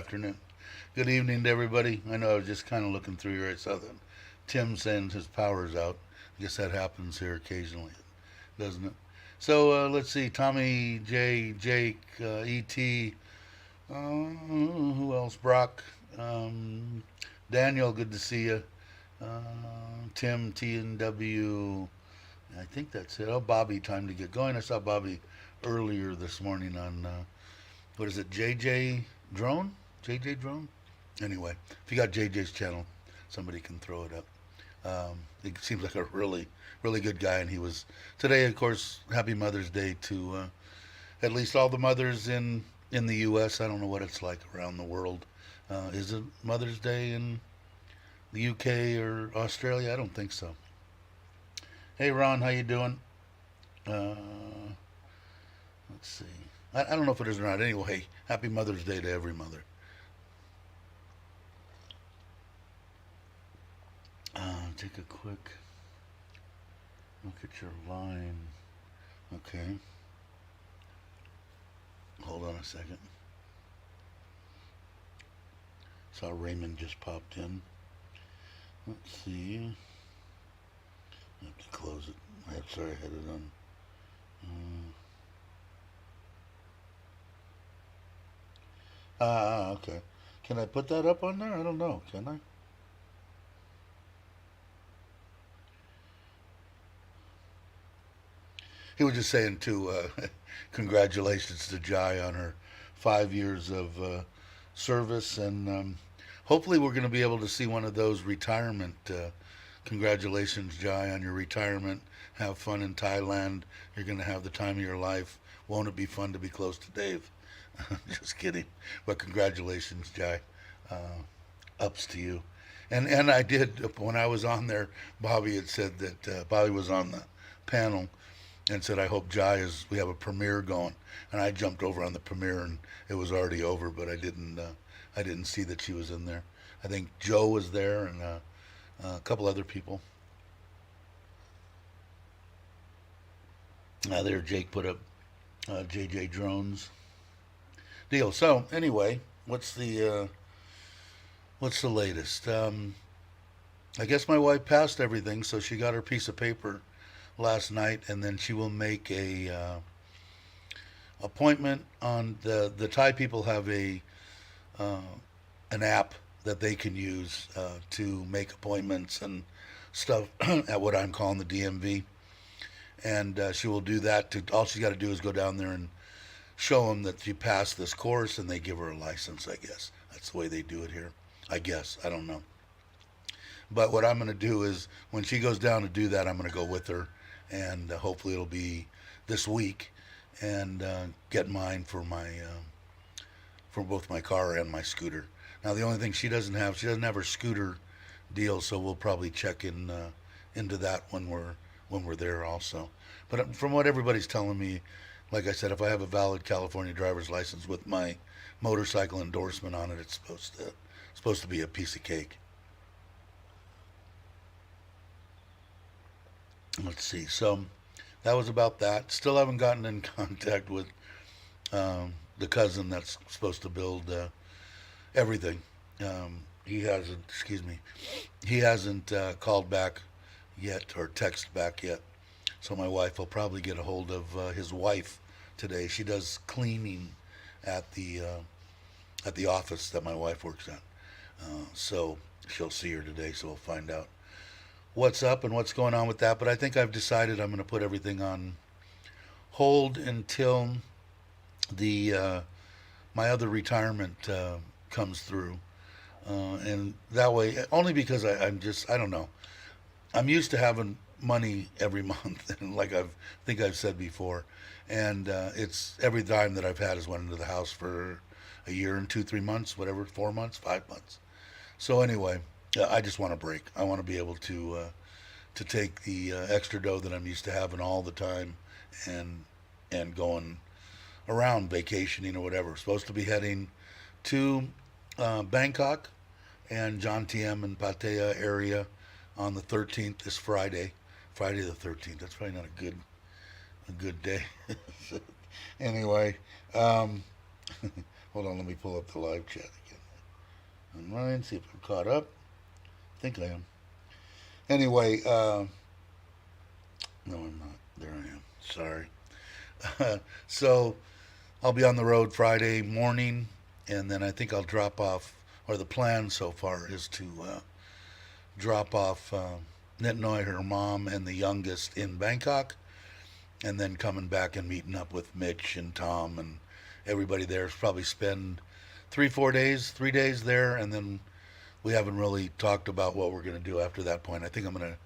afternoon. Good evening to everybody. I know I was just kind of looking through here. I saw that Tim saying his power's out. I guess that happens here occasionally, doesn't it? So let's see. Tommy, J, Jake, E.T., who else? Brock, Daniel, good to see you. Tim, T and W. I think that's it. Oh, Bobby, time to get going. I saw Bobby earlier this morning on, what is it, JJ Drone? JJ Drone? Anyway, if you got JJ's channel, somebody can throw it up. He seems like a really, really good guy, and he was today. Of course, Happy Mother's Day to at least all the mothers in the U.S. I don't know what it's like around the world. Is it Mother's Day in the U.K. or Australia? I don't think so. Hey, Ron, how you doing? Uh, let's see. I don't know if it is or not. Anyway, Happy Mother's Day to every mother. Take a quick look at your line. Okay. Hold on a second. Saw Raymond just popped in. Let's see. I have to close it. I'm sorry, I had it on. Okay. Can I put that up on there? I don't know. Can I? He was just saying too. Congratulations to Jai on her 5 years of service, and hopefully we're going to be able to see one of those retirement. Congratulations, Jai, on your retirement. Have fun in Thailand. You're going to have the time of your life. Won't it be fun to be close to Dave? Just kidding. But congratulations, Jai. Ups to you. And I did, when I was on there, Bobby had said that Bobby was on the panel and said, I hope Jai is, we have a premiere going. And I jumped over on the premiere and it was already over, but I didn't see that she was in there. I think Joe was there and a couple other people. There, Jake put up JJ Drones deal. So anyway, what's the latest? I guess my wife passed everything, so she got her piece of paper last night, and then she will make a appointment on the Thai people have a an app that they can use to make appointments and stuff at what I'm calling the DMV, and she will do that. To all she's got to do is go down there and show them that she passed this course, and they give her a license. I guess that's the way they do it here. I guess I don't know. But what I'm going to do is when she goes down to do that, I'm going to go with her, and hopefully it'll be this week, and get mine for both my car and my scooter. Now the only thing she doesn't have her scooter deal, so we'll probably check into that when we're there also. But from what everybody's telling me, like I said, if I have a valid California driver's license with my motorcycle endorsement on it, it's supposed to be a piece of cake. Let's see. So that was about that. Still haven't gotten in contact with the cousin that's supposed to build everything. He hasn't. Excuse me. He hasn't called back yet or texted back yet. So my wife will probably get a hold of his wife today. She does cleaning at the office that my wife works at. So she'll see her today. So we'll find out what's up and what's going on with that. But I think I've decided I'm going to put everything on hold until the my other retirement comes through, and that way, only because I don't know. I'm used to having money every month, and like think I've said before, and it's every dime that I've had has went into the house for a year and 2, 3 months, whatever, 4 months, 5 months. So anyway, I just want a break. I want to be able to take the extra dough that I'm used to having all the time, and going around vacationing or whatever. Supposed to be heading to Bangkok and John TM and Pattaya area on the 13th, this Friday the 13th. That's probably not a good day. Anyway, hold on, let me pull up the live chat again. Online, see if I'm caught up. I think I am. Anyway, no, I'm not. There I am. Sorry. So I'll be on the road Friday morning, and then I think I'll drop off, or the plan so far is to drop off Nitnoy, her mom, and the youngest in Bangkok, and then coming back and meeting up with Mitch and Tom and everybody there. Probably spend 3 4 days, 3 days there, and then we haven't really talked about what we're going to do after that point. I think I'm going to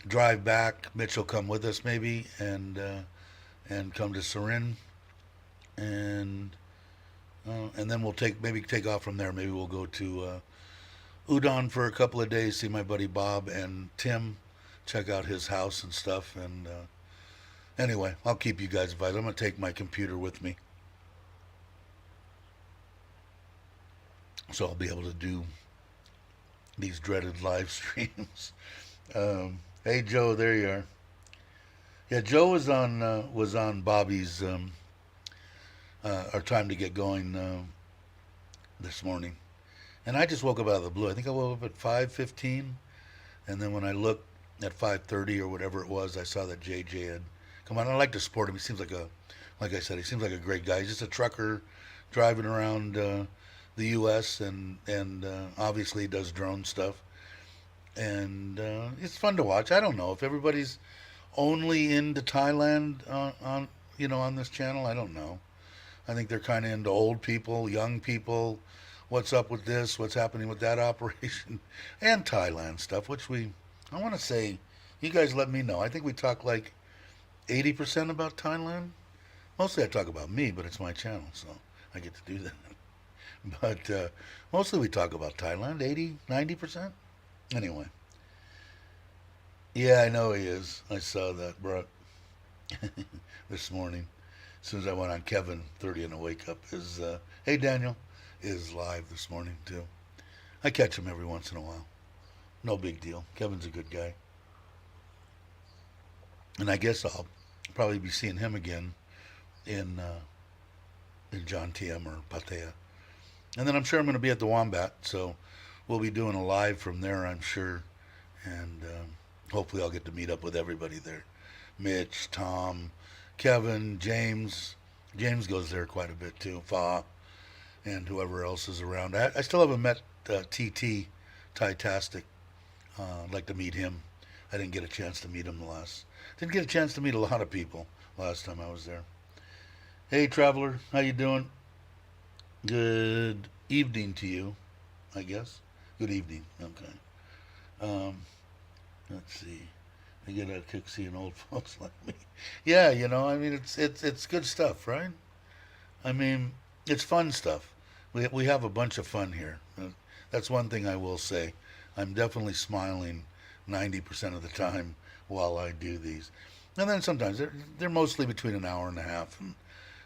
drive back. Mitch will come with us maybe, and come to Surin, and then we'll take off from there. Maybe we'll go to Udon for a couple of days, see my buddy Bob and Tim, check out his house and stuff. And anyway, I'll keep you guys advised. I'm gonna take my computer with me, so I'll be able to do these dreaded live streams. Hey Joe, there you are. Yeah, Joe was on Bobby's our time to get going this morning, and I just woke up out of the blue. I think I woke up at 5:15, and then when I looked at 5:30 or whatever it was, I saw that JJ had come on. I like to support him. He seems like I said, he seems like a great guy. He's just a trucker driving around the U.S. and obviously does drone stuff, and it's fun to watch. I don't know if everybody's only into Thailand on this channel. I don't know. I think they're kind of into old people, young people. What's up with this? What's happening with that operation? And Thailand stuff, which I want to say, you guys let me know. I think we talk like 80% about Thailand. Mostly I talk about me, but it's my channel, so I get to do that. But mostly we talk about Thailand, 80, 90%. Anyway. Yeah, I know he is. I saw that, bro, this morning. As soon as I went on Kevin 30 and a wake up, hey Daniel is live this morning too. I catch him every once in a while. No big deal. Kevin's a good guy. And I guess I'll probably be seeing him again in John TM or Pattaya. And then I'm sure I'm going to be at the Wombat, so we'll be doing a live from there, I'm sure. And hopefully I'll get to meet up with everybody there. Mitch, Tom, Kevin, James. James goes there quite a bit too. Fa, and whoever else is around. I still haven't met TT, Tytastic. I'd like to meet him. I didn't get a chance to meet him Didn't get a chance to meet a lot of people last time I was there. Hey, traveler, how you doing? Good evening to you, I guess. Good evening. Okay. Let's see. I get a kick seeing old folks like me. Yeah, I mean, it's good stuff, right? I mean, it's fun stuff. We have a bunch of fun here. That's one thing I will say. I'm definitely smiling 90% of the time while I do these. And then sometimes they're mostly between an hour and a half and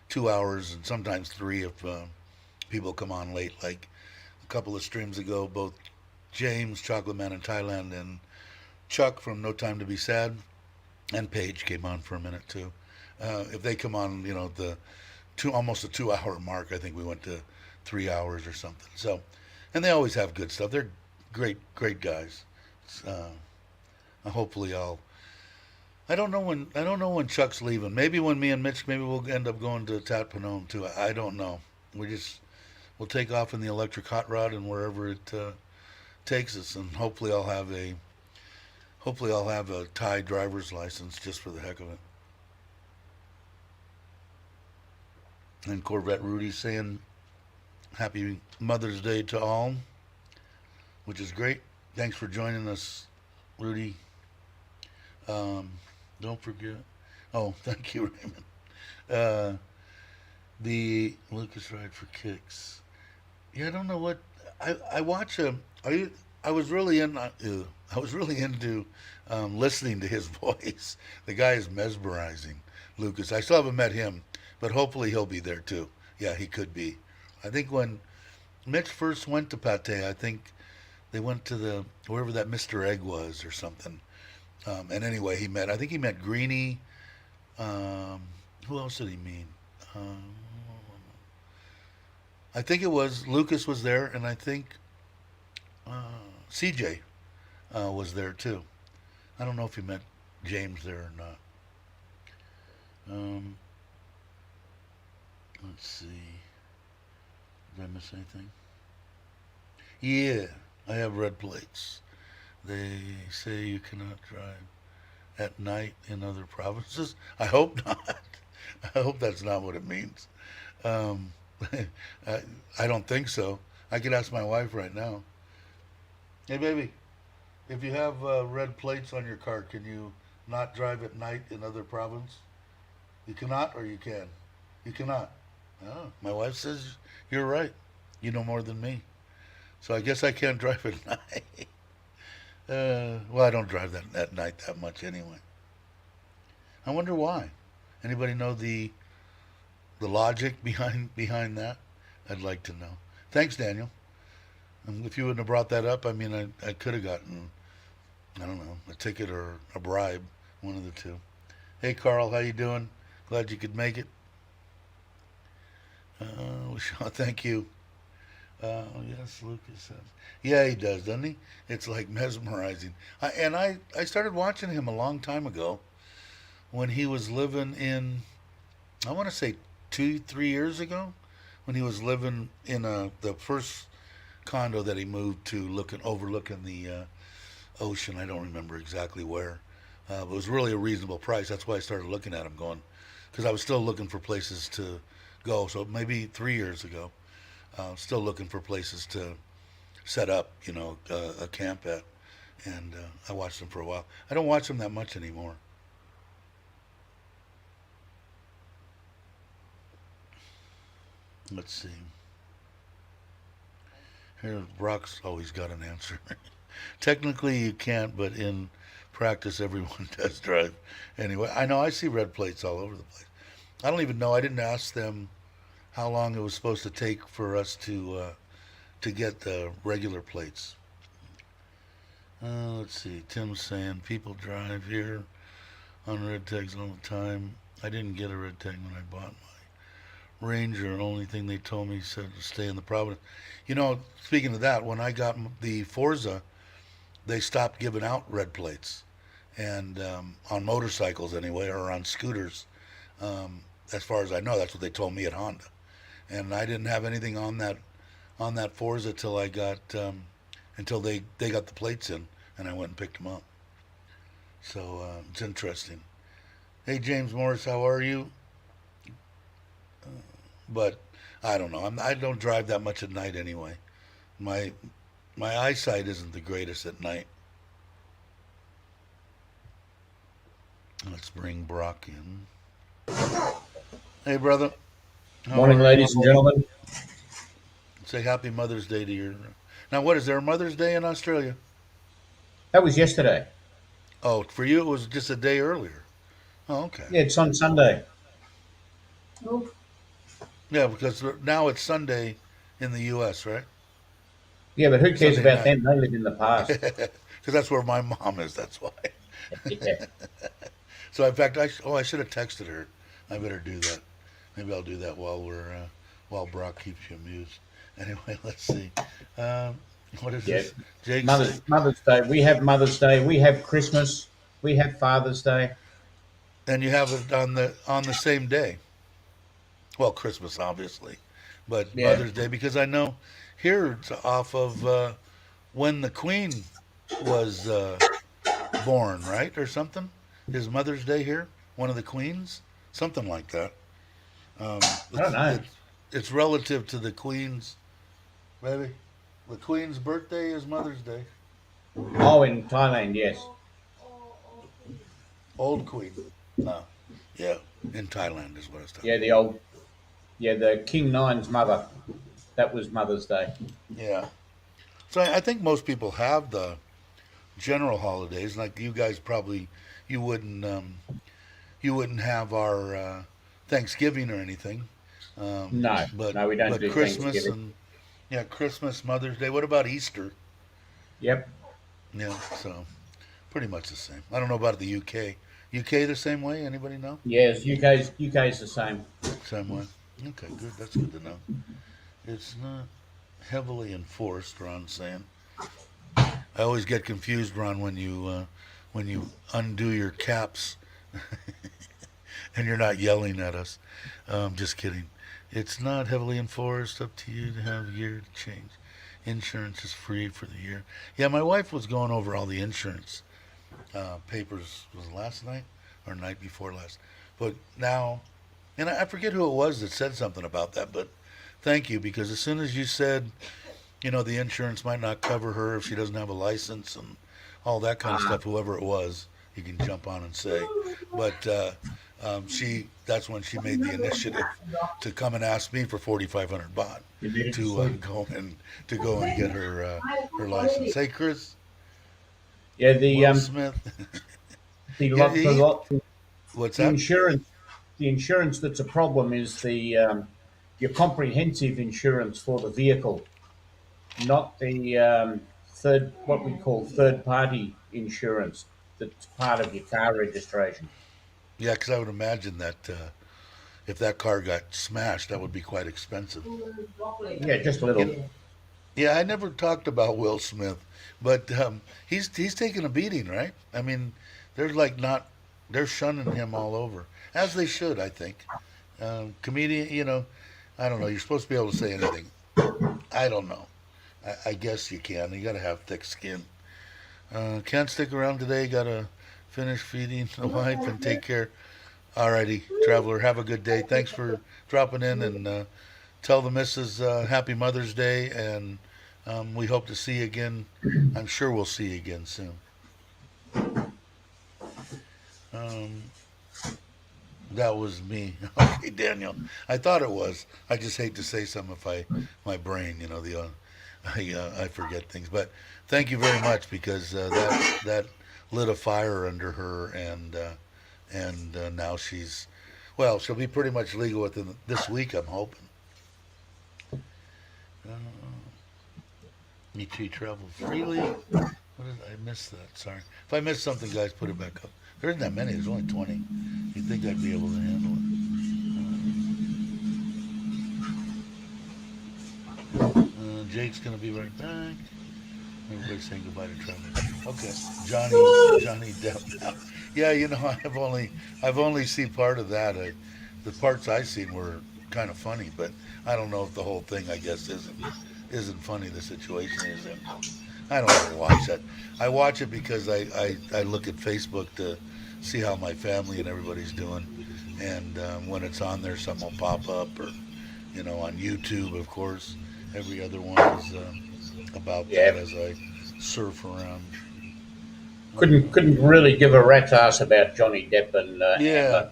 2 hours, and sometimes three if people come on late. Like a couple of streams ago, both James, Chocolate Man in Thailand, and Chuck from No Time to Be Sad, and Paige came on for a minute too. If they come on, almost a 2 hour mark, I think we went to 3 hours or something. So, and they always have good stuff. They're great guys. Hopefully I don't know when Chuck's leaving. Maybe when me and Mitch, maybe we'll end up going to Tat Panong too. I don't know. We'll take off in the electric hot rod and wherever it takes us, and hopefully I'll have a Thai driver's license just for the heck of it. And Corvette Rudy saying Happy Mother's Day to all, which is great. Thanks for joining us, Rudy. Don't forget. Oh, thank you, Raymond. The Lucas Ride for Kicks. Yeah, I don't know what I watch him. I was really into listening to his voice. The guy is mesmerizing, Lucas. I still haven't met him, but hopefully he'll be there too. Yeah, he could be. I think when Mitch first went to Pattaya, I think they went to wherever that Mr. Egg was or something. And anyway, I think he met Greenie. Who else did he meet? I think it was Lucas was there, and I think CJ was there too. I don't know if you met James there or not. Um, let's see. Did I miss anything? Yeah, I have red plates. They say you cannot drive at night in other provinces. I hope not. I hope that's not what it means. Um, I don't think so. I could ask my wife right now. Hey, baby, if you have red plates on your car, can you not drive at night in other province? You cannot, or you can? You cannot. Oh, my wife says you're right. You know more than me. So I guess I can't drive at night. Well, I don't drive that at night that much anyway. I wonder why. Anybody know the logic behind that? I'd like to know. Thanks, Daniel. If you wouldn't have brought that up, I mean, I could have gotten, I don't know, a ticket or a bribe, one of the two. Hey, Carl, how you doing? Glad you could make it. Thank you. Yes, Lucas says. Yeah, he does, doesn't he? It's like mesmerizing. I started watching him a long time ago when he was living in, I want to say 2, 3 years ago, when he was living in the first condo that he moved to, overlooking the ocean. I don't remember exactly where, but it was really a reasonable price. That's why I started looking at him, going, because I was still looking for places to go. So maybe 3 years ago, still looking for places to set up, a camp at, and I watched him for a while. I don't watch him that much anymore. Let's see. Here, Brock's always got an answer. Technically, you can't, but in practice, everyone does drive. Anyway, I know I see red plates all over the place. I don't even know. I didn't ask them how long it was supposed to take for us to get the regular plates. Let's see. Tim's saying people drive here on red tags all the time. I didn't get a red tag when I bought my Ranger. Only thing they told me said to stay in the province. Speaking of that, when I got the Forza, they stopped giving out red plates, and on motorcycles anyway, or on scooters. As far as I know, that's what they told me at Honda, and I didn't have anything on that Forza till I got until they got the plates in, and I went and picked them up. So it's interesting. Hey, James Morris, how are you? But I don't know. I don't drive that much at night anyway. My my eyesight isn't the greatest at night. Let's bring Brock in. Hey, brother. How Morning, are you? ladies and gentlemen. Say Happy Mother's Day to your. Now, what is there a Mother's Day in Australia? That was yesterday. Oh, for you it was just a day earlier. Oh, okay. Yeah, it's on Sunday. Yeah, because now it's Sunday in the U.S., right? Yeah, but who cares Sunday about night. them? They live in the past. Because that's where my mom is. That's why. Yeah. So in fact, I should have texted her. I better do that. Maybe I'll do that while Brock keeps you amused. Anyway, let's see. Um, what is Yeah. this? Jake say, Mother's Day. We have Mother's Day. We have Christmas. We have Father's Day. and you have it on the same day. Well, Christmas obviously, but Yeah. Mother's Day, because I know here it's off of when the Queen was born, right, or something. Is Mother's Day here? One of the queens, something like that. I don't It's know. it's relative to the Queen's. Maybe the Queen's birthday is Mother's Day. Oh, in Thailand, yes. Old Queen. No, yeah, in Thailand is what I was talking Yeah, about. the King Nine's mother. That was Mother's Day. Yeah. So I think most people have the general holidays. Like you guys probably you wouldn't you wouldn't have our Thanksgiving or anything, No, but no, we don't do Christmas Thanksgiving. and yeah, Christmas, Mother's Day. What about Easter? Yep. Yeah, so pretty much the same. I don't know about the UK. UK the same way? Anybody know? Yes, UK's the same. Same way. Okay, good. That's good to know. It's not heavily enforced, Ron's saying. I always get confused, Ron, when you undo your caps and you're not yelling at us. Just kidding. It's not heavily enforced. Up to you to have a year to change. Insurance is free for the year. Yeah, my wife was going over all the insurance papers. Was it last night or night before last? But now, and I forget who it was that said something about that. But thank you, because as soon as you said, the insurance might not cover her if she doesn't have a license and all that kind of Ah, stuff. Whoever it was, you can jump on and say. But that's when she made the initiative to come and ask me for 4,500 baht you needed to to sleep. go and get her license. Hey, Chris, Yeah, Will Smith. the Yeah, lot the lot what's the that? insurance the insurance that's a problem is the your comprehensive insurance for the vehicle, not the third what we call third party insurance that's part of your car registration. Yeah, because I would imagine that if that car got smashed, that would be quite expensive. Yeah, just a You little. Yeah, I never talked about Will Smith, but he's taking a beating, right? I mean, they're like not they're shunning him all over, as they should, I think. Comedian, I don't know. You're supposed to be able to say anything. I don't know. I guess you can. You got to have thick skin. Can't stick around today. Got to finish feeding the wife and take care. Alrighty, traveler. Have a good day. Thanks for dropping in, and tell the missus Happy Mother's Day, and we hope to see you again. I'm sure we'll see you again soon. Um, that was me. Okay, Daniel. I thought it was. I just hate to say something if my brain, I forget things. But thank you very much, because that lit a fire under her, and now she'll be pretty much legal within this week, I'm hoping. Uh, Me too. Travel freely. What did I miss that? Sorry. If I missed something, guys, put it back up. There isn't that many. There's only 20. You'd think I'd be able to handle it. Jake's gonna be right back. Everybody's saying goodbye to Trevor. Okay, Johnny Depp now. Yeah, I've only seen part of that. The parts I seen were kind of funny, but I don't know if the whole thing, I guess, isn't funny. The situation is in. I don't ever watch that. I watch it because I look at Facebook to see how my family and everybody's doing, and when it's on there, something will pop up, or on YouTube, of course. Every other one is about that Yeah, as I surf around. couldn't really give a rat's ass about Johnny Depp and Yeah, Amber.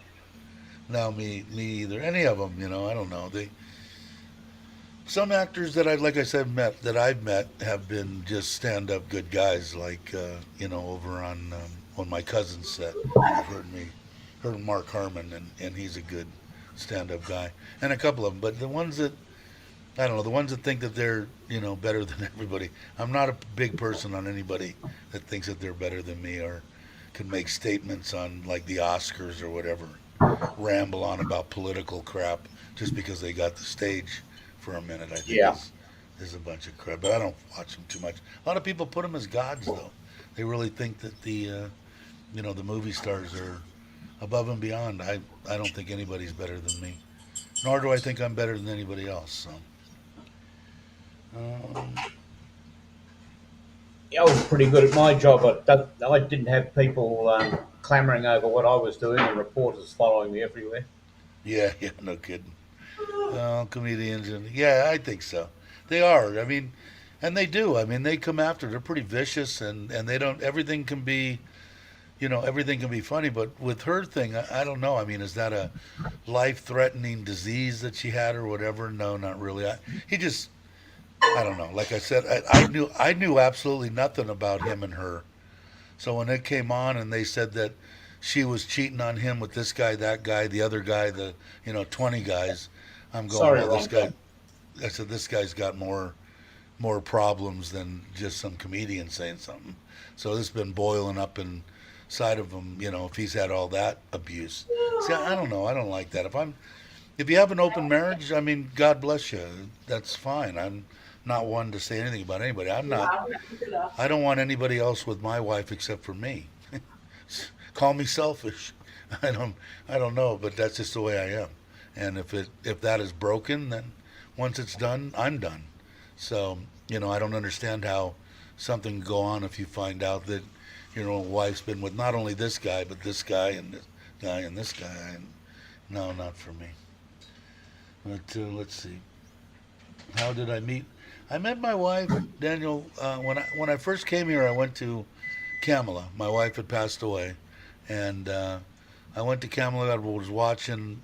no, me either. Any of them, I don't know. Some actors that like I said, I've met have been just stand up good guys, like over on my cousin's set. You've heard Mark Harmon, and he's a good stand up guy, and a couple of them. But the ones that I don't know, the ones that think that they're better than everybody. I'm not a big person on anybody that thinks that they're better than me, or can make statements on like the Oscars or whatever, ramble on about political crap just because they got the stage for a minute. I think Yeah, is a bunch of crap. But I don't watch them too much. A lot of people put them as gods, though. They really think that the movie stars are above and beyond. I don't think anybody's better than me, nor do I think I'm better than anybody else. So. Um, yeah, I was pretty good at my job. I didn't have people clamouring over what I was doing and reporters following me everywhere. yeah, yeah, no kidding. Comedians, and yeah, I think so. They are. I mean, and they do. I mean, they come after. They're pretty vicious, and they don't. Everything can be funny. But with her thing, I don't know. I mean, is that a life-threatening disease that she had or whatever? No, not really. I don't know. Like I said, I knew absolutely nothing about him and her. So when it came on and they said that she was cheating on him with this guy, that guy, the other guy, 20 guys, I'm going, Sorry, well, this Ron. guy. I said this guy's got more problems than just some comedian saying something. So this has been boiling up inside of him. If he's had all that abuse. See, I don't know. I don't like that. If you have an open marriage, I mean, God bless you. That's fine. I'm not one to say anything about anybody. I'm not. I don't want anybody else with my wife except for me. Call me selfish. I don't. I don't know, but that's just the way I am. And if that is broken, then once it's done, I'm done. So I don't understand how something can go on if you find out that wife's been with not only this guy but this guy and this guy and this guy. And no, not for me. But let's see. How did I meet? I met my wife, Daniel, when I first came here. I went to Kamala. My wife had passed away, and I went to Kamala. I was watching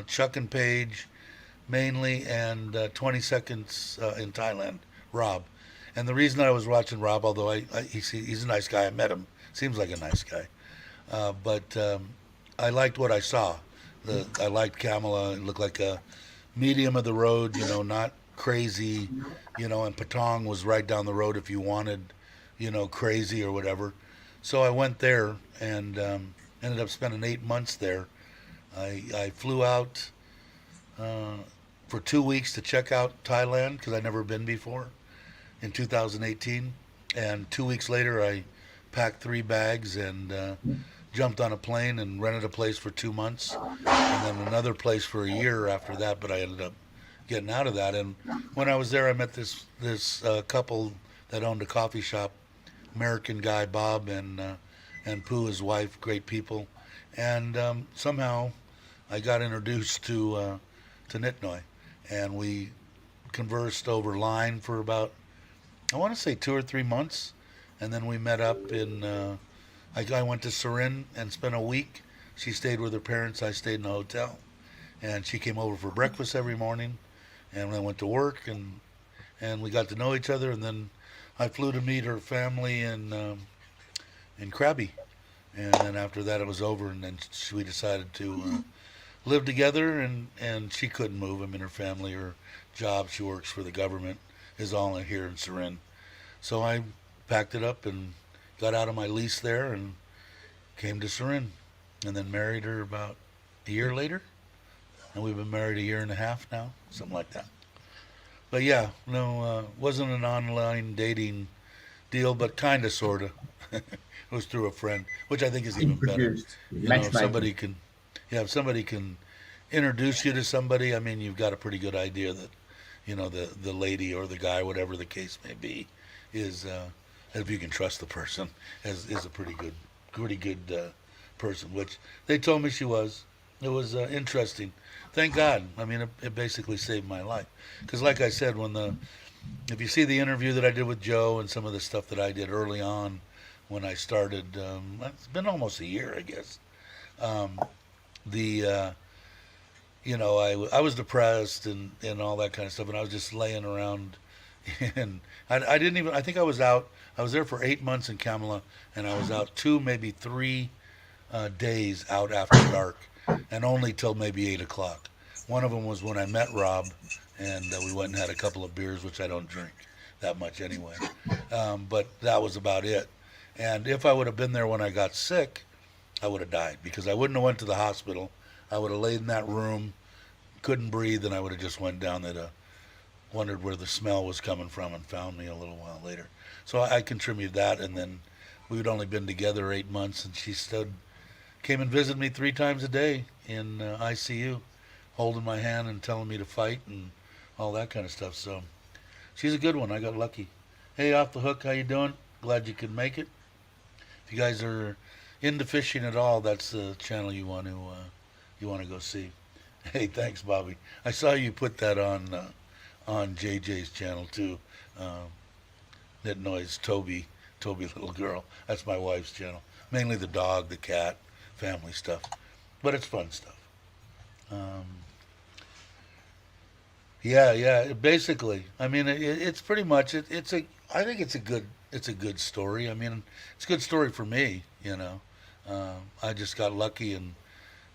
Chuck and Paige mainly, and 20 Seconds in Thailand, Rob. And the reason I was watching Rob, although he's a nice guy, I met him. Seems like a nice guy, but I liked what I saw. I liked Kamala. It looked like a medium of the road, not crazy, and Patong was right down the road if you wanted, crazy or whatever. So I went there and ended up spending 8 months there. I flew out for 2 weeks to check out Thailand because I'd never been before in 2018. And 2 weeks later, I packed 3 bags and jumped on a plane and rented a place for 2 months, and then another place for a year after that. But I ended up getting out of that. And when I was there, I met this couple that owned a coffee shop, American guy Bob and Pooh, his wife, great people. And somehow I got introduced to Nitnoy, and we conversed over line for about, I want to say 2 or 3 months, and then we met up in. I went to Surin and spent a week. She stayed with her parents. I stayed in a hotel, and she came over for breakfast every morning, and I went to work, and we got to know each other, and then I flew to meet her family in Krabi, and then after that it was over, and then we decided to live together, and she couldn't move. I mean, her family, her job, she works for the government, is all in here in Surin. So I packed it up and got out of my lease there and came to Surin, and then married her about a year later, and we've been married a year and a half now, something like that. But yeah, no, wasn't an online dating deal, but kind of, sort of. It was through a friend, which I think is even better. Introduced. If Matchmaking. somebody can, yeah, if somebody can introduce you to somebody, I mean, you've got a pretty good idea that, the lady or the guy, whatever the case may be, is, if you can trust the person, is a pretty good person, which they told me she was. It was interesting. Thank God. I mean, it basically saved my life. Because, like I said, if you see the interview that I did with Joe and some of the stuff that I did early on when I started, it's been almost a year, I guess. The I was depressed and all that kind of stuff, and I was just laying around, and I didn't even. I think I was out. I was there for 8 months in Kamala, and I was out 2, maybe 3 days out after dark, and only till maybe 8 o'clock. One of them was when I met Rob, and we went and had a couple of beers, which I don't drink that much anyway. But that was about it. And if I would have been there when I got sick, I would have died because I wouldn't have went to the hospital. I would have laid in that room, couldn't breathe, and I would have just went down there, wondered where the smell was coming from, and found me a little while later. So I contributed that, and then we'd only been together 8 months, and she came and visited me 3 times a day in ICU, holding my hand and telling me to fight and all that kind of stuff. So she's a good one. I got lucky. Hey, Off the Hook, how you doing? Glad you could make it. If you guys are into fishing at all, that's the channel you want to go see. Hey, thanks, Bobby. I saw you put that on JJ's channel too. Nitnoy's Toby little girl. That's my wife's channel. Mainly the dog, the cat, family stuff, but it's fun stuff. Yeah. Basically, I mean, it's pretty much it's a. I think it's a good story. I mean, it's a good story for me. I just got lucky and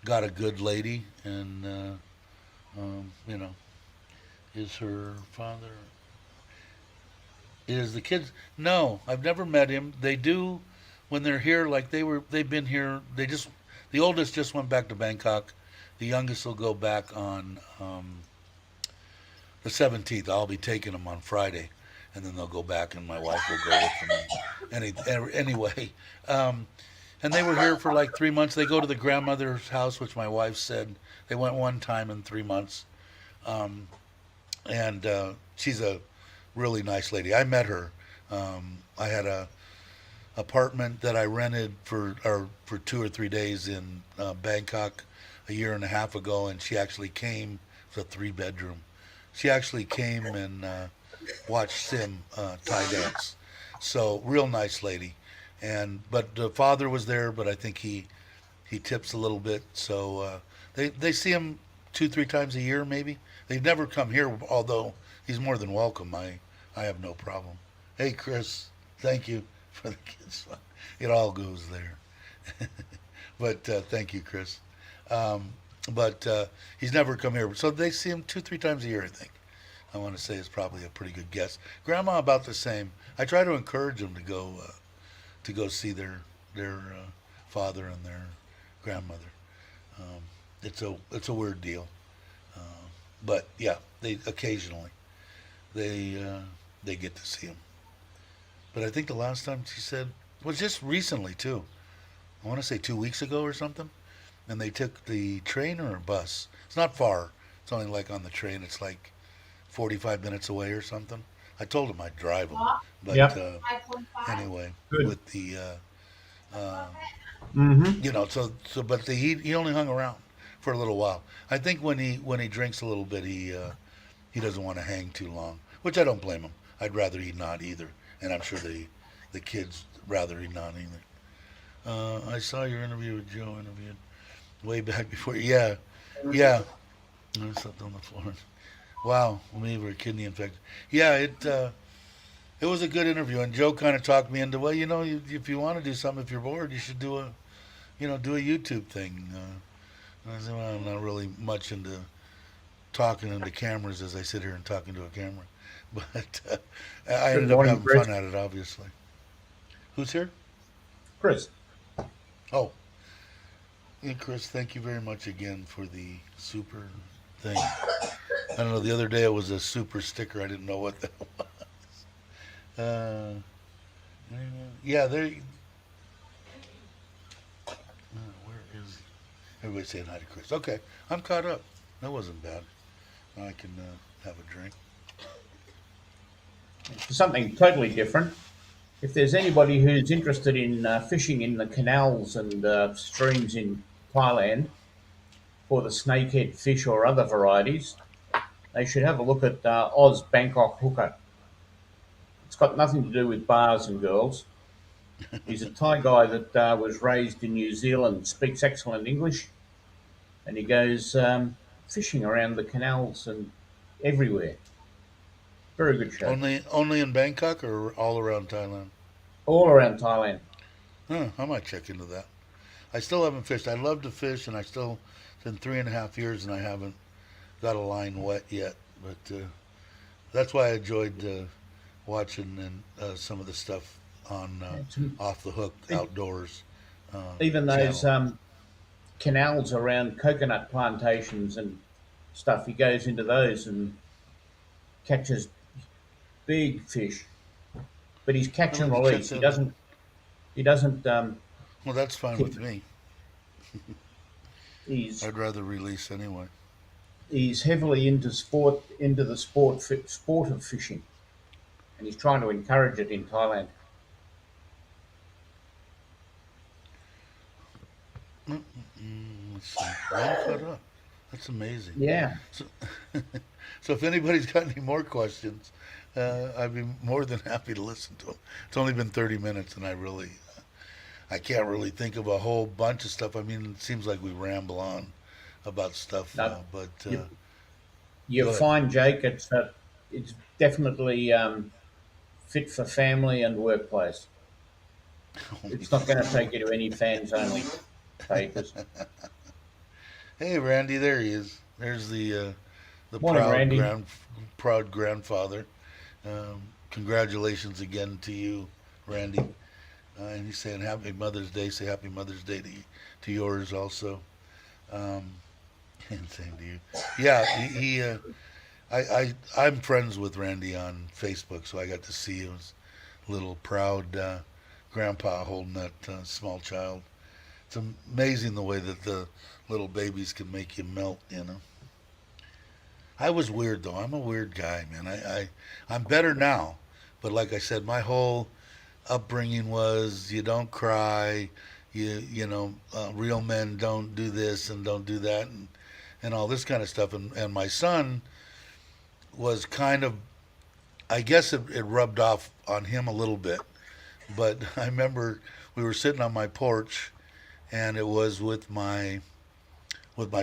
got a good lady, and is her father. Is the kids? No, I've never met him. They do when they're here. Like they've been here. The oldest just went back to Bangkok. The youngest will go back on the 17th. I'll be taking them on Friday. and then they'll go back, and my wife will go with them. Anyway, um, and they were here for like 3 months. They go to the grandmother's house, which my wife said they went one time in 3 months, um, and she's a really nice lady. I met her. I had a apartment that I rented for 2 or 3 days in Bangkok a year and a half ago, and she actually came. It's a 3 bedroom. She actually came and watched Sim Thai dance. So real nice lady, and but the father was there, but I think he tips a little bit. So they see him 2 3 times a year maybe. They've never come here, although he's more than welcome. I have no problem. Hey Chris, thank you for the kids. It all goes there. But thank you, Chris. Um, but he's never come here, so they see him 2 3 times a year. I think. I want to say is probably a pretty good guess. Grandma about the same. I try to encourage them to go see their father and their grandmother. Um, it's a weird deal, but yeah, they occasionally they get to see him. But I think the last time she said was just recently too. I want to say 2 weeks ago or something. And they took the train or a bus. It's not far. It's only like on the train. It's like 45 minutes away or something. I told him I'd drive him, but Yep. anyway, Good. with the Mm-hmm. but he only hung around for a little while. I think when he drinks a little bit, he doesn't want to hang too long, which I don't blame him. I'd rather he not either, and I'm sure the kids rather he not either. I saw your interview with Joe. Interviewed way back before. Yeah, yeah. I slept on the floor. Wow, me with a kidney infection. Yeah, it was a good interview, and Joe kind of talked me into, well, if you want to do something, if you're bored, you should do a YouTube thing. And I said, well, I'm not really much into talking into cameras as I sit here and talking to a camera, but I Good ended up morning, having Chris. fun at it, obviously. Who's here? Chris. Oh, yeah, Chris, thank you very much again for the super thing. I don't know. The other day it was a super sticker. I didn't know what that was. Yeah, there. Where is he? Everybody saying hi to Chris. Okay, I'm caught up. That wasn't bad. Now I can have a drink. Something totally different. If there's anybody who's interested in fishing in the canals and streams in Thailand for the snakehead fish or other varieties, they should have a look at Oz Bangkok Hooker. It's got nothing to do with bars and girls. He's a Thai guy that was raised in New Zealand, speaks excellent English, and he goes fishing around the canals and everywhere. Very good show. Only in Bangkok or all around Thailand? All around Thailand. Huh, I might check into that. I still haven't fished. I love to fish, and it's been 3.5 years, and I haven't got a line wet yet. But that's why I enjoyed watching and some of the stuff on Off the Hook Outdoors Even those channel. canals around coconut plantations and stuff, he goes into those and catches big fish. But he's I catch and need to check release. He that out. doesn't. He doesn't. Well, that's fine with me. He's I'd rather release anyway. he's heavily into sport, into the sport of fishing, and he's trying to encourage it in Thailand. Let's see. I'm caught up. That's amazing. Yeah, So, so if anybody's got any more questions, I'd be more than happy to listen to them. It's only been 30 minutes, and I can't really think of a whole bunch of stuff. I mean, it seems like we ramble on about stuff, no, but you, go you'll ahead. find Jake. It's definitely fit for family and workplace. Only It's not going to for take you to any fans only pages. Hey, Randy, there he is. There's the Morning, Randy. proud grandfather. Congratulations again to you, Randy. And he's saying Happy Mother's Day. Say Happy Mother's Day to yours also. Um, and same to you. Yeah, I'm friends with Randy on Facebook, so I got to see his little proud grandpa holding that small child. It's amazing the way that the little babies can make you melt, you know. I was weird though. I'm a weird guy, man. I'm better now, but like I said, my whole upbringing was you don't cry, real men don't do this and don't do that, and all this kind of stuff. And my son was kind of, I guess it rubbed off on him a little bit. But I remember we were sitting on my porch, and it was with my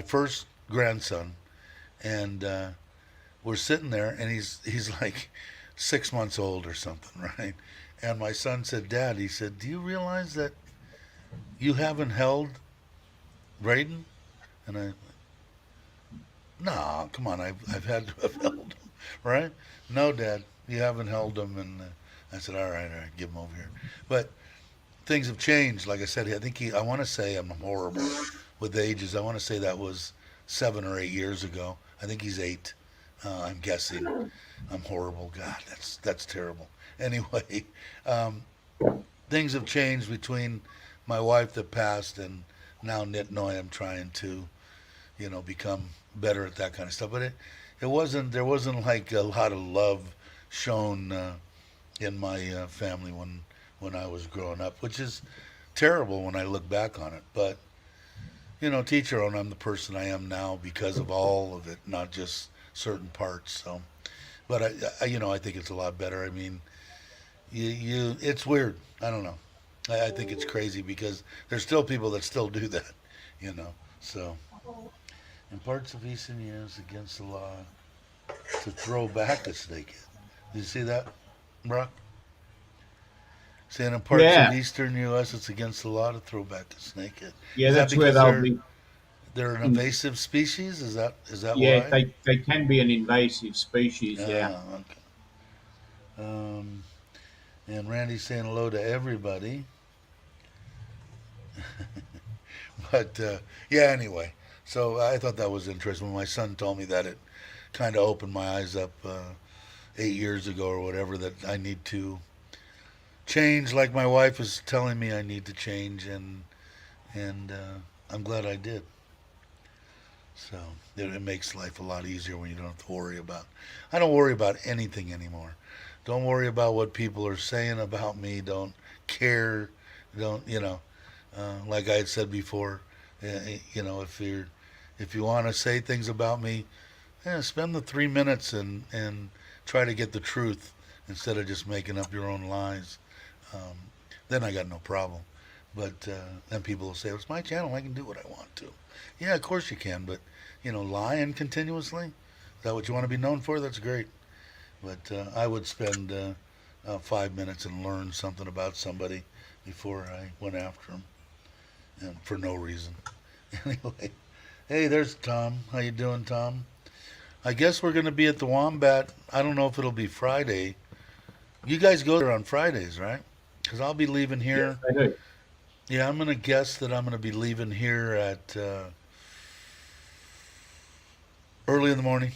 first grandson, and we're sitting there, and he's like 6 months old or something, right? And my son said, "Dad," he said, "do you realize that you haven't held Braden?" And I, "No, come on, I've had to have held him, right?" "No, Dad, you haven't held him." And I said, all right, give him over here. But things have changed. Like I said, I think I want to say I'm horrible with ages. I want to say that was 7 or 8 years ago. I think he's 8. I'm guessing. I'm horrible. God, that's terrible. Anyway, um, things have changed between my wife that passed and now Nitnoy. I'm trying to, become better at that kind of stuff. But it wasn't. There wasn't like a lot of love shown in my family when I was growing up, which is terrible when I look back on it. But to each their own. I'm the person I am now because of all of it, not just certain parts. So, but I think it's a lot better. I mean, it's weird. I don't know. I think it's crazy because there's still people that still do that, So, in parts of Eastern U.S. against the law to throw back a snakehead. Did you see that, Brock? Saying in parts of Yeah, Eastern U.S. it's against the law to throw back a snakehead. yeah, Is that that's where because they'll be. they're an In, invasive species? Is that yeah, why? they can be an invasive species. Yeah, Okay. Um, and Randy's saying hello to everybody. But yeah, anyway. So I thought that was interesting. When my son told me that, it kind of opened my eyes up 8 years ago or whatever, that I need to change. Like my wife is telling me I need to change, and I'm glad I did. So it makes life a lot easier when you don't have to worry about. I don't worry about anything anymore. Don't worry about what people are saying about me. Don't care. Don't like I had said before. If you want to say things about me, spend the 3 minutes and try to get the truth instead of just making up your own lies. Um, then I got no problem. But then people will say, "Well, it's my channel. I can do what I want to." Yeah, of course you can. But lying continuously, is that what you want to be known for? That's great. But I would spend 5 minutes and learn something about somebody before I went after them, and for no reason. Anyway, hey, there's Tom. How you doing, Tom? I guess we're going to be at the Wombat. I don't know if it'll be Friday. You guys go there on Fridays, right? Because I'll be leaving yes, here. they do. Yeah, I'm going to guess that I'm going to be leaving here at early in the morning,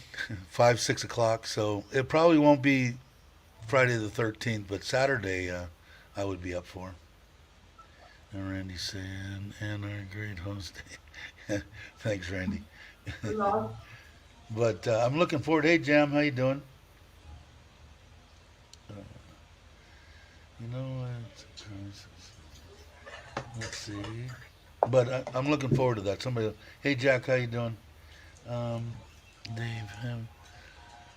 5, 6 o'clock. So it probably won't be Friday the 13th, but Saturday I would be up for. And Randy saying, "And our great host." Thanks, Randy. But I'm looking forward. Hey, Jam, how you doing? Uh, you know what? Let's see. But I'm looking forward to that. Somebody, hey, Jack, how you doing? Um, Dave,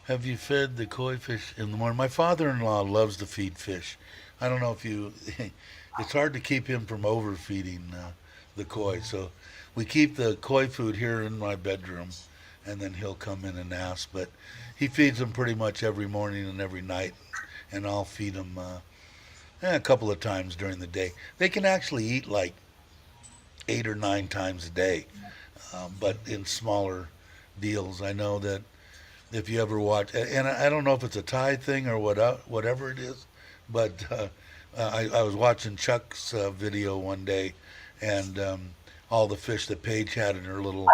have you fed the koi fish in the morning? My father-in-law loves to feed fish. I don't know if you. It's hard to keep him from overfeeding the koi. So we keep the koi food here in my bedroom, and then he'll come in and ask. But he feeds them pretty much every morning and every night, and I'll feed them a couple of times during the day. They can actually eat like 8 or 9 times a day, but in smaller deals. I know that if you ever watch, and I don't know if it's a Thai thing or whatever it is, but I was watching Chuck's video one day, and all the fish that Paige had in her little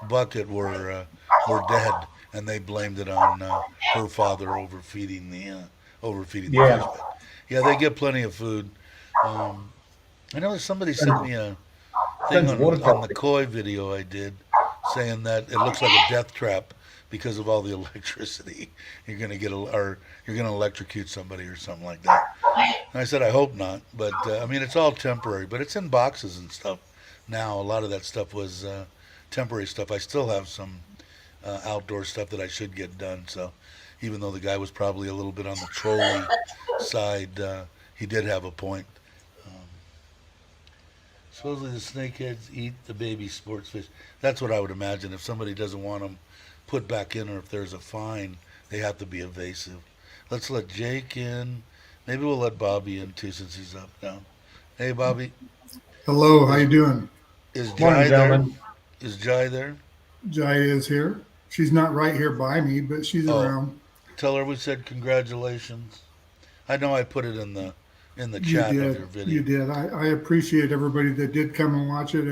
bucket were dead, and they blamed it on her father overfeeding the Yeah, fish. But yeah, they get plenty of food. Um, I know somebody sent depends, me a thing depends water on the quality. koi video I did, saying that it looks like a death trap because of all the electricity. You're gonna electrocute somebody or something like that. And I said I hope not, but I mean it's all temporary. But it's in boxes and stuff. Now a lot of that stuff was temporary stuff. I still have some outdoor stuff that I should get done. So even though the guy was probably a little bit on the trolley side, he did have a point. Um, Supposedly the snakeheads eat the baby sports fish. That's what I would imagine. If somebody doesn't want them put back in, or if there's a fine, they have to be evasive. Let's let Jake in. Maybe we'll let Bobby in too, since he's up now. Hey, Bobby, Hello, how is you doing? is Morning, Jai there? gentlemen. Is Jai there? Jai is here. She's not right here by me, but she's Oh, around. tell her we said congratulations. I know I put it in the You chat of did. your You video. did. I appreciate everybody that did come and watch it.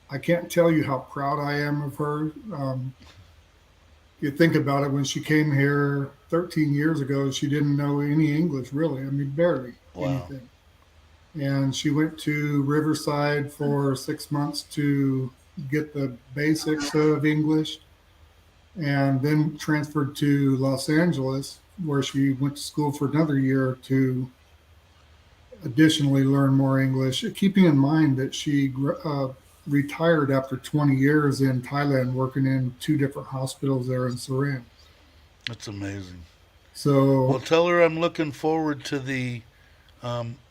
I can't tell you how proud I am of her. You think about it, when she came here 13 years ago, she didn't know any English, really. I mean, barely Wow. anything. And she went to Riverside for 6 months to get the basics of English, and then transferred to Los Angeles, where she went to school for another year to additionally learn more English, keeping in mind that she retired after 20 years in Thailand, working in two different hospitals there in Surin. That's amazing. Well, So, tell her I'm looking forward to the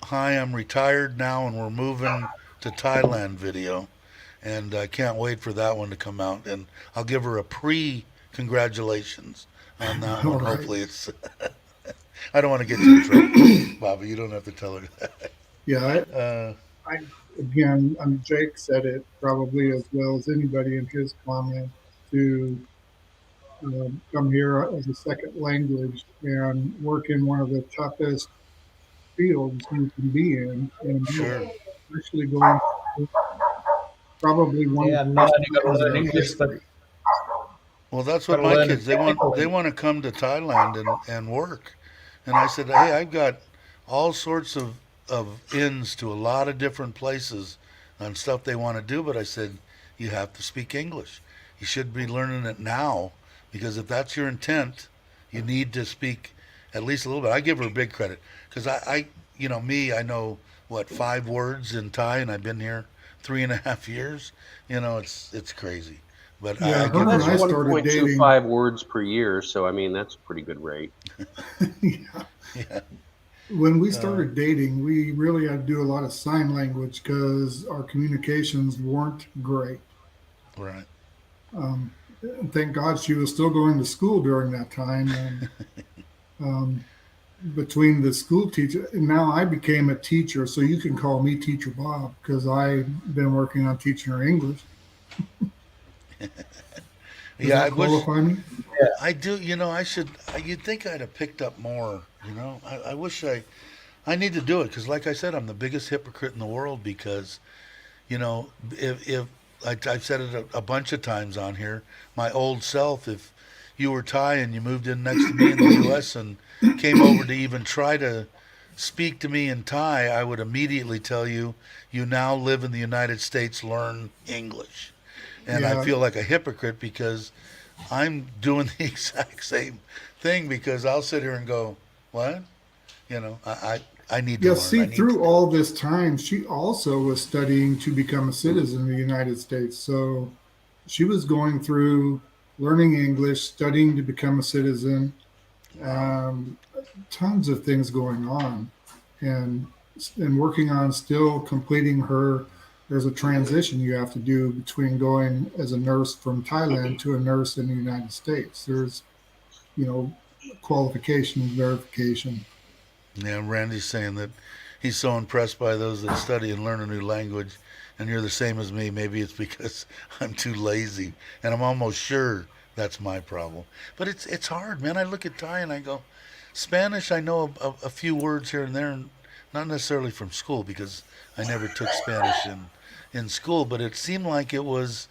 hi, I'm retired now and we're moving to Thailand video. And I can't wait for that one to come out. And I'll give her a pre congratulations on that all one. right. Hopefully, it's. I don't want to get you in trouble, Bobby. You don't have to tell her that. Yeah, Uh, I again, Jake said it probably as well as anybody in his comment, to come here as a second language and work in one of the toughest fields you can be in, and sure. actually going through probably one of Yeah, the not worst only got to times in learn our English, but history. Well, that's got what to my learn a kids technical they English. want to come to Thailand and work. And I said, hey, I've got all sorts of ins to a lot of different places on stuff they want to do, but I said you have to speak English. You should be learning it now, because if that's your intent, you need to speak at least a little bit. I give her big credit because I know what 5 words in Thai, and I've been here 3.5 years. It's crazy. But Yeah, I her give Well, her and that's I the started dating. 1.25 words per year, so I mean that's a pretty good rate. Yeah. yeah. When we Uh, started dating, we really had to do a lot of sign language because our communications weren't great. right. And thank God she was still going to school during that time. And um, between the school teacher, and now I became a teacher, so you can call me Teacher Bob because I've been working on teaching her English. Does Yeah, I that wish qualify me? I do. I should. You'd think I'd have picked up more. I wish I need to do it because, like I said, I'm the biggest hypocrite in the world because if I've said it a bunch of times on here, my old self, if you were Thai and you moved in next to me in the U.S. and came over to even try to speak to me in Thai, I would immediately tell you, you now live in the United States, learn English. And I Yeah. feel like a hypocrite because I'm doing the exact same thing because I'll sit here and go, what? I need to Yeah, learn. see, I need to through do it. all this time, she also was studying to become a citizen of the United States. So she was going through learning English, studying to become a citizen, Wow. um, tons of things going on, and working on still completing her. There's a transition you have to do between going as a nurse from Thailand to a nurse in the United States. There's, you know, qualification, verification. Yeah, Randy's saying that he's so impressed by those that study and learn a new language, and you're the same as me. Maybe it's because I'm too lazy, and I'm almost sure that's my problem. But it's hard, man. I look at Thai and I go, Spanish. I know a few words here and there, and not necessarily from school because I never took Spanish in school. But it seemed like it was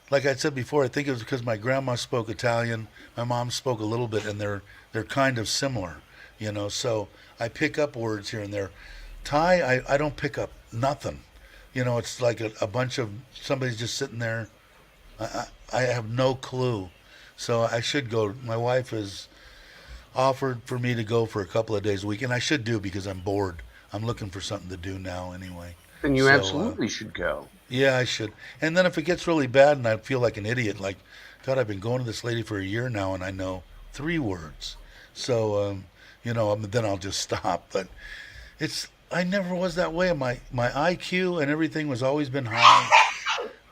like I said before, I think it was because my grandma spoke Italian, my mom spoke a little bit, and they're kind of similar, you know. So I pick up words here and there. Thai, I don't pick up nothing. You know, it's like a bunch of somebody's just sitting there. I have no clue. So I should go. My wife has offered for me to go for a couple of days a week, and I should do because I'm bored. I'm looking for something to do now anyway. Then you So absolutely should go. yeah, I should. And then if it gets really bad and I feel like an idiot, like, God, I've been going to this lady for a year now and I know 3 words. So, you know, then I'll just stop. But I never was that way. My IQ and everything was always been high.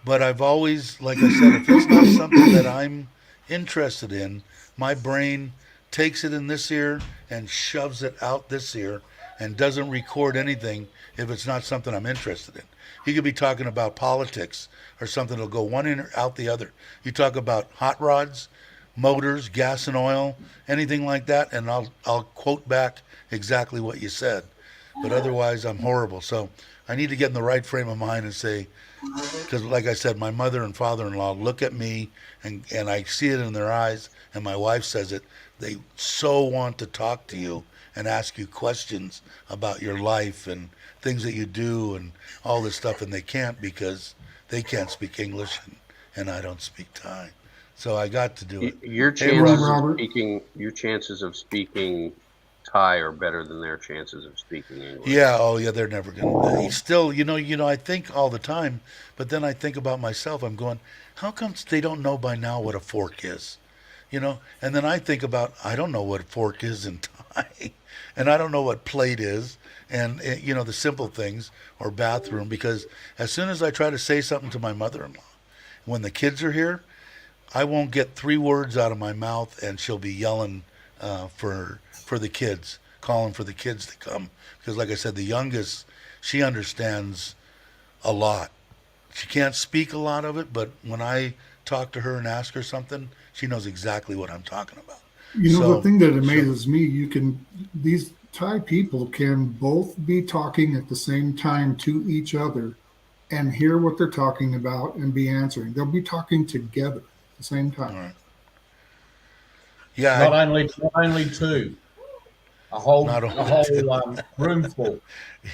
But I've always, like I said, if it's not something that I'm interested in, my brain takes it in this ear and shoves it out this ear and doesn't record anything if it's not something I'm interested in. You could be talking about politics or something that'll go one in or out the other. You talk about hot rods, motors, gas and oil, anything like that, and I'll quote back exactly what you said. But otherwise, I'm horrible. So I need to get in the right frame of mind and say, because like I said, my mother and father-in-law look at me and I see it in their eyes, and my wife says it. They so want to talk to you and ask you questions about your life and things that you do and all this stuff, and they can't because they can't speak English and I don't speak Thai. So I got to do it. Your Hey, chances Well, Robert. of Robert, speaking Thai are better than their chances of speaking English. Yeah, oh yeah, they're never gonna. Still, I think all the time, but then I think about myself. I'm going, how come they don't know by now what a fork is? And then I think about, I don't know what a fork is in Thai, and I don't know what plate is, and the simple things or bathroom. Because as soon as I try to say something to my mother-in-law, when the kids are here, I won't get 3 words out of my mouth, and she'll be yelling for the kids, calling for the kids to come. Because, like I said, the youngest, she understands a lot. She can't speak a lot of it, but when I talk to her and ask her something, she knows exactly what I'm talking about. the So, thing that so amazes me, these Thai people can both be talking at the same time to each other and hear what they're talking about and be answering. They'll be talking together at the same all time. right, yeah, Not only two, a whole not a only two. whole room full.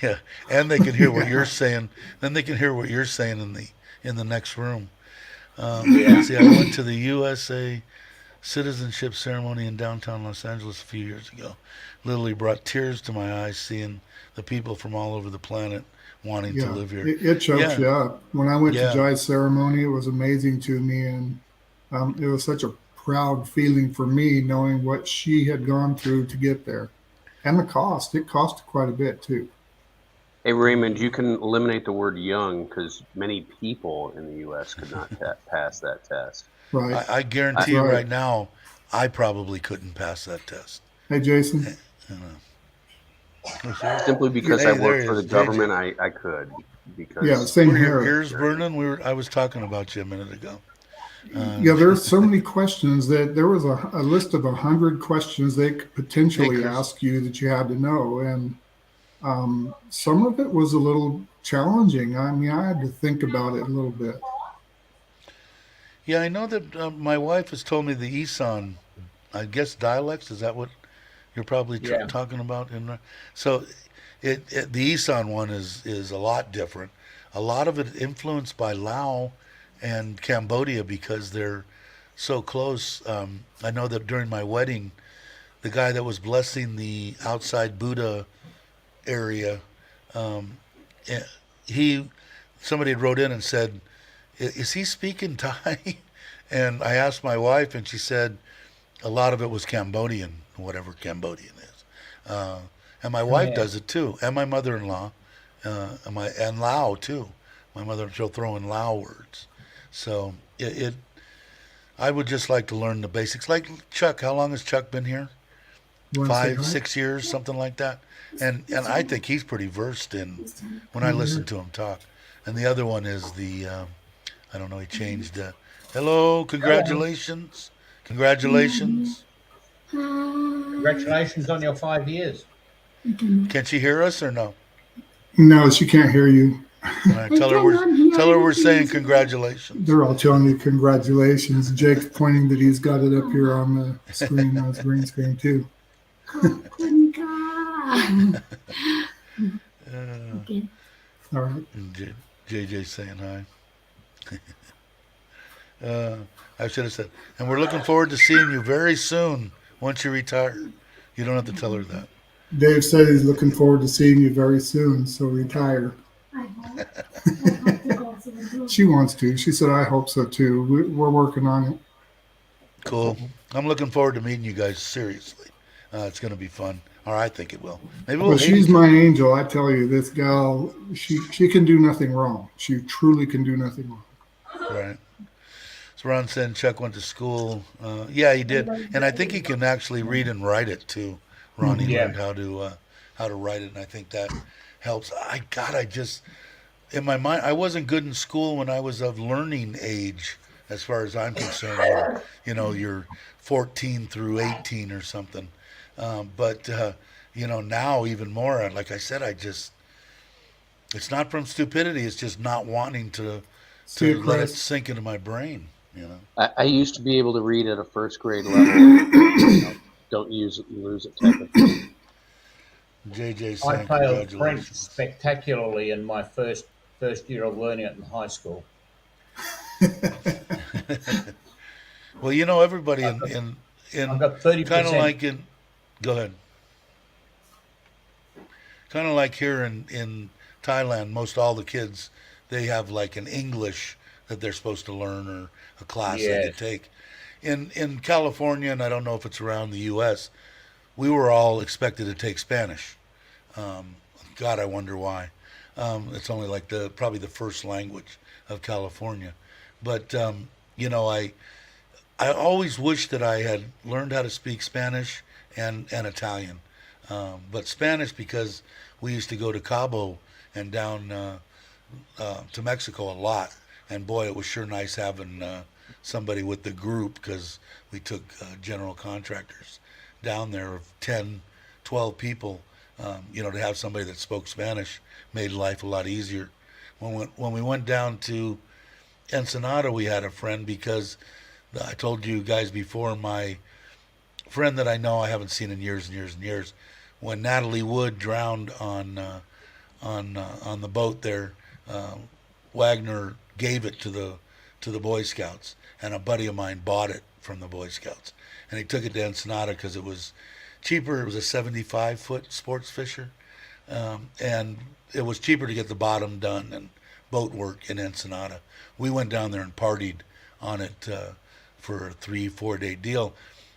Yeah, and they can hear what you're Yeah, saying. Then they can hear what you're saying in the next room. Yeah. Let's see. I went to the USA citizenship ceremony in downtown Los Angeles a few years ago. Literally brought tears to my eyes seeing the people from all over the planet wanting to yeah. live here. It chokes Yeah, you up. When I went to yeah, Jai's ceremony, it was amazing to me, and it was such a proud feeling for me knowing what she had gone through to get there, and the cost. It cost quite a bit too. Hey, Raymond, you can eliminate the word young because many people in the U.S. could not pass that test. Right. I I, That's guarantee you right. right now, I probably couldn't pass that test. Hey, Jason. You know. See? simply because I Hey, there work he for the is, JJ. government, I could Yeah, because same Were your here. ears burning? I was talking about you a minute ago. Uh, Yeah, there's so many questions that there was a list of 100 questions they could hey, potentially Chris. ask you that you had to know, and some of it was a little challenging. I mean, I had to think about it a little bit. Yeah, I know that my wife has told me the Isan, I guess dialects. Is that what you're probably Yeah. talking about? So, the Isan one is a lot different. A lot of it influenced by Lao and Cambodia because they're so close. I know that during my wedding, the guy that was blessing the outside Buddha area, um, eh, he somebody had wrote in and said, "Is he speaking Thai?" And I asked my wife, and she said a lot of it was Cambodian, whatever Cambodian is. And my wife Khmer. does it too, and my mother-in-law, and Lao too. My mother, she'll throw in Lao words. So I would just like to learn the basics. Like Chuck, how long has Chuck been here? You want to say Five, hi? 6 years, something like that. And I think he's pretty versed in when I listen to him talk. And the other one is I don't know, he changed. Hello, Hello. congratulations, congratulations. Congratulations on your 5 years. Can she hear us or no? No, she can't hear you. All right, tell her we're saying congratulations. They're all telling you congratulations. Jake's pointing that he's got it up here on the screen, on his green screen too. Okay. All right. And JJ saying hi. I should have said, and we're looking forward to seeing you very soon once you retire. You don't have to tell her that. Dave said he's looking forward to seeing you very soon, so retire. I hope. I hope to go soon too. She wants to. She said, I hope so too. We're working on it. Cool. I'm looking forward to meeting you guys, seriously. It's going to be fun. Or I think it will. Maybe we'll Well, hate she's each my angel. I tell you, this gal, she can do nothing wrong. She truly can do nothing wrong. other. Right. So Ron said Chuck went to school. Yeah, he did. And I think he can actually read and write it too. Ronnie Yeah. learned how to write it, and I think that helps. I just in my mind, I wasn't good in school when I was of learning age, as far as I'm concerned. Where, you're 14 through 18 or something. But now even more. Like I said, it's not from stupidity. It's just not wanting to See you, let it Chris. sink into my brain. I used to be able to read at a first grade level. Don't use it, you lose it type of thing. JJ I saying failed French congratulations. spectacularly in my first year of learning it in high school. Well, everybody in I've got 30%. kind of like in. Go ahead. Kind of like here in Thailand, most all the kids, they have like an English that they're supposed to learn or a class they Yes. could take. In California, and I don't know if it's around the U.S., we were all expected to take Spanish. God, I wonder why. It's only like probably the first language of California. But I always wished that I had learned how to speak Spanish and Italian. But Spanish because we used to go to Cabo and down to Mexico a lot. And boy, it was sure nice having somebody with the group because we took general contractors down there of 10, 12 people. To have somebody that spoke Spanish made life a lot easier. When we went down to Ensenada, we had a friend because I told you guys before, my friend that I know I haven't seen in years and years and years, when Natalie Wood drowned on the boat there, Wagner gave it to the Boy Scouts, and a buddy of mine bought it from the Boy Scouts, and he took it to Ensenada because it was cheaper. It was a 75-foot sports fisher, and it was cheaper to get the bottom done and boat work in Ensenada. We went down there and partied on it for a 3-4 day deal,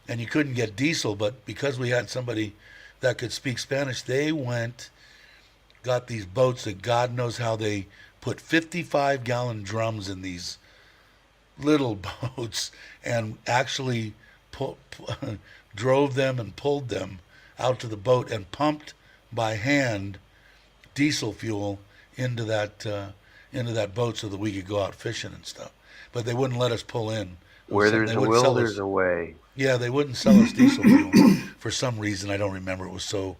and you couldn't get diesel, but because we had somebody that could speak Spanish, they got these boats that God knows how they put 55-gallon drums in these little boats and actually drove them and pulled them out to the boat and pumped by hand diesel fuel into that boat so that we could go out fishing and stuff. But they wouldn't let us pull in. Where there's They a wouldn't will, sell there's us- a way. Yeah, they wouldn't sell us diesel fuel for some reason. I don't remember. It was so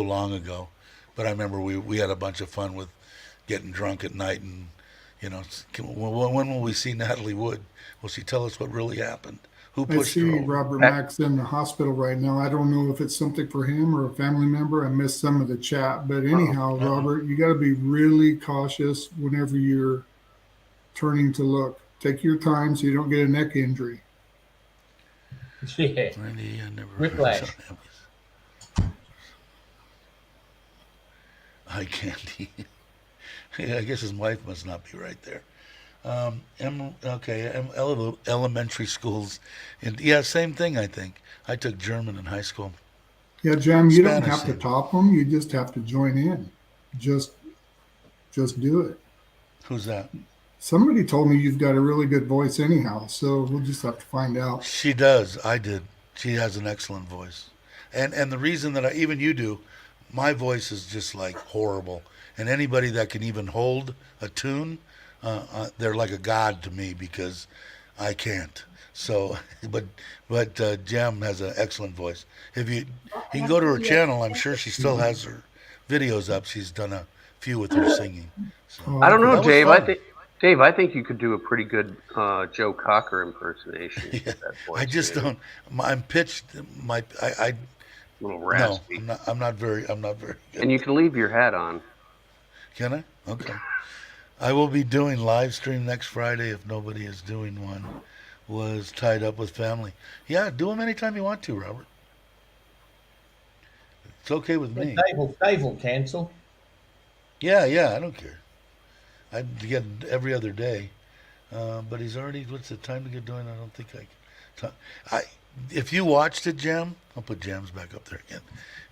long ago. But I remember we had a bunch of fun with getting drunk at night and, when will we see Natalie Wood? Will she tell us what really happened? Who I pushed her see over? Robert Mack's in the hospital right now. I don't know if it's something for him or a family member. I missed some of the chat. But anyhow, Robert, you got to be really cautious whenever you're turning to look. Take your time so you don't get a neck injury. Yeah. Randy, I never Whiplash. heard something. I can't. Yeah, I guess his wife must not be right there. Elementary schools. Yeah, same thing, I think. I took German in high school. Yeah, Jam, you don't Spanish have to thing. top them. You just have to join in. Just do it. Who's that? Somebody told me you've got a really good voice anyhow, so we'll just have to find out. She does. I did. She has an excellent voice. And the reason that even you do, my voice is just like horrible. And anybody that can even hold a tune, they're like a god to me because I can't. So, but Jem has an excellent voice. If you can go to her channel, I'm sure she still has her videos up. She's done a few with her singing. So Oh, I don't know, that was Dave. fun. Dave, I think you could do a pretty good Joe Cocker impersonation Yeah, with that voice. I just maybe. don't. I'm pitched. I A little no. raspy. I'm not very good. And you can leave your hat on. Can I? Okay. I will be doing live stream next Friday if nobody is doing one. Was tied up with family. Yeah, do them anytime you want to, Robert. It's okay with me. Dave will cancel. Yeah, I don't care. I'd get every other day. But he's already. What's the time to get doing? I don't think I. If you watched it, Jam, I'll put Jams back up there again.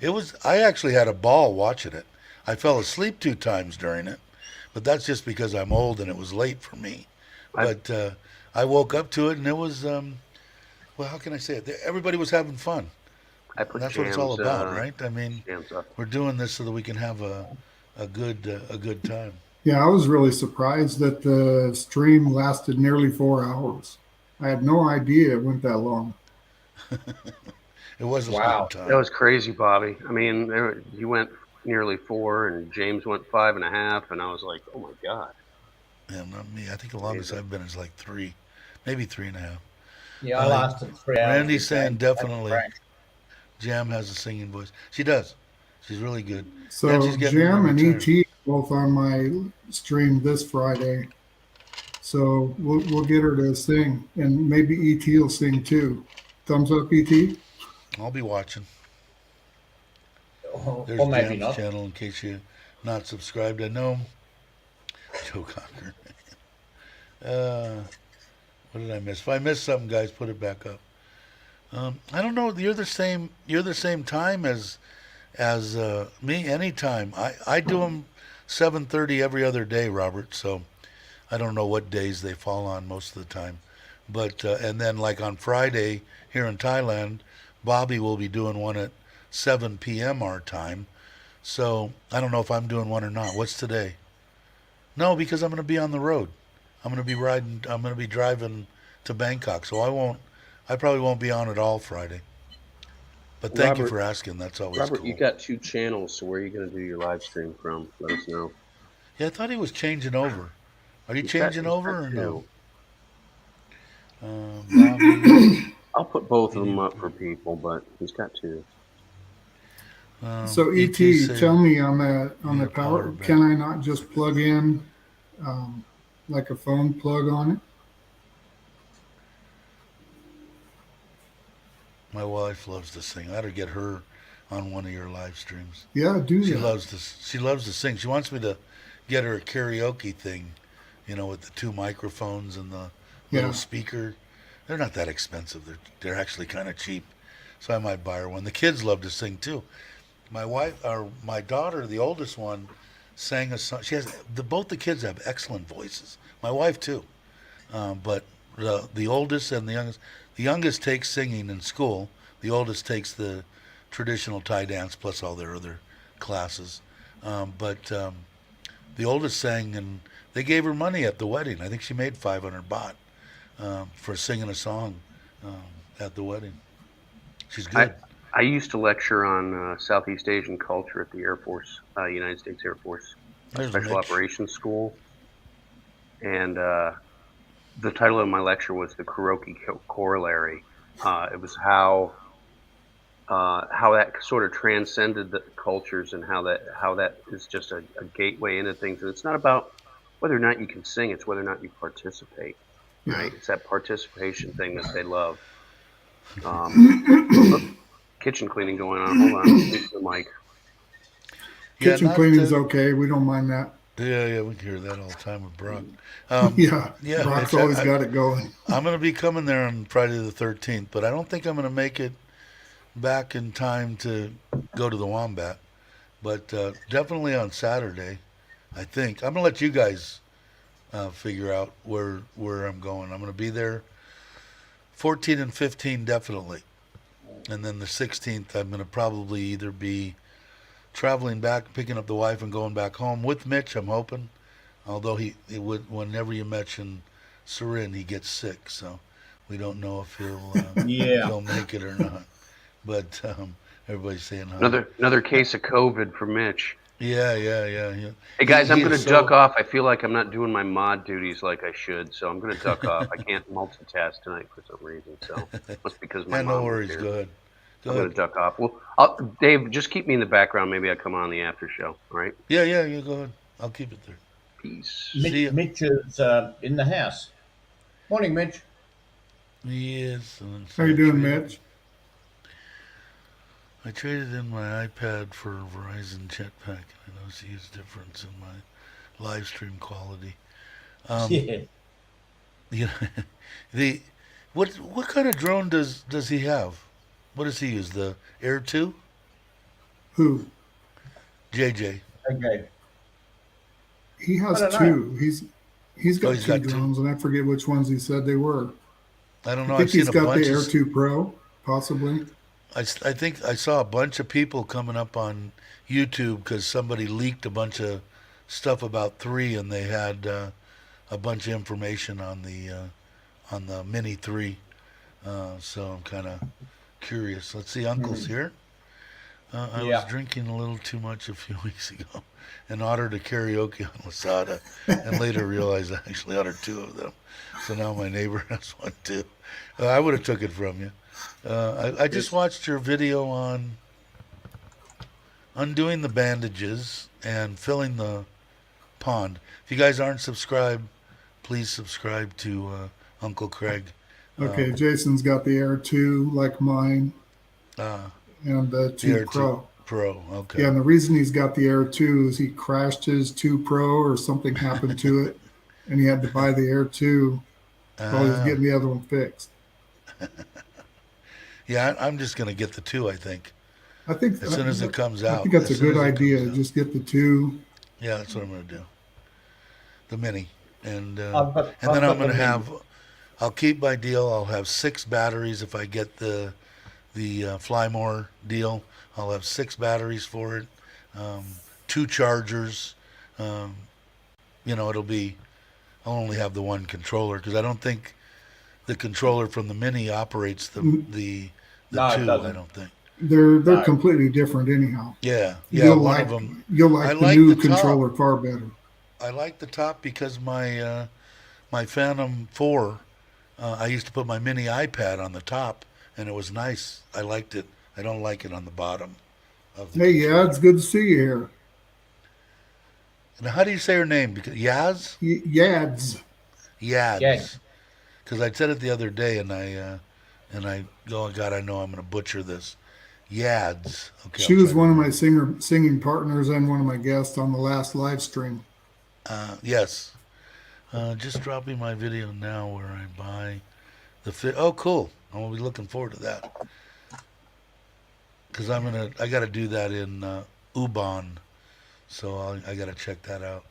It was. I actually had a ball watching it. I fell asleep 2 times during it, but that's just because I'm old and it was late for me. But I woke up to it and it was. Well, how can I say it? Everybody was having fun. I put And that's Jams, what it's all about, right? I mean, Jams up. we're doing this so that we can have a good time. Yeah, I was really surprised that the stream lasted nearly 4 hours. I had no idea it went that long. It was a Wow. long time. That was crazy, Bobby. I mean, you went nearly 4, and James went 5.5, and I was like, oh my god. Yeah, not me. I think the longest I've been is like 3, maybe 3.5. Yeah, I lasted 3 hours. Randy's saying with definitely Frank. Jam has a singing voice. She does. She's really good. So And she's getting Jam and retired. ET both on my stream this Friday. So we'll get her to sing, and maybe ET will sing too. Thumbs up, ET. I'll be watching. There's Or maybe Jam's not. channel in case you're not subscribed. I know. Joe Cocker. What did I miss? If I missed something, guys, put it back up. I don't know. You're the same. You're the same time as me. Anytime. I do them 7:30 every other day, Robert. So I don't know what days they fall on most of the time. But and then like on Friday here in Thailand, Bobby will be doing one at 7 p.m. our time. So I don't know if I'm doing one or not. What's today? No, because I'm going to be on the road. I'm going to be riding. I'm going to be driving to Bangkok. So I probably won't be on at all Friday. But thank you Robert- for asking. That's always Robert, cool. you got 2 channels, so where are you going to do your live stream from? Let us know. Yeah, I thought he was changing over. Are you He's changing got over or no? 2. Bobby, I'll put both of them up for people, but he's got 2. So ET, said- tell me on the Need a power. power bank. Can I not just plug in like a phone plug on it? My wife loves to sing. I ought to get her on one of your live streams. Yeah, do She that. loves to. She loves to sing. She wants me to get her a karaoke thing, with the 2 microphones and the little Yeah. speaker. They're not that expensive. They're actually kind of cheap, so I might buy her one. The kids love to sing too. My wife, or my daughter, the oldest one, sang a song. She has both the kids have excellent voices. My wife too, but the oldest and the youngest takes singing in school. The oldest takes the traditional Thai dance plus all their other classes. But the oldest sang, and they gave her money at the wedding. I think she made 500 baht for singing a song at the wedding. She's good. I used to lecture on Southeast Asian culture at the Air Force, United States Air Force There's Special Mitch. Operations School. And the title of my lecture was The Kuroki Corollary. It was how that sort of transcended the cultures and how that is just a gateway into things. And it's not about whether or not you can sing, it's whether or not you participate. Yeah. Right? It's that participation thing that they love. Kitchen cleaning going on. Hold on. Speak to the mic. Kitchen not cleaning's to- okay. We don't mind that. Yeah, we hear that all the time with Brock. Yeah, Brock's Mitch, always got it going. I'm going to be coming there on Friday the 13th, but I don't think I'm going to make it back in time to go to the Wombat. But definitely on Saturday, I think. I'm going to let you guys figure out where I'm going. I'm going to be there 14 and 15 definitely. And then the 16th, I'm going to probably either be traveling back, picking up the wife and going back home with Mitch, I'm hoping. Although he would, whenever you mention Surin, he gets sick, so we don't know if he'll make it or not. But everybody's saying hi. Another case of COVID for Mitch. Yeah. Hey guys, I'm He going is to duck so. off. I feel like I'm not doing my mod duties like I should, so I'm going to duck off. I can't multitask tonight for some reason, so must be because my Yeah, no mom was worries. here. Go ahead. Go I'm going ahead. to duck off. Well, Dave, just keep me in the background. Maybe I come on the after show. All right. Yeah. Go ahead. I'll keep it there. Peace. See ya. Mitch is in the house. Morning, Mitch. He is. And How so you doing, Mitch? I traded in my iPad for a Verizon Jetpack. I know see a difference in my live stream quality. Um, Yeah. you know, the what kind of drone does he have? What does he use? The Air 2? Who? JJ. Okay. He I has don't know. two. He's Oh, got he's two got two. drones, and I forget which ones he said they were. I don't I know. I've think he's seen a got the bunch of. Air 2 Pro, possibly. I think I saw a bunch of people coming up on YouTube because somebody leaked a bunch of stuff about 3, and they had a bunch of information on the Mini 3. So I'm kind of curious. Let's see. Uncle's here. I was Yeah. drinking a little too much a few weeks ago and ordered a karaoke on Lasada, and later realized I actually ordered 2 of them. So now my neighbor has one too. I would have took it from you. I just watched your video on undoing the bandages and filling the pond. If you guys aren't subscribed, please subscribe to Uncle Craig. Okay, Jason's got the Air 2 like mine, Uh, and the the 2 Air 2 Pro. Pro. Okay. Yeah, and the reason he's got the Air 2 is he crashed his 2 Pro or something happened to it, and he had to buy the Air 2 while he was Ah. getting the other one fixed. Yeah, I'm just gonna get the 2. I think I think as soon as it comes I out. think that's a As soon good as it idea. comes out. Just get the 2. Yeah, that's what I'm gonna do. The Mini, and I've then I'm got the gonna mini. have. I'll keep my deal. I'll have 6 batteries if I get the Fly More deal. I'll have 6 batteries for it, 2 chargers. Um, it'll be. I'll only have the one controller because I don't think the controller from the Mini operates the No, it 2. I doesn't. don't think. They're No. completely different anyhow. Yeah. One of them. You'll I like the like new the top. controller far better. I like the top because my Phantom 4. I used to put my mini iPad on the top, and it was nice. I liked it. I don't like it on the bottom of the Hey, yeah, it's controller. good to see you here. Now, how do you say her name? Because Yaz, Yads. Yeah. Yads. Because I said it the other day, and I oh God, I know I'm going to butcher this. Yads. Okay, She I'll try was to one of my remember. singing partners and one of my guests on the last live stream. Yes. Just dropping my video now where I buy the fit. Oh, cool. I'm gonna be looking forward to that because I got to do that in Ubon, so I got to check that out.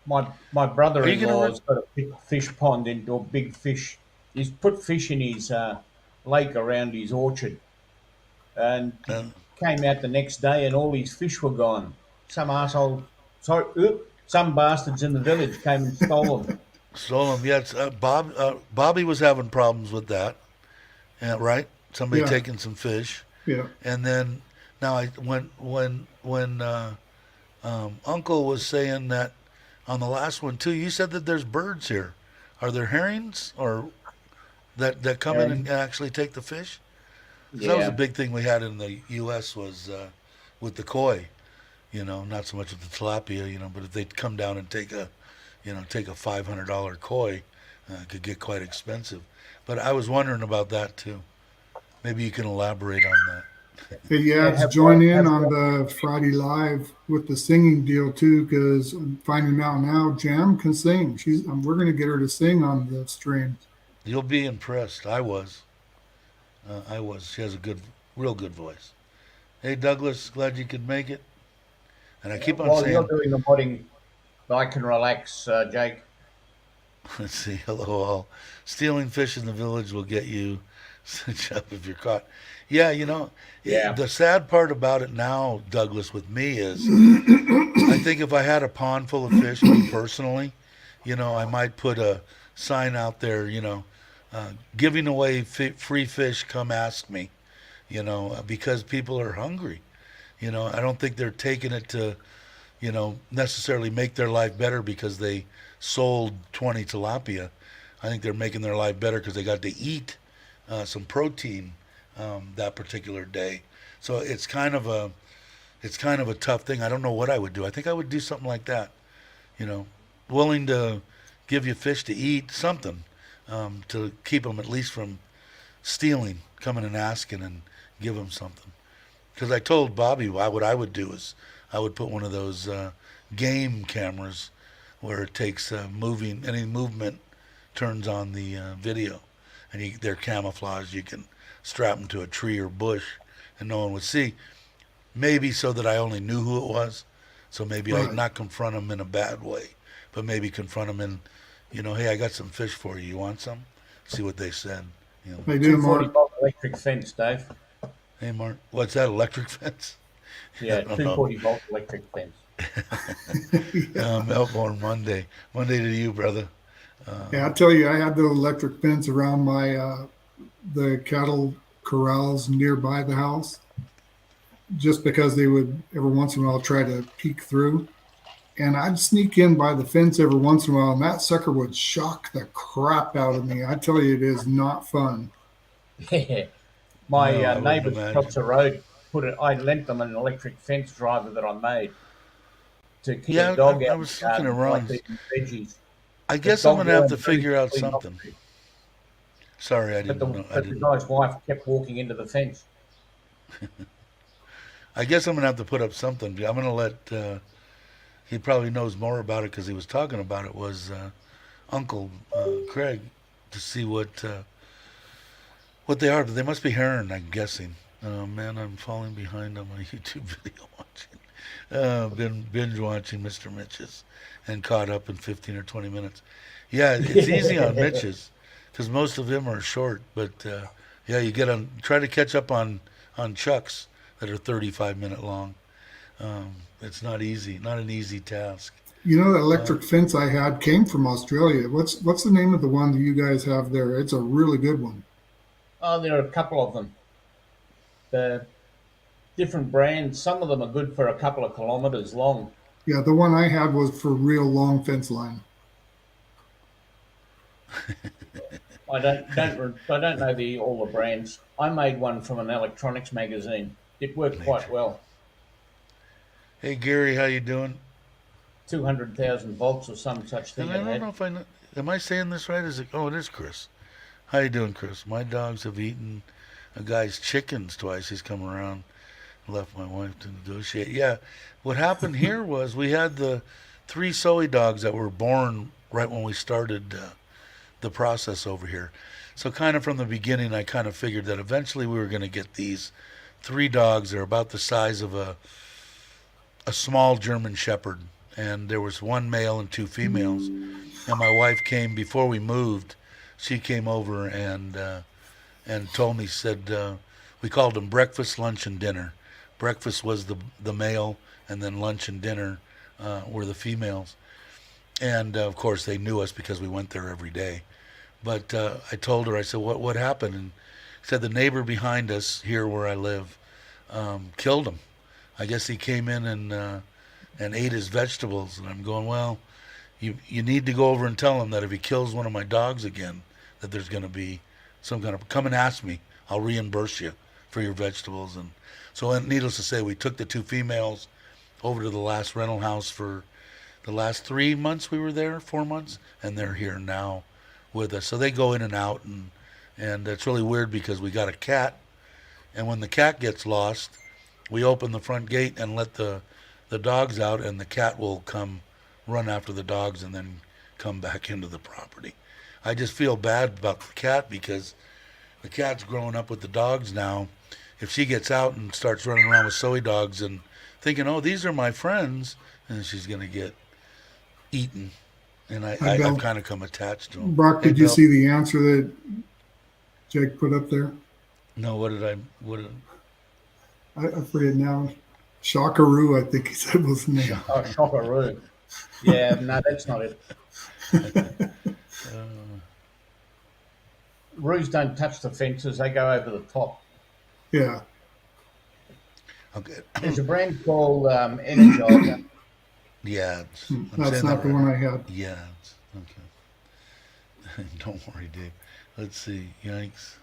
My Are you gonna? brother-in-law's got a big fish pond indoor, big fish. He's put fish in his lake around his orchard, and Uh, came out the next day and all his fish were gone. Some asshole, sorry, some bastards in the village came and stole them. Stole them. Yeah, Bobby was having problems with that. Yeah, right. Somebody Yeah, taking some fish, yeah. and then now when Uncle was saying that on the last one too, you said that there's birds here. Are there herrings or that come in And and actually take the fish? 'Cause that was a yeah, big thing we had in the U.S. was with the koi. Not so much with the tilapia. But if they'd come down and take a $500 koi, it could get quite expensive. But I was wondering about that too. Maybe you can elaborate on that. Hey, yeah, Yads, join in on the Friday live with the singing deal too, because I'm finding out now Jam can sing. We're going to get her to sing on the stream. You'll be impressed. I was. I was. She has a real good voice. Hey Douglas, glad you could make it. And I keep on while you're saying, doing the modding, I can relax, Jake. let's see, hello all. Stealing fish in the village will get you cinch up if you're caught. Yeah, Yeah, the sad part about it now, Douglas, with me is I think if I had a pond full of fish, me personally, I might put a sign out there, giving away free fish, come ask me, because people are hungry. I don't think they're taking it to necessarily make their life better because they sold 20 tilapia. I think they're making their life better because they got to eat some protein that particular day. So it's kind of a tough thing. I don't know what I would do. I think I would do something like that. You know, willing to give you fish to eat, something to keep them at least from stealing, coming and asking, and give them something. Because I told Bobby what I would do is I would put one of those game cameras where it takes any movement turns on the video, and they're camouflaged. You can strap them to a tree or bush, and no one would see. Maybe so that I only knew who it was. So maybe I'd Right. not confront them in a bad way, but maybe confront them in, hey, I got some fish for you. You want some? See what they said. They do, 240 Mark. volt electric fence, Dave. Hey, Mark, what's that? Electric fence? I Yeah, don't know. 240 volt electric fence. Melbourne Monday. Monday to you, brother. Yeah, I tell you, I had the electric fence around the cattle corrals nearby the house, just because they would every once in a while try to peek through. And I'd sneak in by the fence every once in a while, and that sucker would shock the crap out of me. I tell you, it is not fun. Yeah. No, My I wouldn't neighbours across imagine. the road I lent them an electric fence driver that I made to keep the Yeah, dog I out in was the looking garden, like around. eating veggies. I The guess I'm dog gonna have to learned very figure out quickly not something. to, Sorry, I didn't know. I but the didn't. guy's wife kept walking into the fence. I guess I'm gonna have to put up something. I'm gonna let. He probably knows more about it because he was talking about it. Was Uncle Craig to see what they are. They must be heron, I'm guessing. Oh man, I'm falling behind on my YouTube video watching. Been binge watching Mr. Mitch's and caught up in 15 or 20 minutes. Yeah, it's easy on Mitch's because most of them are short. But yeah, you get on try to catch up on Chuck's that are 35-minute long. It's not easy, not an easy task. You know, the Uh, electric fence I had came from Australia. What's the name of the one that you guys have there? It's a really good one. Oh, there are a couple of them. The different brands. Some of them are good for a couple of kilometres long. Yeah, the one I had was for real long fence line. I don't know all the brands. I made one from an electronics magazine. It worked quite nature. well. Hey Gary, how you doing? 200,000 volts or some such And thing I it don't know had. if I know. Am I saying this right? Is it? Oh, it is Chris. How you doing, Chris? My dogs have eaten a guy's chickens twice. He's come around, left my wife to negotiate. Yeah, what happened here was we had the three soy dogs that were born right when we started the process over here. So kind of from the beginning, I kind of figured that eventually we were going to get these three dogs. They're about the size of a small German Shepherd, and there was one male and two females. And my wife came before we moved. She came over and told me, said we called them breakfast, lunch, and dinner. Breakfast was the male, and then lunch and dinner were the females. And of course, they knew us because we went there every day. But I told her, I said, what happened? And said the neighbor behind us here where I live killed him. I guess he came in and ate his vegetables. And I'm going, well, you need to go over and tell him that if he kills one of my dogs again, that there's going to be some kind of come and ask me. I'll reimburse you for your vegetables. And so, needless to say, we took the two females over to the last rental house for the last 3 months we were there, 4 months, and they're here now with us. So they go in and out, and it's really weird because we got a cat, and when the cat gets lost, we open the front gate and let the dogs out, and the cat will come run after the dogs and then come back into the property. I just feel bad about the cat because the cat's growing up with the dogs now. If she gets out and starts running around with soy dogs and thinking, oh, these are my friends, and she's going to get eaten. And Hi, I've Bill. kind of come attached to them. Brock, Hey, did you Bill. see the answer that Jake put up there? No, what did I forget now. Shockaroo, I think he said was the name. Oh, Shockaroo. Yeah, no, that's not it. Roos don't touch the fences; they go over the top. Yeah. okay. There's a brand called Energizer. Yads. I'm That's saying not that the right. one I had. Yads. Okay. Don't worry, Dave. Let's see. Yikes.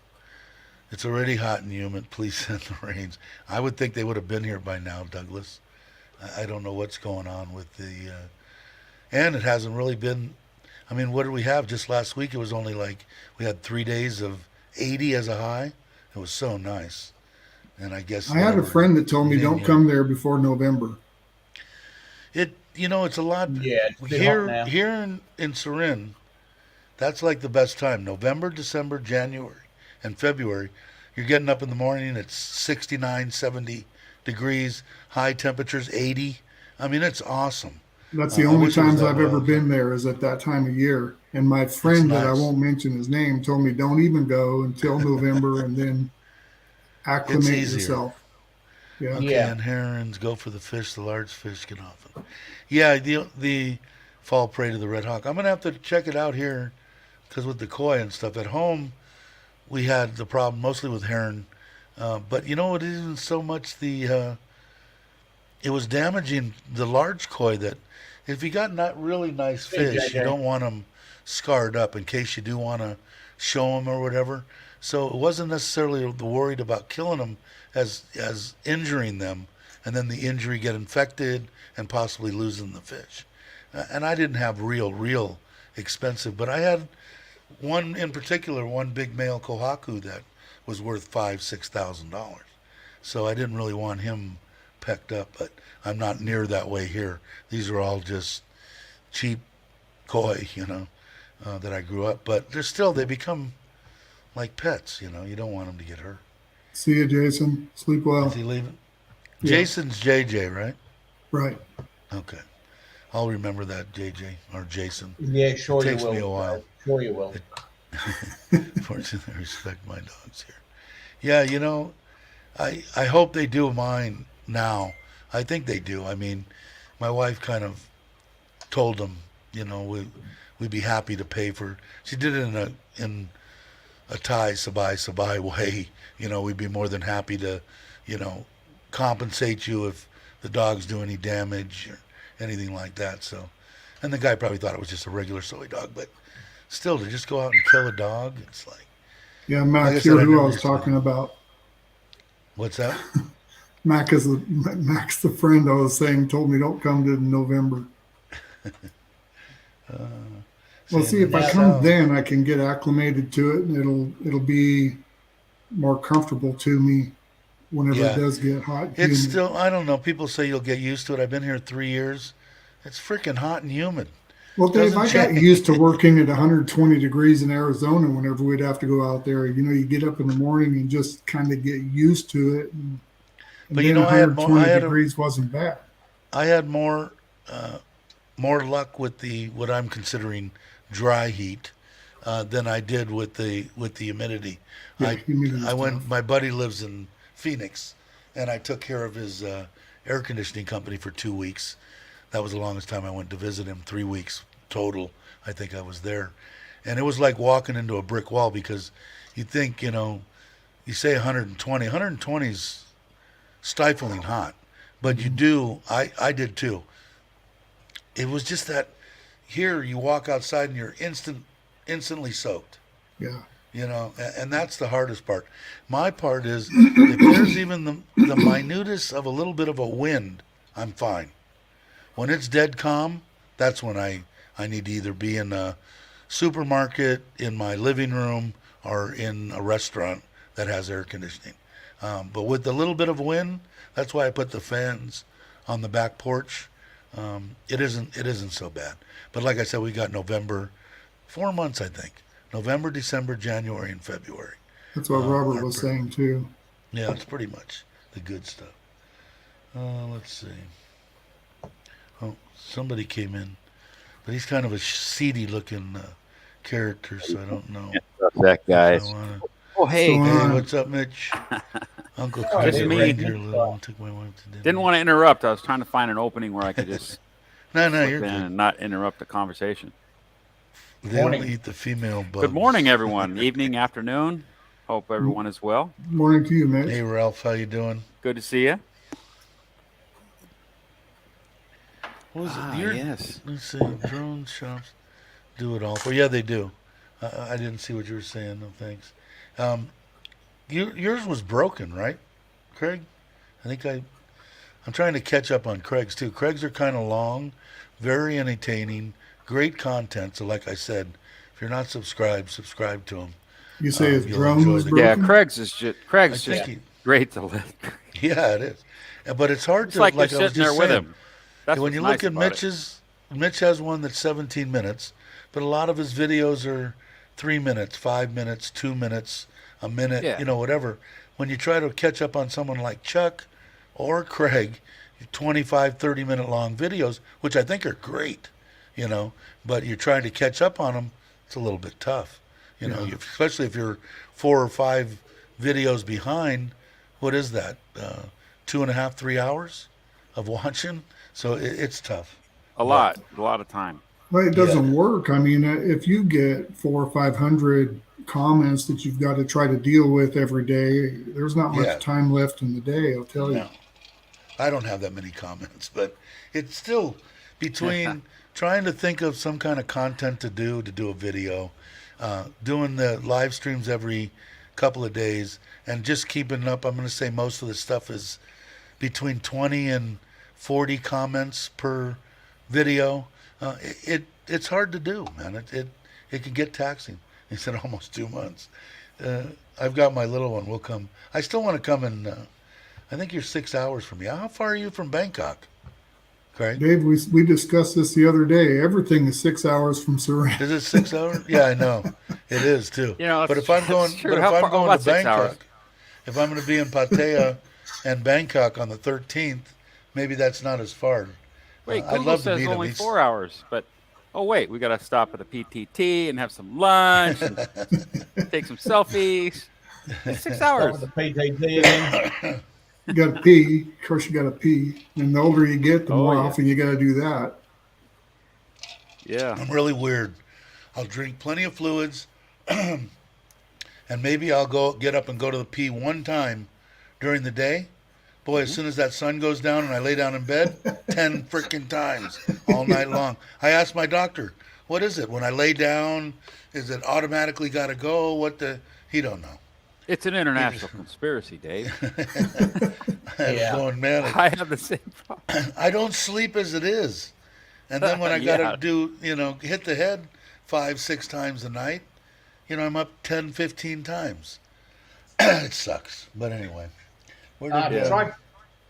It's already hot and humid. Please send the rains. I would think they would have been here by now, Douglas. I don't know what's going on with the. And it hasn't really been. I mean, what did we have just last week? It was only like we had 3 days of 80 as a high. It was so nice. And I guess I had a whatever friend that told me don't Nina- come there before November. it's a lot Yeah, it's a bit hot here now. in Surin. That's like the best time. November, December, January, and February. You're getting up in the morning. It's 69, 70 degrees. High temperatures, 80. I mean, it's awesome. That's the I only wish it was times that I've way all ever the been time. there is at that time of year. And my friend that I nice. won't mention his name told me don't even go until November and then acclimate easier. yourself. Yeah. Okay, Yeah. and herons go for the fish. The large fish can often. Yeah, the fall prey to the red hawk. I'm gonna have to check it out here, because with the koi and stuff at home, we had the problem mostly with heron. But it isn't so much the. It was damaging the large koi that if you got not really nice Hey, fish, you JJ. don't want them scarred up in case you do want to show them or whatever. So it wasn't necessarily worried about killing them as injuring them, and then the injury get infected and possibly losing the fish. And I didn't have real expensive, but I had one in particular, one big male kohaku that was worth $5,000-6,000. So I didn't really want him pecked up, but I'm not near that way here. These are all just cheap koi, that I grew up. But they become like pets, you don't want them to get hurt. See you, Jason. Sleep well. Is he leaving? Yeah. Jason's JJ, right? Right. Okay. I'll remember that, JJ or Jason. Yeah, sure It takes you will. me a while. Sure you will. Fortunately, I respect my dogs here. Yeah, I hope they do mine now. I think they do. I mean, my wife kind of told them, we'd be happy to pay for. She did it in a Thai sabai way. We'd be more than happy to, compensate you if the dogs do any damage or anything like that. So, and the guy probably thought it was just a regular soy dog, but still, to just go out and kill a dog, it's like, Yeah, like I Max, said, you're I who never I was used to talking about. what's that? Max, the friend I was saying, told me don't come to November. Well, see, if I Yeah, come no. then, I can get acclimated to it, and it'll be more comfortable to me whenever Yeah. it does get hot. And It's humid. still, I don't know. People say you'll get used to it. I've been here 3 years. It's freaking hot and humid. Well, Dave, doesn't I got change. used to working at 120 degrees in Arizona whenever we'd have to go out there. You get up in the morning and just kind of get used to it. And But then I had 120 degrees wasn't bad. I had more luck with what I'm considering dry heat than I did with the humidity. Yeah, humidity's I went. tough. My buddy lives in Phoenix, and I took care of his air conditioning company for 2 weeks. That was the longest time I went to visit him. 3 weeks total, I think I was there, and it was like walking into a brick wall because you think you say 120. 120 is stifling hot, but you do. I did too. It was just that here you walk outside and you're instantly soaked. Yeah. And that's the hardest part. My part is if there's even the minutest of a little bit of a wind, I'm fine. When it's dead calm, that's when I need to either be in a supermarket, in my living room, or in a restaurant that has air conditioning. But with the little bit of wind, that's why I put the fans on the back porch. It isn't so bad. But like I said, we got November, 4 months I think. November, December, January, and February. That's what Robert are was pretty- saying too. Yeah, it's pretty much the good stuff. Let's see. Oh, somebody came in, but he's kind of a seedy looking character, so I don't know. What's that, guys? if I wanna- Oh, hey. So, Hey, what's up, Mitch? Uncle Oh, Chris just me. reindeer little one took my wife to dinner. Didn't want to interrupt. I was trying to find an opening where I could just No, slip you're in good. and not interrupt the conversation. They Morning. only eat the female bugs. Good morning, everyone. Evening, afternoon. Hope everyone is well. morning to you, Mitch. Hey, Ralph, how you doing? Good to see you. What was Ah, it? Your, yes. let's see. Drone shops do it all. Well, yeah, they do. I didn't see what you were saying. No thanks. Um, yours was broken, right, Craig? I think I'm trying to catch up on Craig's too. Craig's are kind of long, very entertaining, great content. So, like I said, if you're not subscribed, subscribe to him. You say his You'll drone enjoy was the. Yeah, broken? I Craig's think just great to live. yeah, it is. But it's hard It's to, like you're like I was sitting there just with saying, him. That's when what's you nice look at about it. Mitch has one that's 17 minutes, but a lot of his videos are 3 minutes, 5 minutes, 2 minutes, a minute, Yeah. whatever. When you try to catch up on someone like Chuck or Craig, 25, 30-minute long videos, which I think are great, but you're trying to catch up on them, it's a little bit tough. Especially if you're 4 or 5 videos behind, what is that? 2.5, 3 hours of watching? So it's tough. A lot of time. Well, it Yeah. doesn't work. I mean, if you get 400 or 500 comments that you've got to try to deal with every day, there's not much Yeah. time left in the day, I'll tell you. No, I don't have that many comments, but it's still between trying to think of some kind of content to do a video, doing the live streams every couple of days, and just keeping up. I'm going to say most of the stuff is between 20 and 40 comments per video. It's hard to do, man. It can get taxing. He said almost 2 months. I've got my little one. We'll come. I still want to come in. I think you're 6 hours from me. How far are you from Bangkok, Craig? Dave, we discussed this the other day. Everything is 6 hours from Surat. Is it 6 hours? Yeah, I know. It is too. But if I'm that's going, true. but if How I'm far- going about to 6 hours? Bangkok, if I'm going to be in Pattaya and Bangkok on the 13th, maybe that's not as far. Wait, I'd Google love to says meet him. only He's- 4 hours, but wait, we got to stop at a PTT and have some lunch and take some selfies. It's 6 Start hours. with the PTT again. You got to pee. Of course, you got to pee. And the older you get, the Oh, more yeah. often you got to do that. Yeah. I'm really weird. I'll drink plenty of fluids, and maybe I'll get up and go to the pee one time during the day. Boy, as soon as that sun goes down and I lay down in bed, 10 freaking times all night long. I asked my doctor, what is it? When I lay down, is it automatically got to go? He don't know. It's an international conspiracy, Dave. I'm Yeah. going, man, I have the same problem. I don't sleep as it is. And then when I got Yeah. to do, hit the head 5, 6 times a night, I'm up 10, 15 times. It sucks. But anyway. Where did,